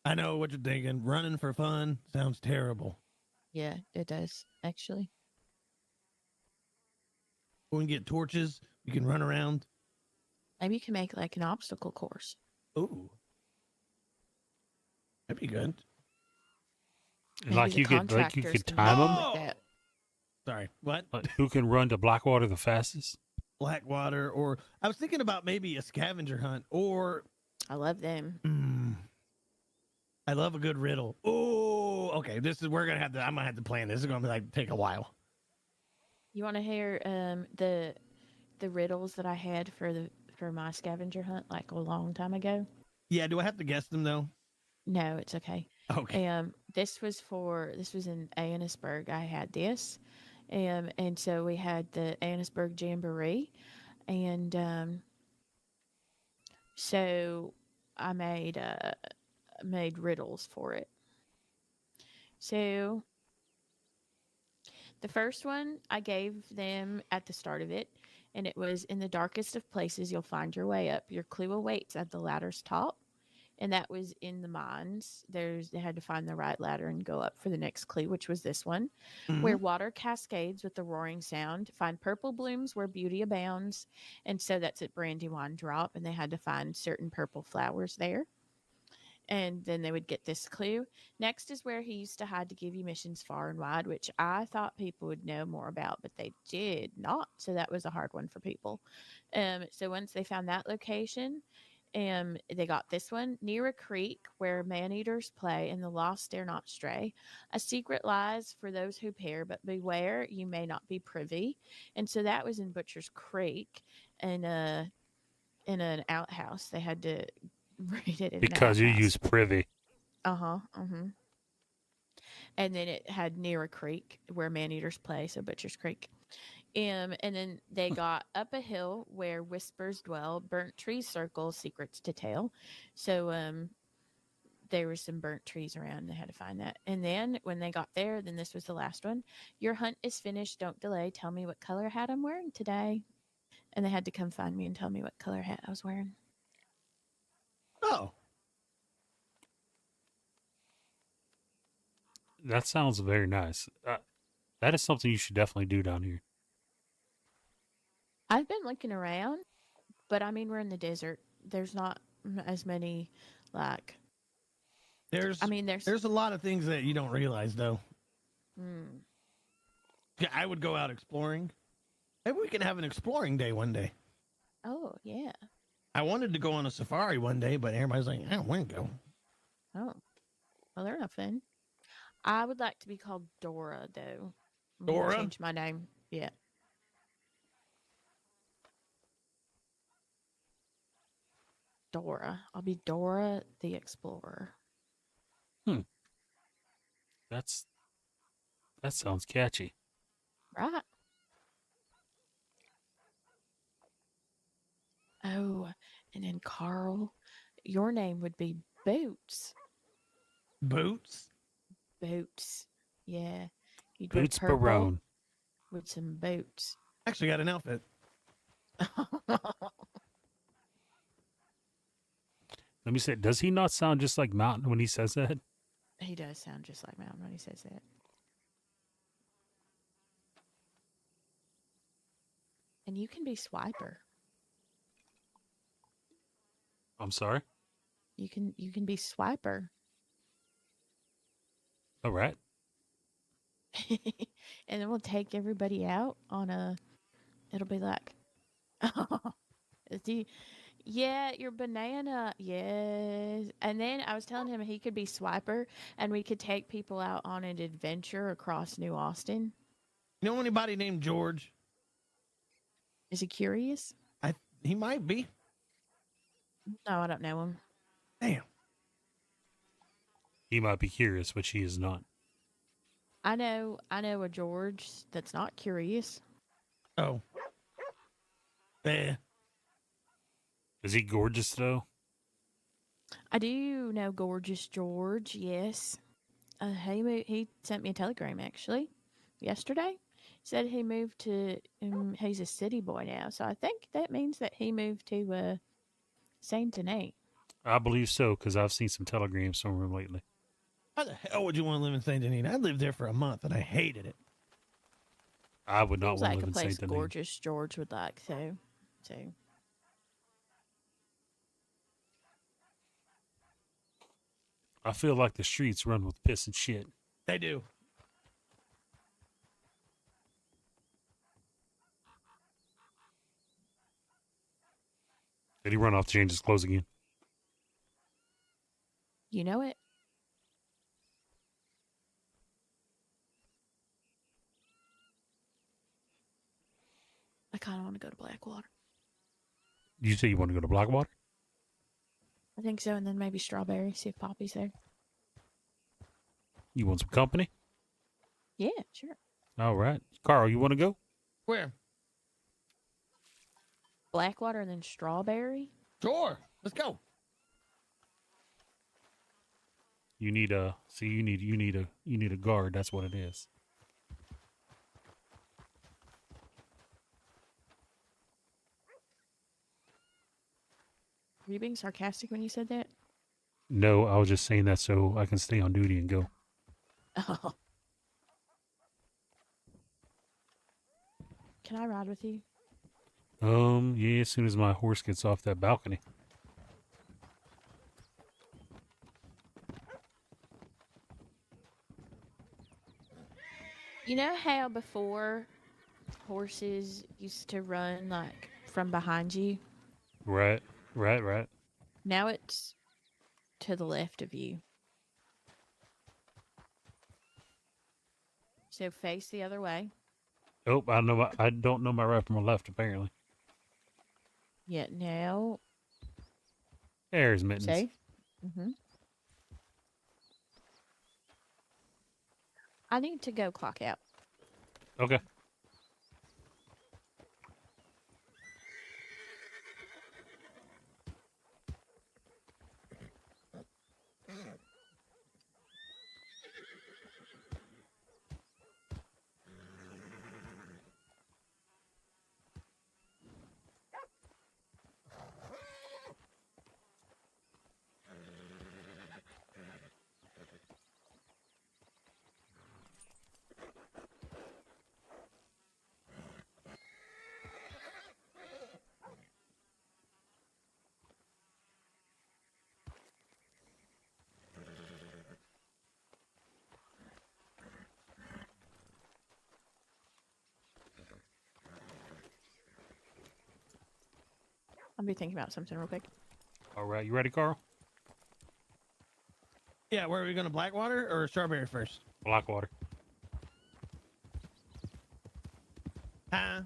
I know what you're thinking. Running for fun sounds terrible. yeah, it does actually. We can get torches. We can run around. Maybe you can make like an obstacle course. Ooh. That'd be good. Maybe Like the you could contractors can time help them. with that. Sorry. What? Who can run to Blackwater the fastest? Blackwater, or I was thinking about maybe a scavenger hunt, or I love them. I love a good riddle. Oh, okay. I'm gonna have to plan. This is gonna be like take a while. You want to hear the riddles that I had for my scavenger hunt like a long time ago? Yeah. Do I have to guess them though? No, it's okay. Okay. This was in Annisburg. I had this, and so we had the Annisburg Jamboree, and so I made riddles for it. So the first one I gave them at the start of it, and it was in the darkest of places you'll find your way up. Your clue awaits at the ladder's top. And that was in the mines. They had to find the right ladder and go up for the next clue, which was this one. Where water cascades with the roaring sound, find purple blooms where beauty abounds. And so that's at Brandywine Drop, and they had to find certain purple flowers there. And then they would get this clue. Next is where he used to hide to give you missions far and wide, which I thought people would know more about, but they did not. So that was a hard one for people. So once they found that location, they got this one near a creek where man-eaters play and the lost dare not stray. A secret lies for those who pair, but beware, you may not be privy. And so that was in Butcher's Creek, and in an outhouse. They had to read it in Because an you outhouse. use privy. And then it had near a creek where man-eaters play, so Butcher's Creek. And then they got up a hill where whispers dwell, burnt trees circle, secrets to tell. So there were some burnt trees around. They had to find that. And then when they got there, then this was the last one. Your hunt is finished. Don't delay. Tell me what color hat I'm wearing today. And they had to come find me and tell me what color hat I was wearing. Oh. That sounds very nice. That is something you should definitely do down here. I've been looking around, but I mean, we're in the desert. There's not as many, like. There's a lot of things that you don't realize, though. Yeah, I would go out exploring. Maybe we can have an exploring day one day. Oh, yeah. I wanted to go on a safari one day, but everybody's like, I don't want to go. Oh. Well, they're not fun. I would like to be called Dora, though. I'm gonna Dora? change my name. Yeah. Dora. I'll be Dora the Explorer. That sounds catchy. Right. Oh, and then Carl, your name would be Boots. Boots? Boots. Yeah. You'd wear Boots purple Barone. with some boots. Actually got an outfit. Let me say, does he not sound just like Mountain when he says that? He does sound just like Mountain when he says that. And you can be Swiper. I'm sorry? You can be Swiper. All right. And then we'll take everybody out on it'll be like yeah, your banana, yes. And then I was telling him he could be Swiper and we could take people out on an adventure across New Austin. You know anybody named George? Is he curious? He might be. No, I don't know him. Damn. He might be curious, but she is not. I know a George that's not curious. Oh. Yeah. Is he gorgeous, though? I do know Gorgeous George, yes. He sent me a telegram, actually, yesterday. Said he moved to, he's a city boy now. So I think that means that he moved to Saint Denis. I believe so, because I've seen some telegrams from him lately. How the hell would you want to live in Saint Denis? I lived there for a month and I hated it. I would not Seems want like to a live in place Saint Denis. Gorgeous George would like, so. I feel like the streets run with piss and shit. They do. Did he run off to change his clothes again? You know it. I kind of want to go to Blackwater. You say you want to go to Blackwater? I think so, and then maybe Strawberry. See if Poppy's there. You want some company? Yeah, sure. All right. Carl, you want to go? Where? Blackwater and then Strawberry. Sure. Let's go. You need a you need a guard. That's what it is. Were you being sarcastic when you said that? No, I was just saying that so I can stay on duty and go. Oh. Can I ride with you? Yeah, as soon as my horse gets off that balcony. You know how before horses used to run like from behind you? Right. Now it's to the left of you. So face the other way. Oh, I don't know my right from my left, apparently. Yeah, now. There's Mittens. Safe. Mm-hmm. I need to go clock out. Okay. I'll be thinking about something real quick. All right, you ready, Carl? Yeah, where are we going to Blackwater or Strawberry first? Blackwater. Huh?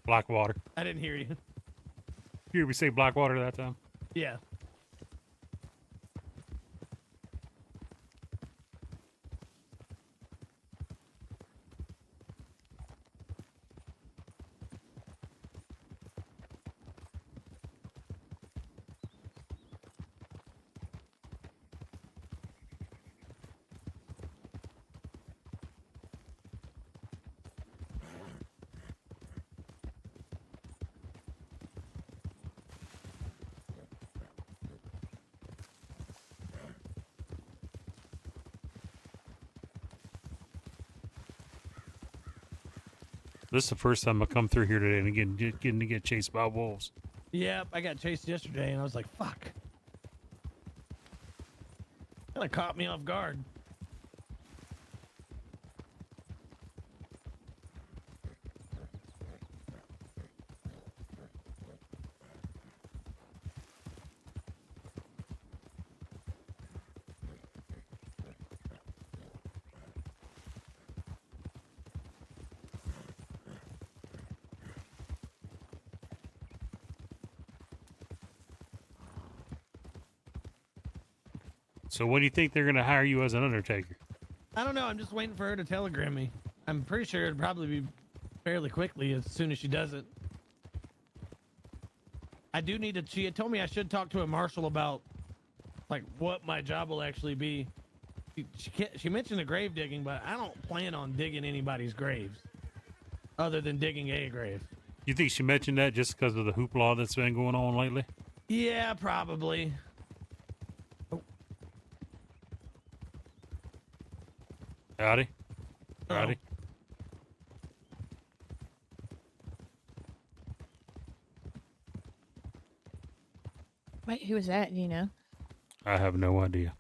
Blackwater. I didn't hear you. You hear me say Blackwater that time? Yeah. This is the first time I come through here today and again getting to get chased by wolves. Yep, I got chased yesterday and I was like, fuck. Kind of caught me off guard. So when do you think they're going to hire you as an undertaker? I don't know. I'm just waiting for her to telegram me. I'm pretty sure it'd probably be fairly quickly as soon as she does it. I do need to. She had told me I should talk to a marshal about like what my job will actually be. She mentioned the grave digging, but I don't plan on digging anybody's graves other than digging a grave. You think she mentioned that just because of the hoopla that's been going on lately? Yeah, probably. Howdy. Howdy. Wait, who was that? Do you know? I have no idea.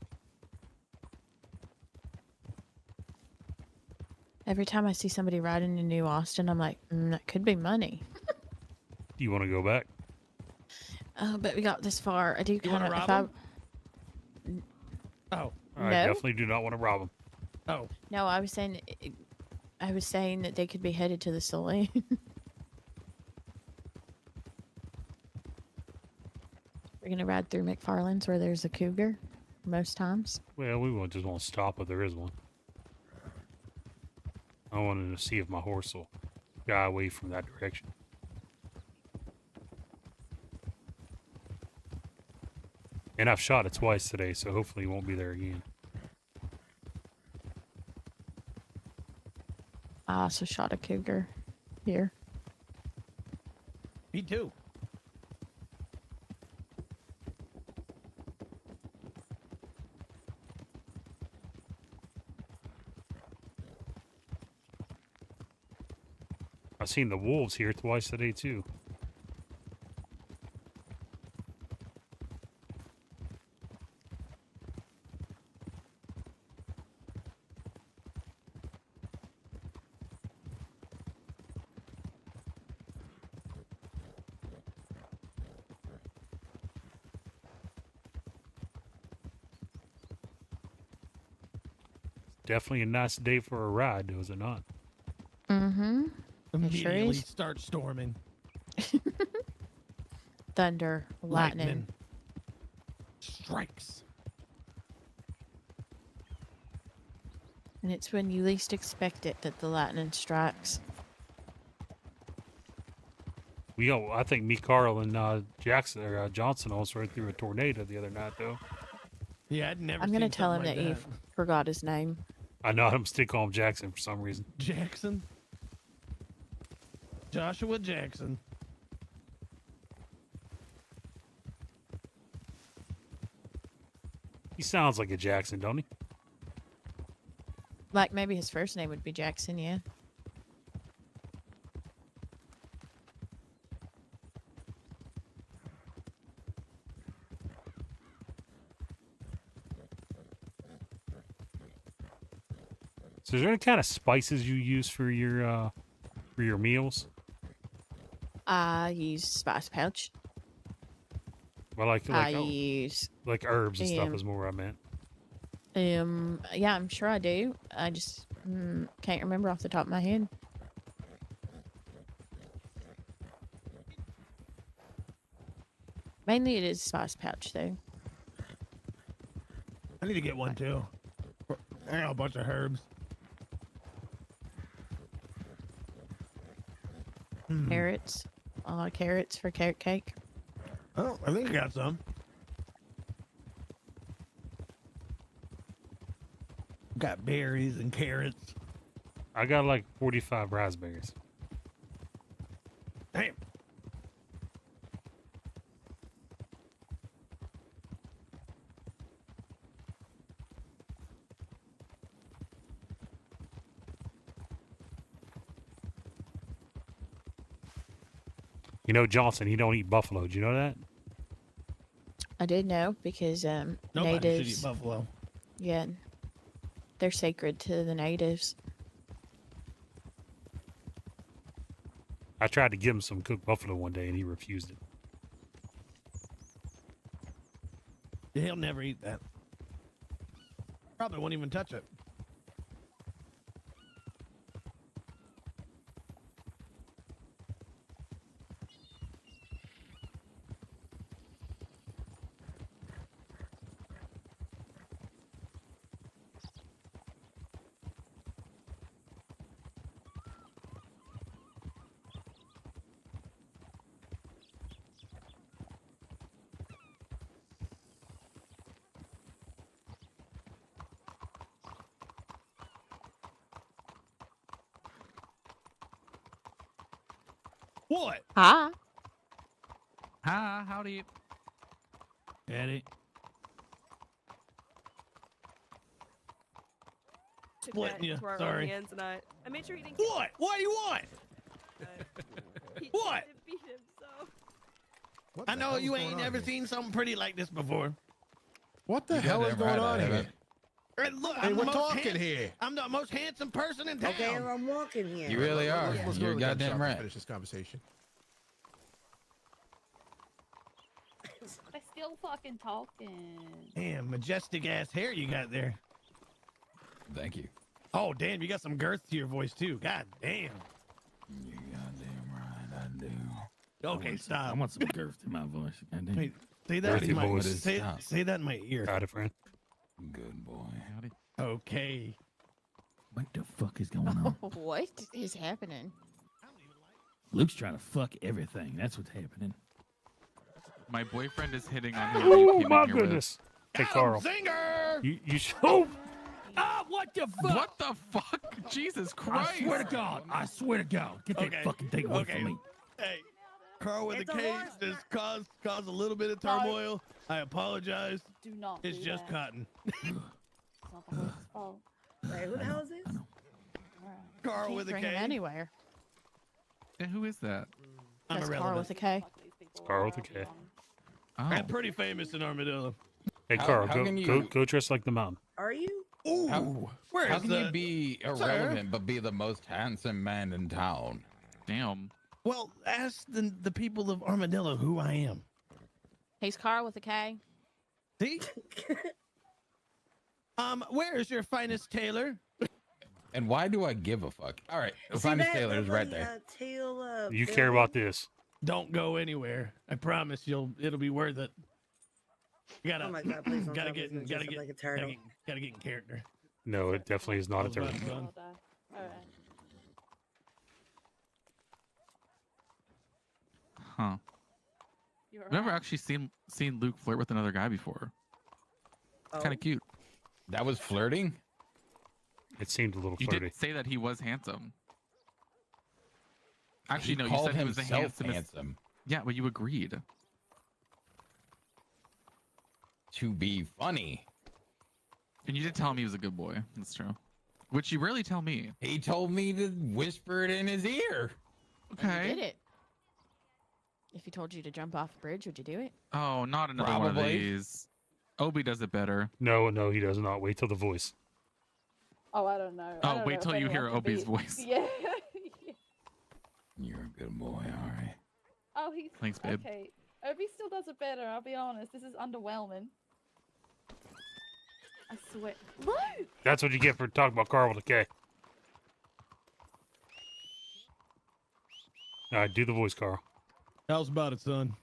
Every time I see somebody riding in New Austin, I'm like, that could be money. Do you want to go back? Oh, but we got this far. I do You kind want of. to If rob I, him? Oh. I No. definitely do not want to rob him. Oh. No, I was saying that they could be headed to the saloon. We're gonna ride through McFarland's where there's a cougar, most times. Well, we won't just won't stop if there is one. I wanted to see if my horse will guy away from that direction. And I've shot it twice today, so hopefully he won't be there again. I also shot a cougar here. Me too. I've seen the wolves here twice today too. Definitely a nice day for a ride, was it not? Mm-hmm. It sure Immediately is. start storming. Thunder, lightning. Strikes. And it's when you least expect it that the lightning strikes. I think me, Carl, and Jackson or Johnson almost ran through a tornado the other night, though. Yeah, I'd never. I'm gonna seen tell him something that like you forgot his name. I know I'm still calling him Jackson for some reason. Jackson. Joshua Jackson. He sounds like a Jackson, don't he? Like maybe his first name would be Jackson, yeah. So is there any kind of spices you use for your meals? I use spice pouch. Well, like I use like herbs and stuff is more what I meant. Yeah, I'm sure I do. I just can't remember off the top of my head. Mainly it is spice pouch though. I need to get one too. I got a bunch of herbs. Carrots. A lot of carrots for carrot cake. Oh, I think I got some. Got berries and carrots. I got like 45 raspberries. Damn. You know, Johnson, he don't eat buffalo. Do you know that? I did know because Nobody natives. should eat buffalo. Yeah, they're sacred to the natives. I tried to give him some cooked buffalo one day, and he refused it. He'll never eat that. Probably won't even touch it. What? Hi. Hi, howdy. Daddy. Splitting you. To our own Sorry. hands, and I made sure he didn't. What? What do you want? He What? tried to beat him, so. I know you ain't never seen something pretty like this before. What the You hell is goddamn going right, on I here? haven't. Hey, look, Hey, I'm we're the most talking here. I'm the most handsome person in town. Okay, I'm walking here. You really are. Let's You're go to the gun goddamn shop and right. finish this conversation. They're still fucking talking. Damn, majestic ass hair you got there. Thank you. Oh, damn, you got some girth to your voice too. God damn. You goddamn right, I do. Okay, stop. I want some girth in my voice. Goddamn. Wait, say that in Girthy my voice. say that in my ear. Got it, friend. Good boy. Okay. What the fuck is going on? What is happening? Luke's trying to fuck everything. That's what's happening. My boyfriend is hitting on him. Oh my goodness! Hey, Carl. Zinger! You show. Ah, what the fuck? What the fuck? Jesus I Christ! swear to God. I swear to God. Get that Okay, fucking thing away okay. from me. Hey, Carl with It's the a case horse. just caused a little bit of turmoil. I apologize. Do not. It's do just that. cotton. It's not the horse's fault. Wait, who the hell is this? Carl Can't with a bring him K. anywhere. And who is that? I'm That's Carl irrelevant. with a K. Carl with a K. Oh, I'm pretty famous in Armadillo. Hey, How- Carl, how go, can you- go go dress like the mountain. Are you? Ooh, How- where How is can the? you be irrelevant but be the most handsome man in town? damn. Well, ask the people of Armadillo who I am. He's Carl with a K. See? Where is your finest tailor? And why do I give a fuck? All right, the finest tailor is right there. Tail, You care about this? Don't go anywhere. I promise it'll be worth it. You gotta, Oh my God, please don't gotta tell me get, it's gonna gotta dress up get, like a turtle. gotta get in character. No, it definitely is not a turtle. Son. Alright. Huh. You're I've never right. actually seen Luke flirt with another guy before. Oh. Kind of cute. That was flirting? It seemed a little You flirty. did say that he was handsome. Actually, He no, you called said he was the himself handsomest. handsome. Yeah, well, you agreed. To be funny. And you did tell him he was a good boy. That's true. Which you rarely tell me. He told me to whisper it in his ear. And you Okay. did it. If he told you to jump off a bridge, would you do it? Oh, not another one of Probably. these. Obi does it better. No, he does not. Wait till the voice. Oh, I don't know. Oh, wait till you hear Obi's voice. Yeah. You're a good boy, all right. Oh, he's. Thanks, babe. Okay. Obi still does it better. I'll be honest. This is underwhelming. I swear. Luke. That's what you get for talking about Carl with a K. All right, do the voice, Carl. How's about it, son?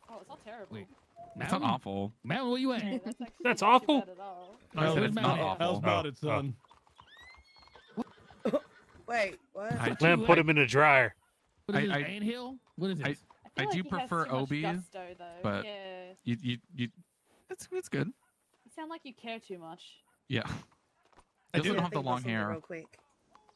Oh, it's not terrible. Wait. It's not awful. Mountain, where you at? Yeah, that's actually That's not too awful. bad at all. I said it's not How's awful. about Oh, it, son? Wait, what? Len, put him in the dryer. What is I- this, anthill? What is this? I I feel do like he has prefer too much Obi, gusto, though. but Yeah. you it's good. You sound like you care too much. Yeah. I He doesn't do. have the long hair. Real quick.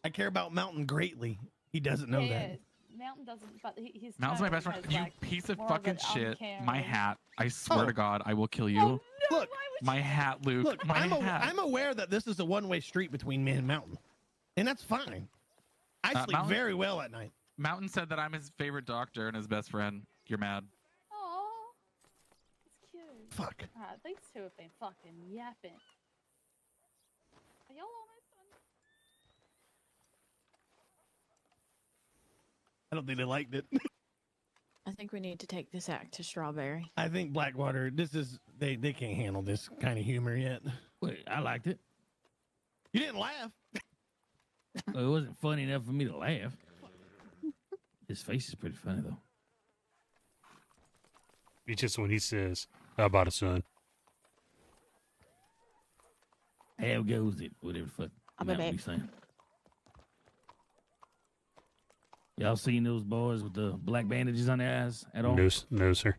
I care about Mountain greatly. He doesn't know yeah, that. Mountain doesn't, but his Mountain's my tone best friend. has, You like, piece of more fucking an shit. My uncaring- hat. I swear Oh. to God, I will kill you. Oh, no, Look, why would My hat, Luke. Look, my hat. I'm aware that this is a one-way street between me and Mountain, and that's fine. I sleep Mountain- very well at night. Mountain said that I'm his favorite doctor and his best friend. You're mad. Aw, it's cute. Fuck. Alright, these two have been fucking yapping. Are y'all almost done? I don't think they liked it. I think we need to take this act to Strawberry. I think Blackwater. They can't handle this kind of humor yet. Wait, I liked it. You didn't laugh. Well, it wasn't funny enough for me to laugh. His face is pretty funny though. It's just when he says, "How about it, son?" How goes it? Whatever the fuck. I'll that be what back. he's saying. Y'all seen those boys with the black bandages on their eyes at all? No, sir.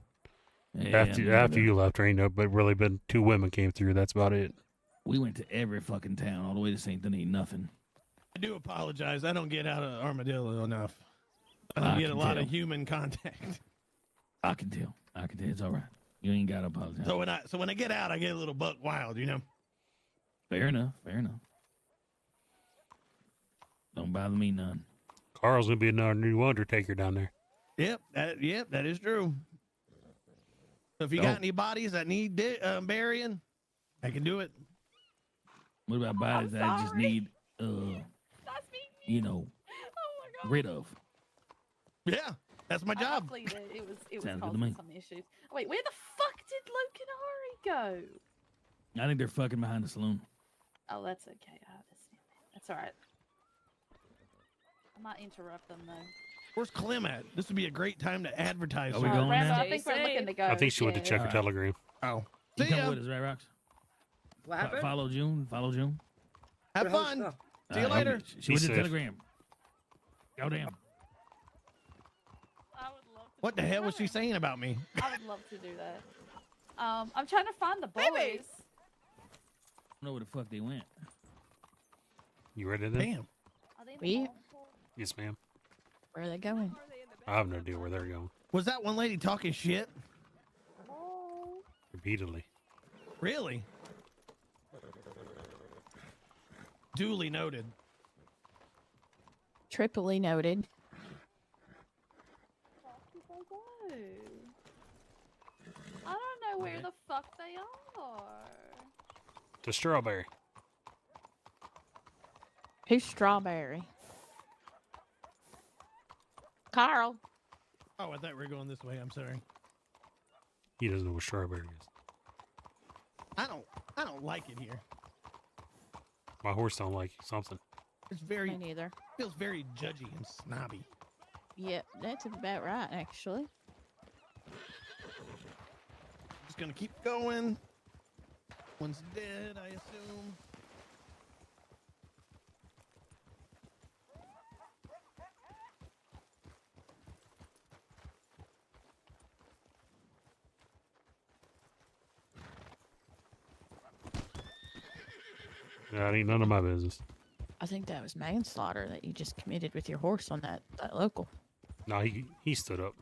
Yeah, After you left, there ain't no, but really been 2 women came through. That's about it. We went to every fucking town, all the way to St. Denis, nothing. I do apologize. I don't get out of Armadillo enough. I don't I get a can lot tell. of human contact. I can tell. It's all right. You ain't got to apologize. So when I get out, I get a little buck wild, you know. Fair enough. Don't bother me none. Carl's gonna be another new Undertaker down there. Yep, that is true. So if you got any bodies that need burying, I can do it. What about bodies that I just need, you know, rid of? Yeah, that's my job. Hopefully it was Sounds good to me. causing some issues. Oh, wait, where the fuck did Luke and Ari go? I think they're fucking behind the saloon. Oh, that's okay. I understand that. That's all right. I might interrupt them though. Where's Clem at? This would be a great time to advertise. Are we going Rambo, now? I think we're looking to go. I think she went to check her Alright. telegram. Oh, You see come ya. with us, right, Rox? What happened? Follow June. Follow June. Have fun. See you Alright, later. She went to safe. telegram. Goddamn. I would love to What the do hell was she that. saying about me? I would love to do that. I'm trying to find the boys. I don't know where the fuck they went. You ready then? Damn. Are they in We- the mall? Yes, ma'am. Where are they going? I have no idea where they're going. Was that one lady talking shit? Oh. Repeatedly. Really? Duly noted. Triply noted. Fuck did they go? I don't know where the fuck they are. To Strawberry. Who's Strawberry? Carl. Oh, I thought we were going this way. I'm sorry. He doesn't know what Strawberry is. I don't like it here. My horse don't like something. It's very Me neither. feels very judgy and snobby. Yep, that's about right, actually. Just gonna keep going. One's dead, I assume. That ain't none of my business. I think that was manslaughter that you just committed with your horse on that local. No, he stood up.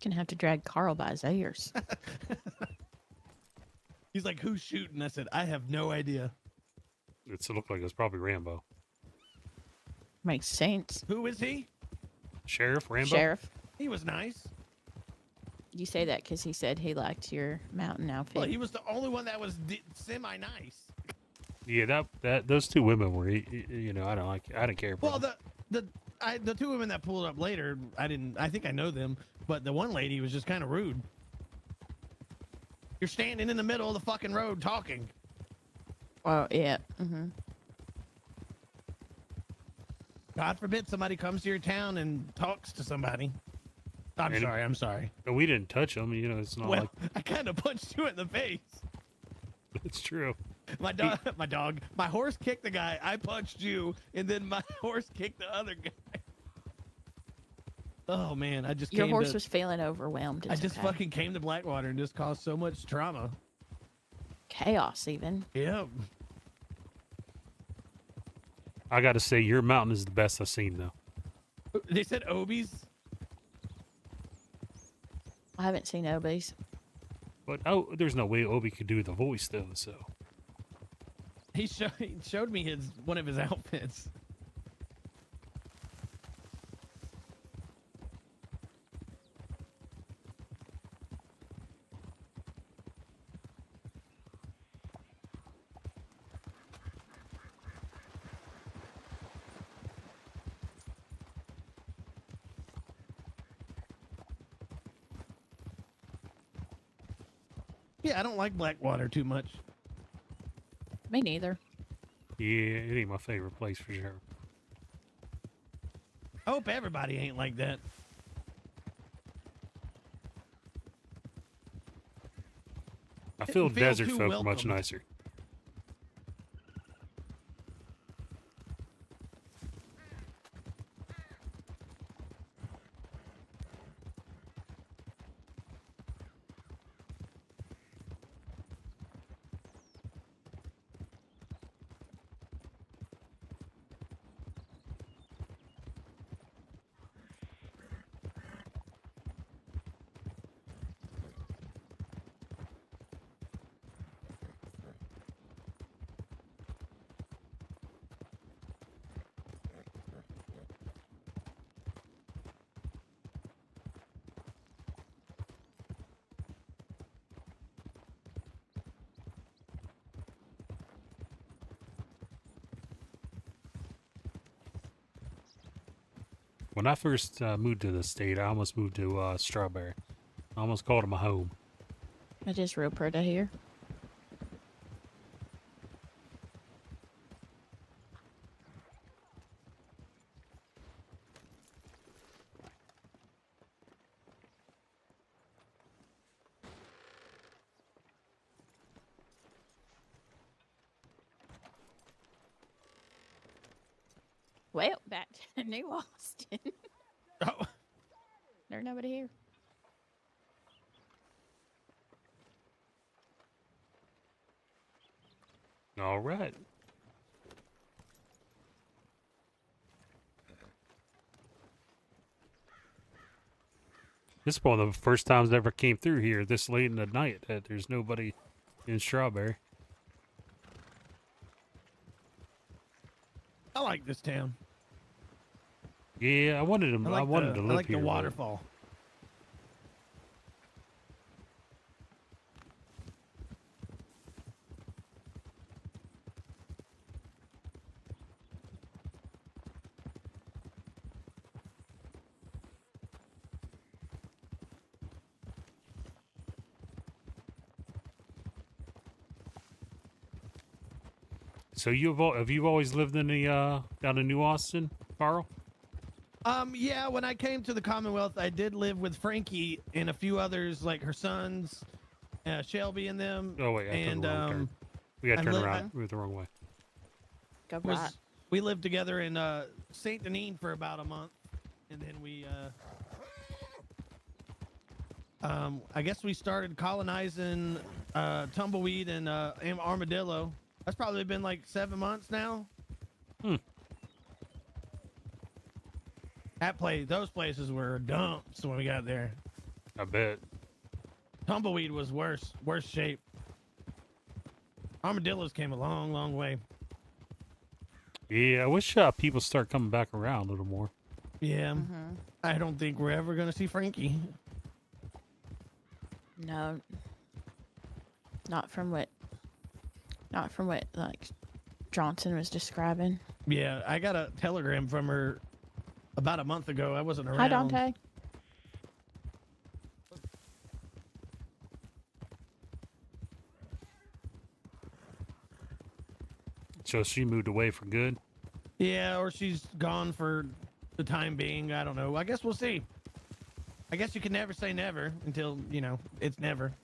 Gonna have to drag Carl by his ears. He's like, "Who's shooting?" I said, "I have no idea." It looked like it was probably Rambo. Makes sense. Who is he? Sheriff Rambo. Sheriff. He was nice. You say that because he said he liked your mountain outfit. Well, he was the only one that was semi-nice. Yeah, those two women were, you know, I didn't care. For Well, them. the two women that pulled up later, I think I know them, but the one lady was just kind of rude. You're standing in the middle of the fucking road talking. Oh, yeah. Mm-hmm. God forbid somebody comes to your town and talks to somebody. I'm sorry. And we didn't touch them. You know, it's not Well, like I kind of punched you in the face. it's true. My horse kicked the guy. I punched you, and then my horse kicked the other guy. Oh man, I just Your came horse to, was feeling overwhelmed. I It's just okay. fucking came to Blackwater and just caused so much trauma. Chaos, even. Yeah. I got to say, your mountain is the best I've seen, though. They said Obies. I haven't seen Obies. But there's no way Obi could do the voice though. So He showed me one of his outfits. Yeah, I don't like Blackwater too much. Me neither. yeah, it ain't my favorite place for sure. I hope everybody ain't like that. I feel Didn't desert too folk are much welcomed. nicer. When I first moved to the state, I almost moved to Strawberry. I almost called it my home. It is real pretty here. Well, back to New Austin. Oh. There's nobody here. All right. This is one of the first times I ever came through here this late in the night that there's nobody in Strawberry. I like this town. Yeah, I wanted to. I wanted to live I like here. the but- waterfall. So have you always lived in the down in New Austin, Carl? Yeah, when I came to the Commonwealth, I did live with Frankie and a few others, like her sons, Shelby and them. Oh wait, I took and the wrong turn. We got to I turn lived- around. We went the wrong way. Go was- right. we lived together in Saint Denis for about a month, and then we I guess we started colonizing Tumbleweed and Armadillo. That's probably been like 7 months now. Those places were dumps when we got there. I bet. Tumbleweed was worse shape. Armadillos came a long, long way. Yeah, I wish people start coming back around a little more. Yeah, I don't think we're ever gonna see Frankie. No. Not from what like Johnson was describing. Yeah, I got a telegram from her about a month ago. I wasn't around. Hi, Dante. So she moved away for good. Yeah, or she's gone for the time being. I don't know. I guess we'll see. I guess you can never say never until, it's never.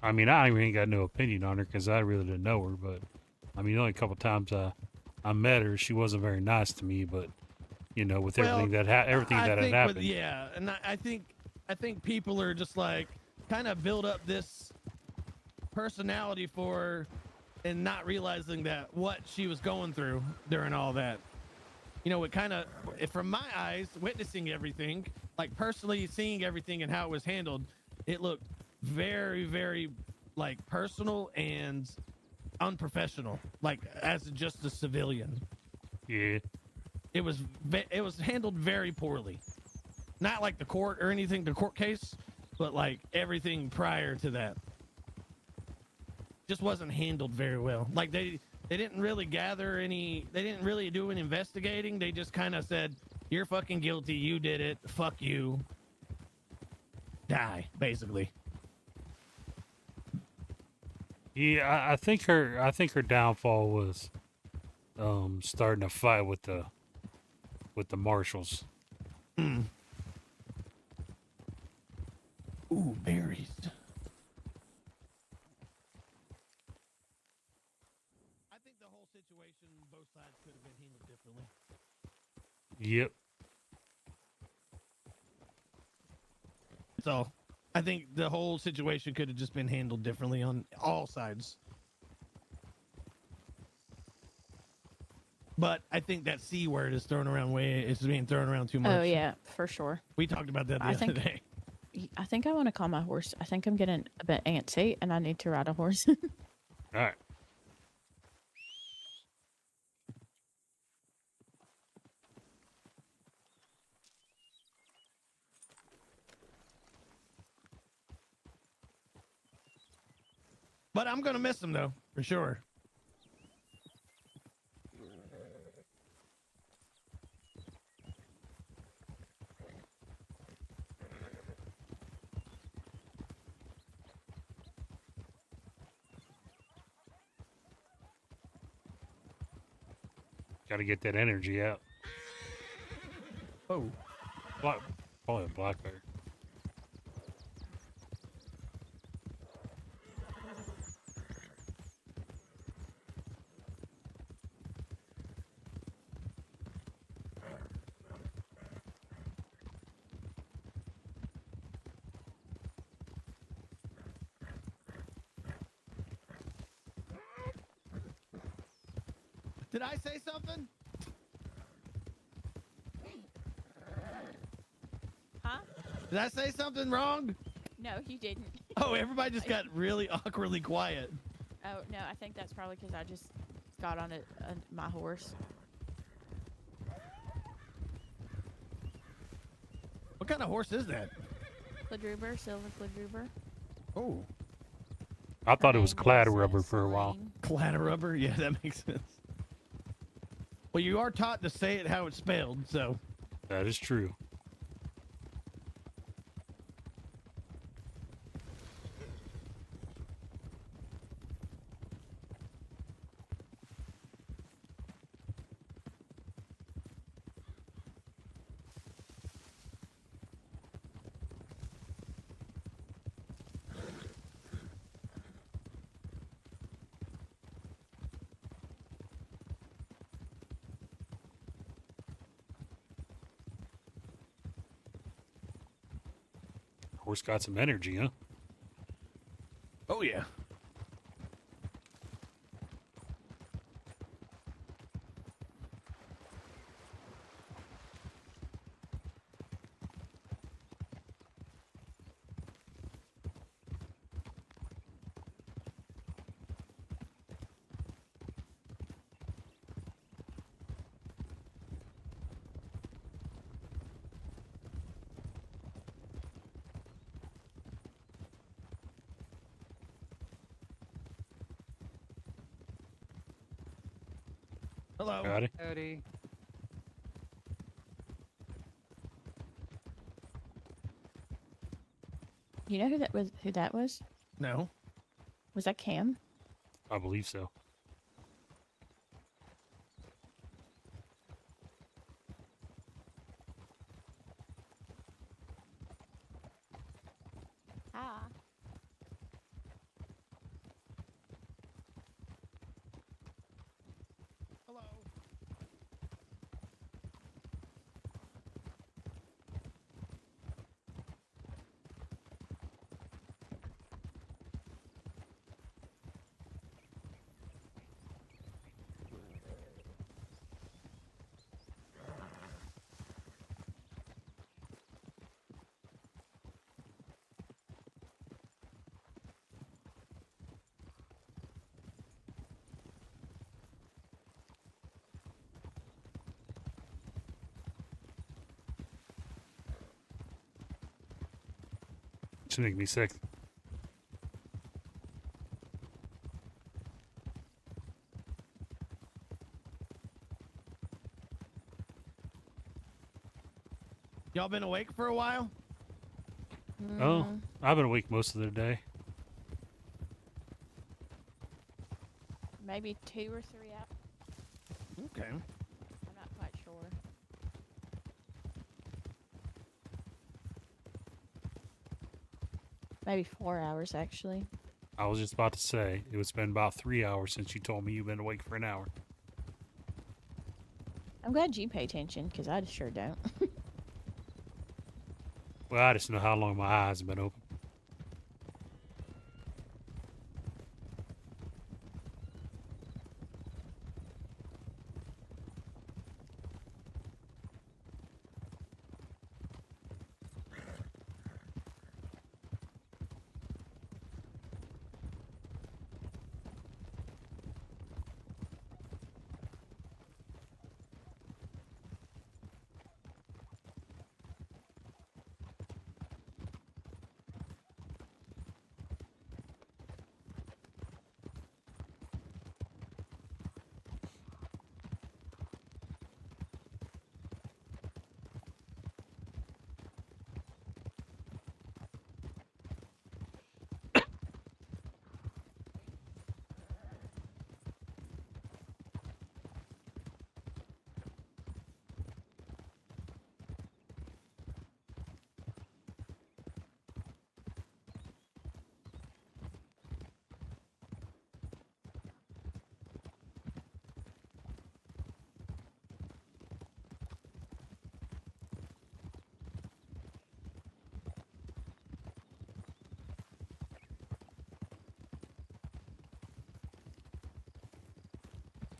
I mean, I ain't got no opinion on her because I really didn't know her. But I mean, the only couple times I met her, she wasn't very nice to me. But with everything that had happened, Yeah, and I think people are just like kind of build up this personality for her and not realizing that what she was going through during all that. It kind of, from my eyes, witnessing everything, like personally seeing everything and how it was handled, it looked very, very like personal and unprofessional, like as just a civilian. Yeah. It was handled very poorly. Not like the court or anything, the court case, but like everything prior to that. Just wasn't handled very well. Like they didn't really they didn't really do an investigating. They just kind of said, "You're fucking guilty. You did it. Fuck you. Die," basically. Yeah, I think her downfall was starting a fight with the marshals. Ooh, berries. I think the whole situation, both sides could have been handled differently. Yep. That's all. I think the whole situation could have just been handled differently on all sides. But I think that C word is thrown around it's being thrown around too much. Oh yeah, for sure. We talked about that the other day. I think I want to call my horse. I think I'm getting a bit antsy, and I need to ride a horse. All right. But I'm gonna miss him though, for sure. Got to get that energy out. Oh. Probably a black bear. Did I say something? Huh? Did I say something wrong? No, you didn't. Oh, everybody just got really awkwardly quiet. Oh no, I think that's probably because I just got on my horse. What kind of horse is that? Quadruber, silver quadruber. Oh. I thought it was name clad is, rubber for a while. Selene. Clatter rubber? Yeah, that makes sense. Well, you are taught to say it how it's spelled, so. That is true. Horse got some energy, huh? Oh, yeah. Hello. Got it. Howdy. You know who that was? Who that was? No. Was that Cam? I believe so. Hi. Hello. It's making me sick. Y'all been awake for a while? Oh, I've been awake most of the day. Maybe 2 or 3 hours. Okay. I'm not quite sure. Maybe 4 hours, actually. I was just about to say, it's been about 3 hours since you told me you've been awake for an hour. I'm glad you pay attention, because I sure don't. Well, I just know how long my eyes have been open.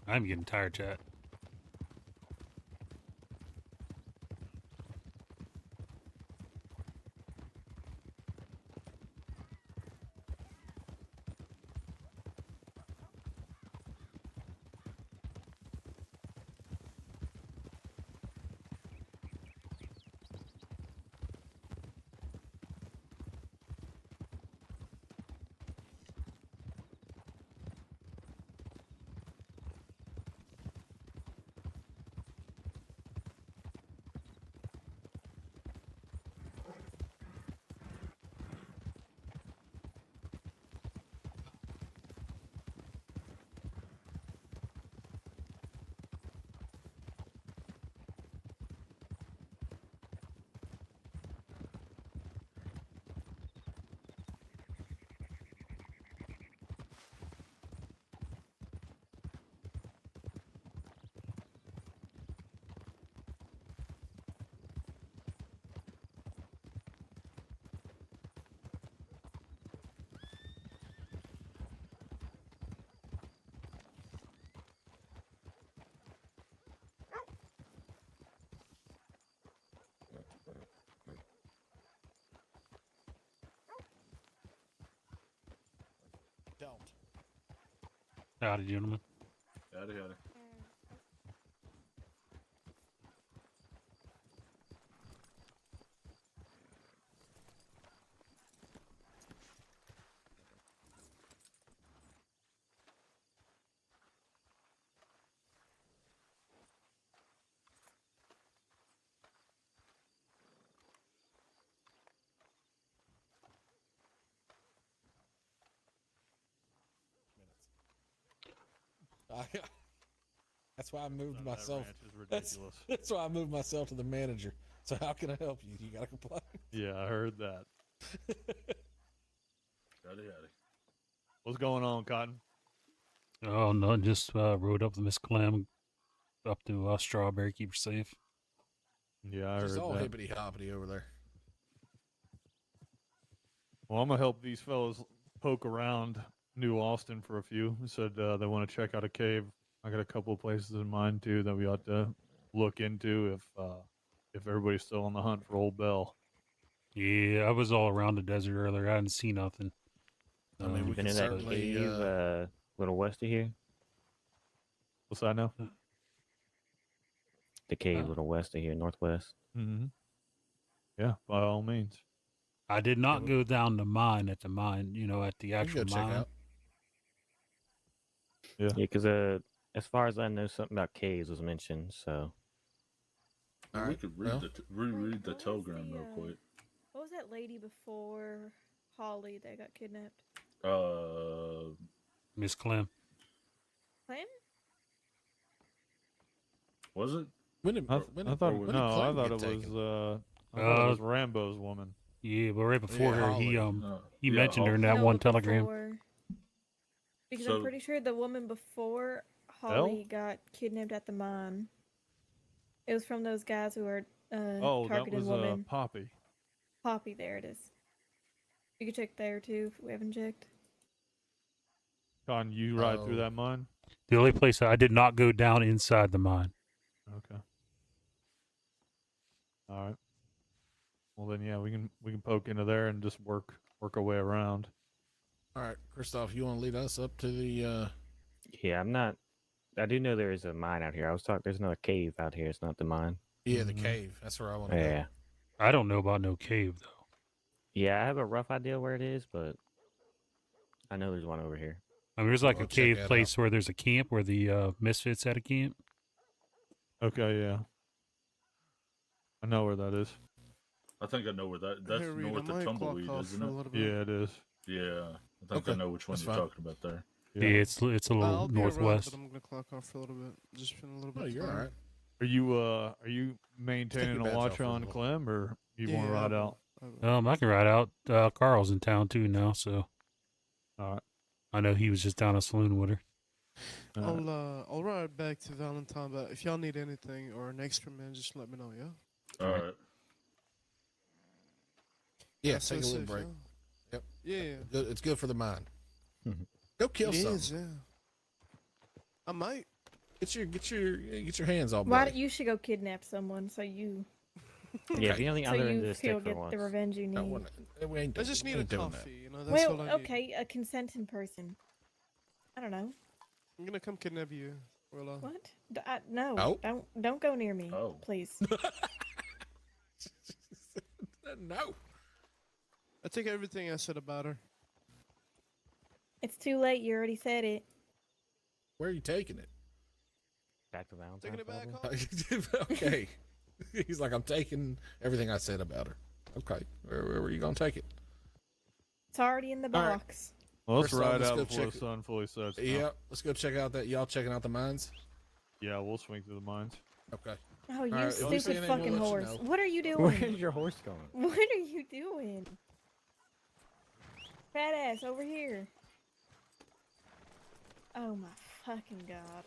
I'm getting tired, chat. Don't. Howdy, gentlemen. Howdy, howdy. That's why I moved That myself. ranch is ridiculous. That's why I moved myself to the manager. So how can I help you? You got a complaint? Yeah, I heard that. Howdy, howdy. What's going on, Cotton? Oh no, just rode up with Miss Clem up to Strawberry. Keep her safe. Yeah, I Just heard all that. hippity hoppity over there. Well, I'm gonna help these fellas poke around New Austin for a few. They said they want to check out a cave. I got a couple of places in mind too that we ought to look into if everybody's still on the hunt for Old Bell. Yeah, I was all around the desert earlier. I didn't see nothing. I mean, we Been can in that certainly. cave, little west of here. What's that now? The cave, little west of here, northwest. Mm-hmm. Yeah, by all means. I did not go down the mine at the mine. You know, at the we can actual go check mine. out. Yeah. Yeah, because as far as I know, something about caves was mentioned. So. All We right, could read well. reread the what was telegram the, real quick. What was that lady before Holly that got kidnapped? Miss Clem. Clem? Was it? When did, I when thought did no, I Clem thought get it was taken? I thought it was Rambo's woman. Yeah, but right before Yeah, her, he Holly. he Yeah, mentioned her in that No, one but telegram. before. Because So- I'm pretty sure the woman before Holly got kidnapped at the mine. It was from those guys who are Oh, that targeting was women. Poppy. Poppy, there it is. You can check there too if we haven't checked. Con, you ride through Oh. that mine? The only place I did not go down inside the mine. Okay. All right. Well then, yeah, we can poke into there and just work our way around. All right, Christoph, you want to lead us up to the? Yeah, I'm not. I do know there is a mine out here. I was talking. There's another cave out here. It's not the mine. Yeah, the cave. That's where I want to Yeah. go. I don't know about no cave though. Yeah, I have a rough idea where it is, but I know there's one over here. I mean, there's like I'll a check cave that place where there's a camp where the Misfits had a camp. Okay, yeah. I know where that is. I think I know where that's Hey, Reed, north I of might Tumbleweed, clock off isn't for a it? little bit. Yeah, it is. Yeah, I think I Okay, know which one that's you're fine. talking about there. Yeah, it's a little I'll be around, northwest. but I'm gonna clock off for a little bit. Just feeling a little bit. Oh, you're all tired. right. Are you maintaining your a badge watch off for a on little. Clem, or you Yeah, want to I ride will. out? I will. I can ride out. Carl's in town too now, so All right. I know he was just down at saloon with her. I'll ride back to Valentine, but if y'all need anything or an extra man, just let me know. Yeah. All right. Yeah, Stay take a little safe, break. yeah. Yep. Yeah. It's good for the mind. Go kill It something. is, yeah. I might. Get your hands off. Why buddy. you should go kidnap someone so you Yeah, be on the so other end of you the stick feel for get once. the revenge you need. We ain't I just need a doing that. coffee. You know, that's all Well, I need. okay, a consenting person. I don't know. I'm gonna come kidnap you. Well, What? No, Oh. don't go near me, please. No. I take everything I said about her. It's too late. You already said it. Where are you taking it? Back to Valentine's. Taking it back probably. Okay. He's like, I'm taking everything I said about her. Okay. Where are you gonna take it? It's already in the All right. box. Well, let's First off, ride let's out go before check- the sun fully sets. now. Yeah. Let's go check out that. Y'all checking out the mines? Yeah, we'll swing through the mines. Okay. Oh, you right, if we see stupid anything, fucking we'll let horse. you know. What are you doing? Where's your horse going? What are you doing? Fat ass, over here. Oh my fucking god.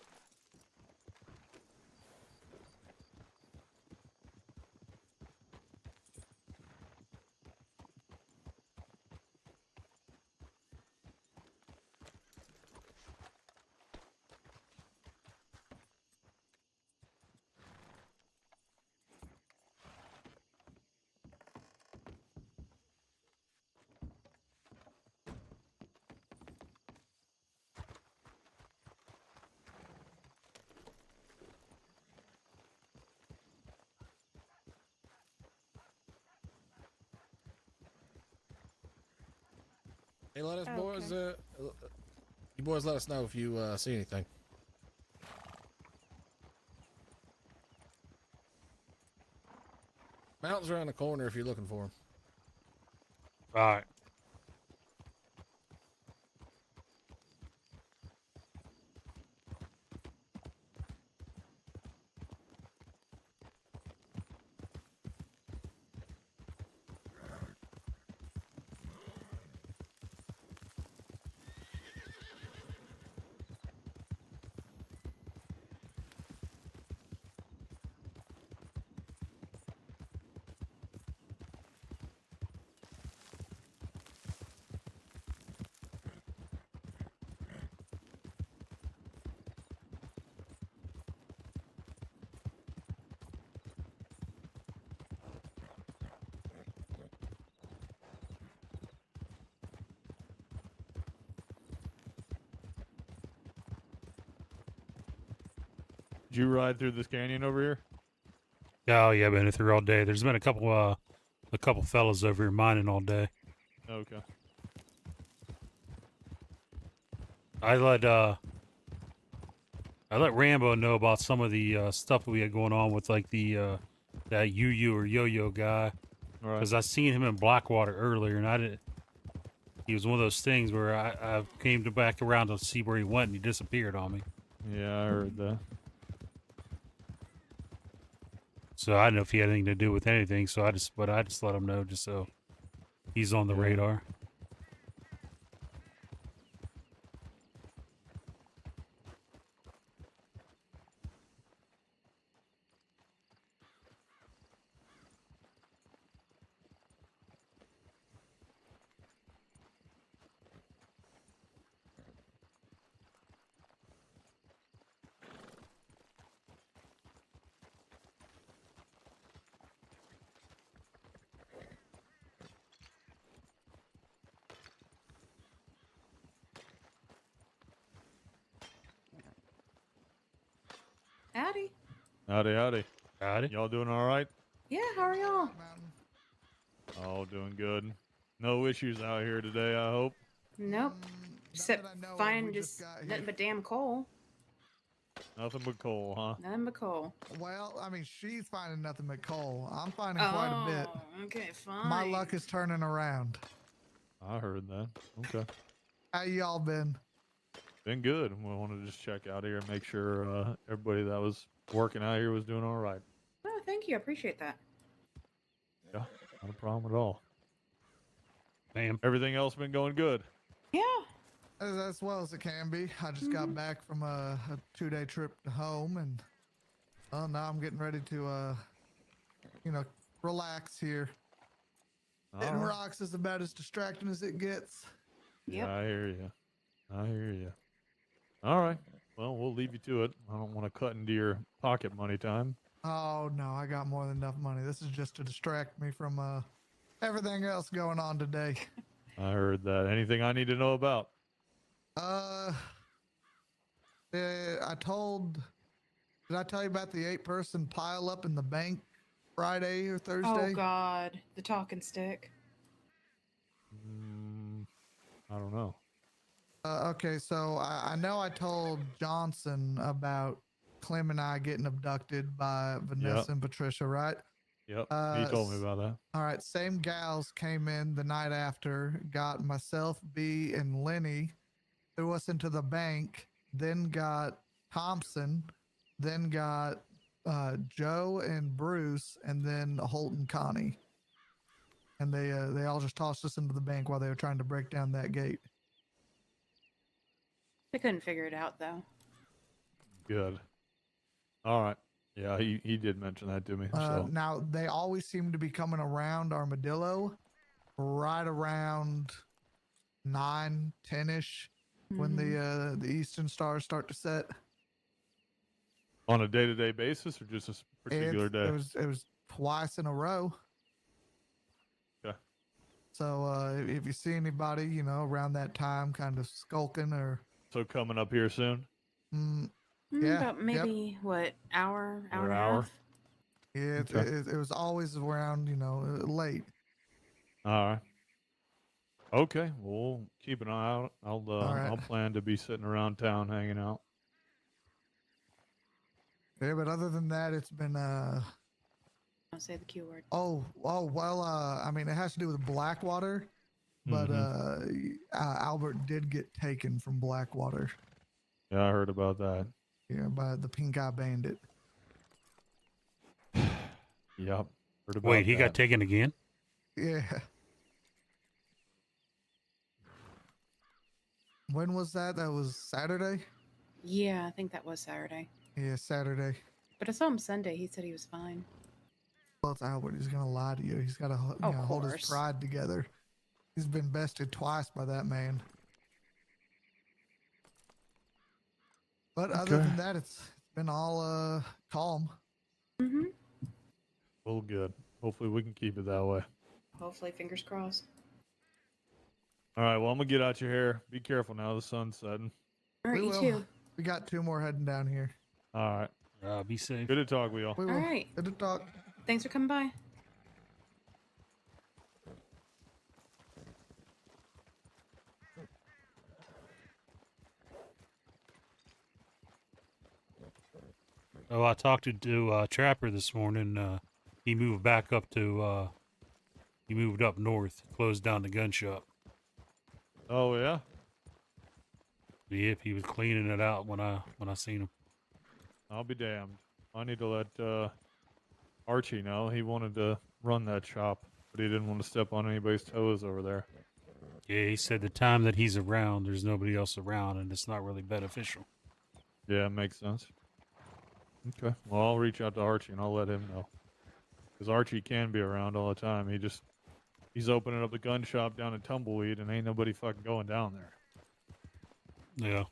Hey, let us Oh, boys. okay. You boys, let us know if you see anything. Mountain's around the corner if you're looking for him. All right. Did you ride through this canyon over here? Oh yeah, been through all day. There's been a couple fellas over here mining all day. Okay. I let Rambo know about some of the stuff we had going on with like the that Yu or Yo-Yo guy, All right. because I seen him in Blackwater earlier, and I didn't. He was one of those things where I came back around to see where he went, and he disappeared on me. Yeah, I heard that. So I didn't know if he had anything to do with anything. So I just let him know just so he's on the Yeah. radar. Howdy. Howdy, howdy. Howdy. Y'all doing all right? Yeah, how are y'all? All doing good. No issues out here today, I hope. Nope. Except find just nothing but damn coal. Nothing but coal, huh? Nothing but coal. Well, I mean, she's finding nothing but coal. I'm finding quite a bit. Okay, fine. My luck is turning around. I heard that. Okay. How y'all been? Been good. We wanted to just check out here and make sure everybody that was working out here was doing all right. Oh, thank you. I appreciate that. Yeah, not a problem at all. Bam. Everything else been going good? Yeah. As well as it can be. I just got back from a 2-day trip to home, and now I'm getting ready to, relax here. Hitting All right. rocks is about as distracting as it gets. Yeah, I hear you. I hear you. All right. Well, we'll leave you to it. I don't want to cut into your pocket money time. Oh no, I got more than enough money. This is just to distract me from everything else going on today. I heard that. Anything I need to know about? I told. Did I tell you about the 8-person pile up in the bank Friday or Thursday? Oh God, the talking stick. I don't know. Okay, so I know I told Johnson about Clem and I getting abducted by Vanessa and Patricia, right? Yep. He told me about that. All right, same gals came in the night after, got myself, B, and Lenny, threw us into the bank, then got Thompson, then got Joe and Bruce, and then Holt and Connie. And they all just tossed us into the bank while they were trying to break down that gate. They couldn't figure it out though. Good. All right. Yeah, he did mention that to me. So Now they always seem to be coming around Armadillo right around 9, 10-ish when the eastern stars start to set. on a day-to-day basis or just a particular day? It was twice in a row. Okay. So if you see anybody, you know, around that time kind of skulking or So coming up here soon? yeah, About maybe what hour and a Another half. hour? yeah, Okay. it was always around, you know, late. All right. Okay, we'll keep an eye out. right. I'll plan to be sitting around town hanging out. Yeah, but other than that, it's been Don't say the Q word. oh well, I mean, it has to do with Blackwater, but Albert did get taken from Blackwater. Yeah, I heard about that. Yeah, by the Pink Eye Bandit. Yep. Heard about Wait, he that. got taken again? Yeah. When was that? That was Saturday? Yeah, I think that was Saturday. Yeah, Saturday. But I saw him Sunday. He said he was fine. Well, it's Albert. He's going to lie to you. He's got to hold his course. pride together. He's been bested twice by that man. But other Okay. than that, it's been all calm. Well, good. Hopefully we can keep it that way. Hopefully, fingers crossed. All right, well, I'm going to get out your hair. Be careful now. The sun's setting. All right, We you will. too. We got 2 more heading down here. All right. Be safe. Good to talk with y'all. We will. All right. Good to talk. Thanks for coming by. Oh, I talked to Trapper this morning. He moved back up to. He moved up north. Closed down the gun shop. Oh, yeah? Yep, he was cleaning it out when I seen him. I'll be damned. I need to let Archie know. He wanted to run that shop, but he didn't want to step on anybody's toes over there. Yeah, he said the time that he's around, there's nobody else around, and it's not really beneficial. Yeah, it makes sense. Okay. Well, I'll reach out to Archie and I'll let him know. Because Archie can be around all the time. He's opening up the gun shop down in Tumbleweed and ain't nobody fucking going down there. Yeah.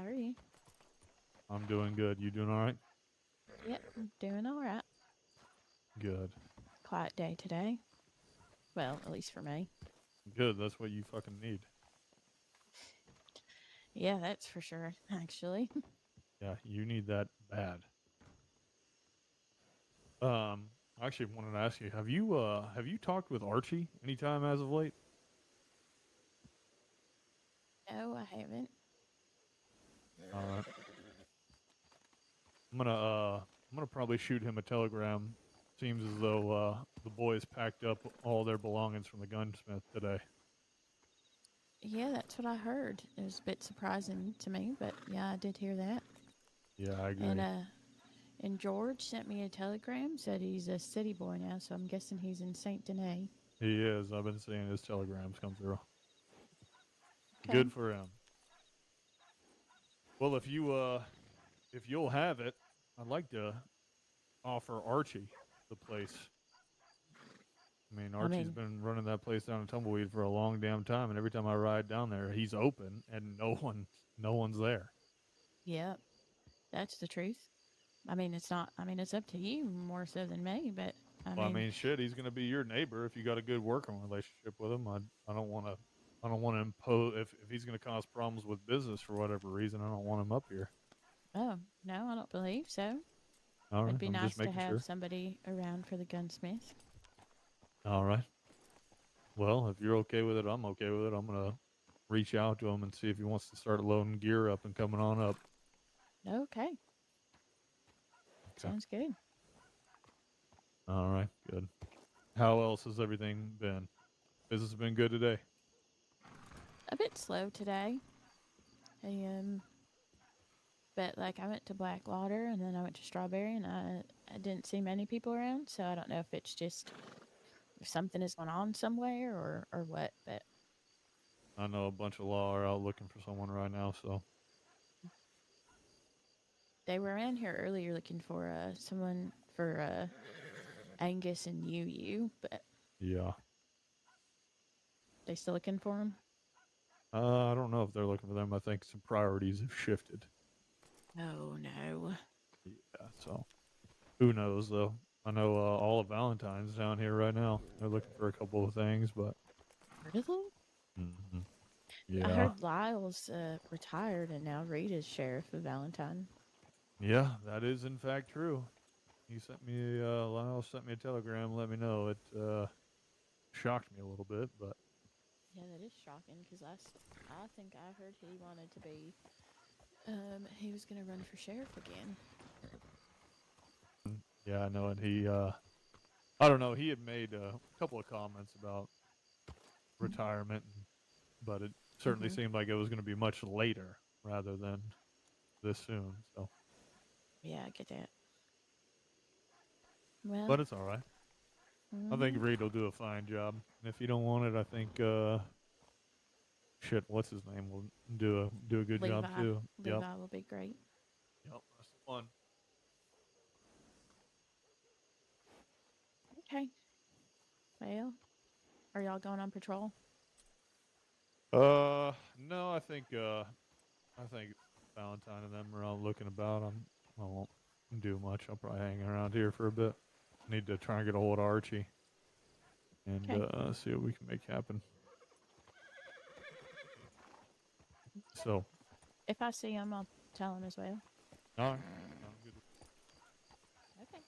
How are you? I'm doing good. You doing all right? Yep, I'm doing all right. Good. Quiet day today. Well, at least for me. Good. That's what you fucking need. Yeah, that's for sure, actually. Yeah, you need that bad. I actually wanted to ask you, have you talked with Archie anytime as of late? No, I haven't. All right. I'm gonna probably shoot him a telegram. Seems as though the boys packed up all their belongings from the gunsmith today. Yeah, that's what I heard. It was a bit surprising to me, but yeah, I did hear that. Yeah, I agree. And George sent me a telegram, said he's a city boy now, so I'm guessing he's in Saint Denis. He is. I've been seeing his telegrams come through. Okay. Good for him. Well, if you'll have it, I'd like to offer Archie the place. I mean, Archie's been running that place down in Tumbleweed for a long damn time, and every time I ride down there, he's open and no one's there. Yep, that's the truth. I mean, it's not. I mean, it's up to you more so than me, but I mean, shit, he's gonna be your neighbor if you got a good working relationship with him. I don't want to impose if he's gonna cause problems with business for whatever reason. I don't want him up here. Oh no, I don't believe so. All right, It'd be I'm nice just to making have sure. somebody around for the gunsmith. All right. Well, if you're okay with it, I'm okay with it. I'm gonna reach out to him and see if he wants to start loading gear up and coming on up. Okay. Sounds good. All right, good. How else has everything been? Business been good today? A bit slow today. But like I went to Blackwater and then I went to Strawberry and I didn't see many people around, so I don't know if it's just if something is going on somewhere or what, but I know a bunch of law are out looking for someone right now, so they were around here earlier looking for someone for Angus and you, but yeah. they still looking for him? I don't know if they're looking for them. I think some priorities have shifted. Oh no. Yeah, so who knows though? I know all of Valentine's down here right now. They're looking for a couple of things, but Really? mhm. I Yeah, heard Lyle's retired and now Rita's sheriff of Valentine. yeah, that is in fact true. He sent me Lyle sent me a telegram, let me know. It shocked me a little bit, but Yeah, that is shocking because I think I heard he wanted to be he was gonna run for sheriff again. yeah, I know. And he I don't know, he had made a couple of comments about retirement, but it certainly seemed like it was going to be much later rather than this soon. So, Yeah, I get that. Well, but it's all right. I think Reed will do a fine job. And if you don't want it, I think shit, what's his name will do a good job too. Levi will be great. Yep, that's the one. Okay. Well, are y'all going on patrol? No, I think Valentine and them are all looking about. I won't do much. I'll probably hang around here for a bit. Need to try and get a hold of Archie and see what we can make happen. So, If I see him, I'll tell him as well. all right. Sounds good. Okay.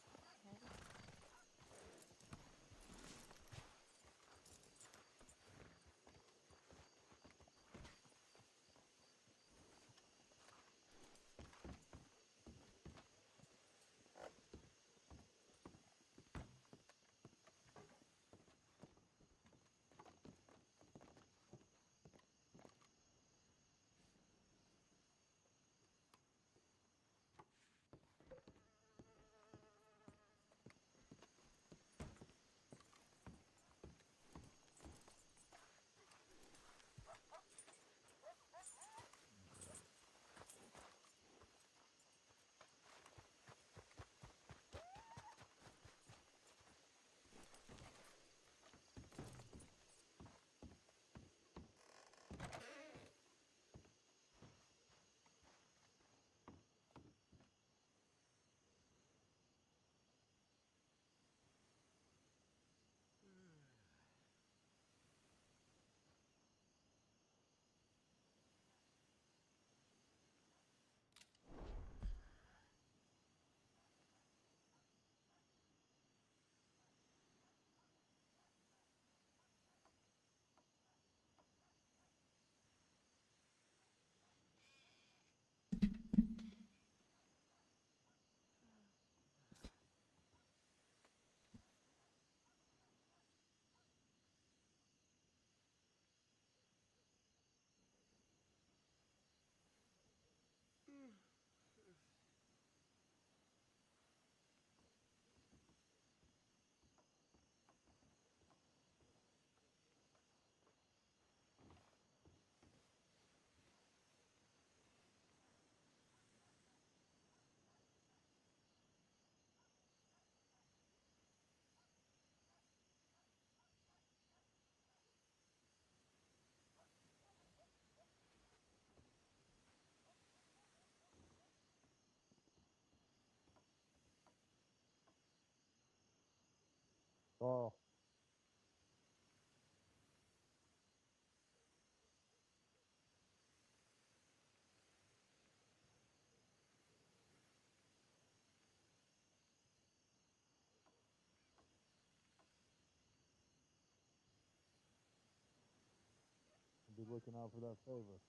Oh. Be looking out for that favor.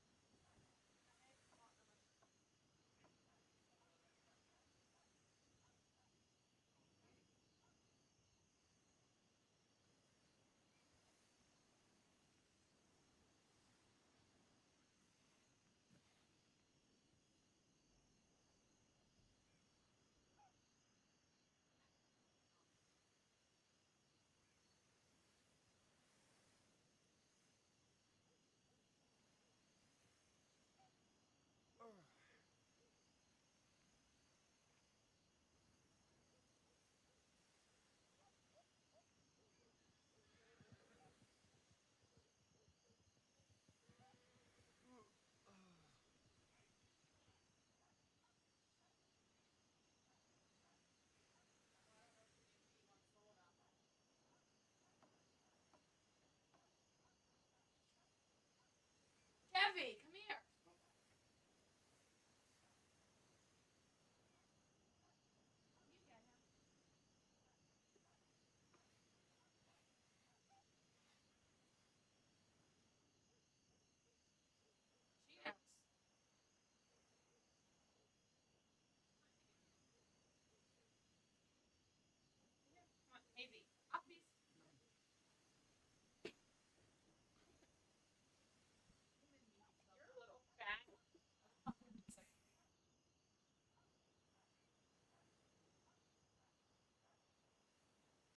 Kevy, come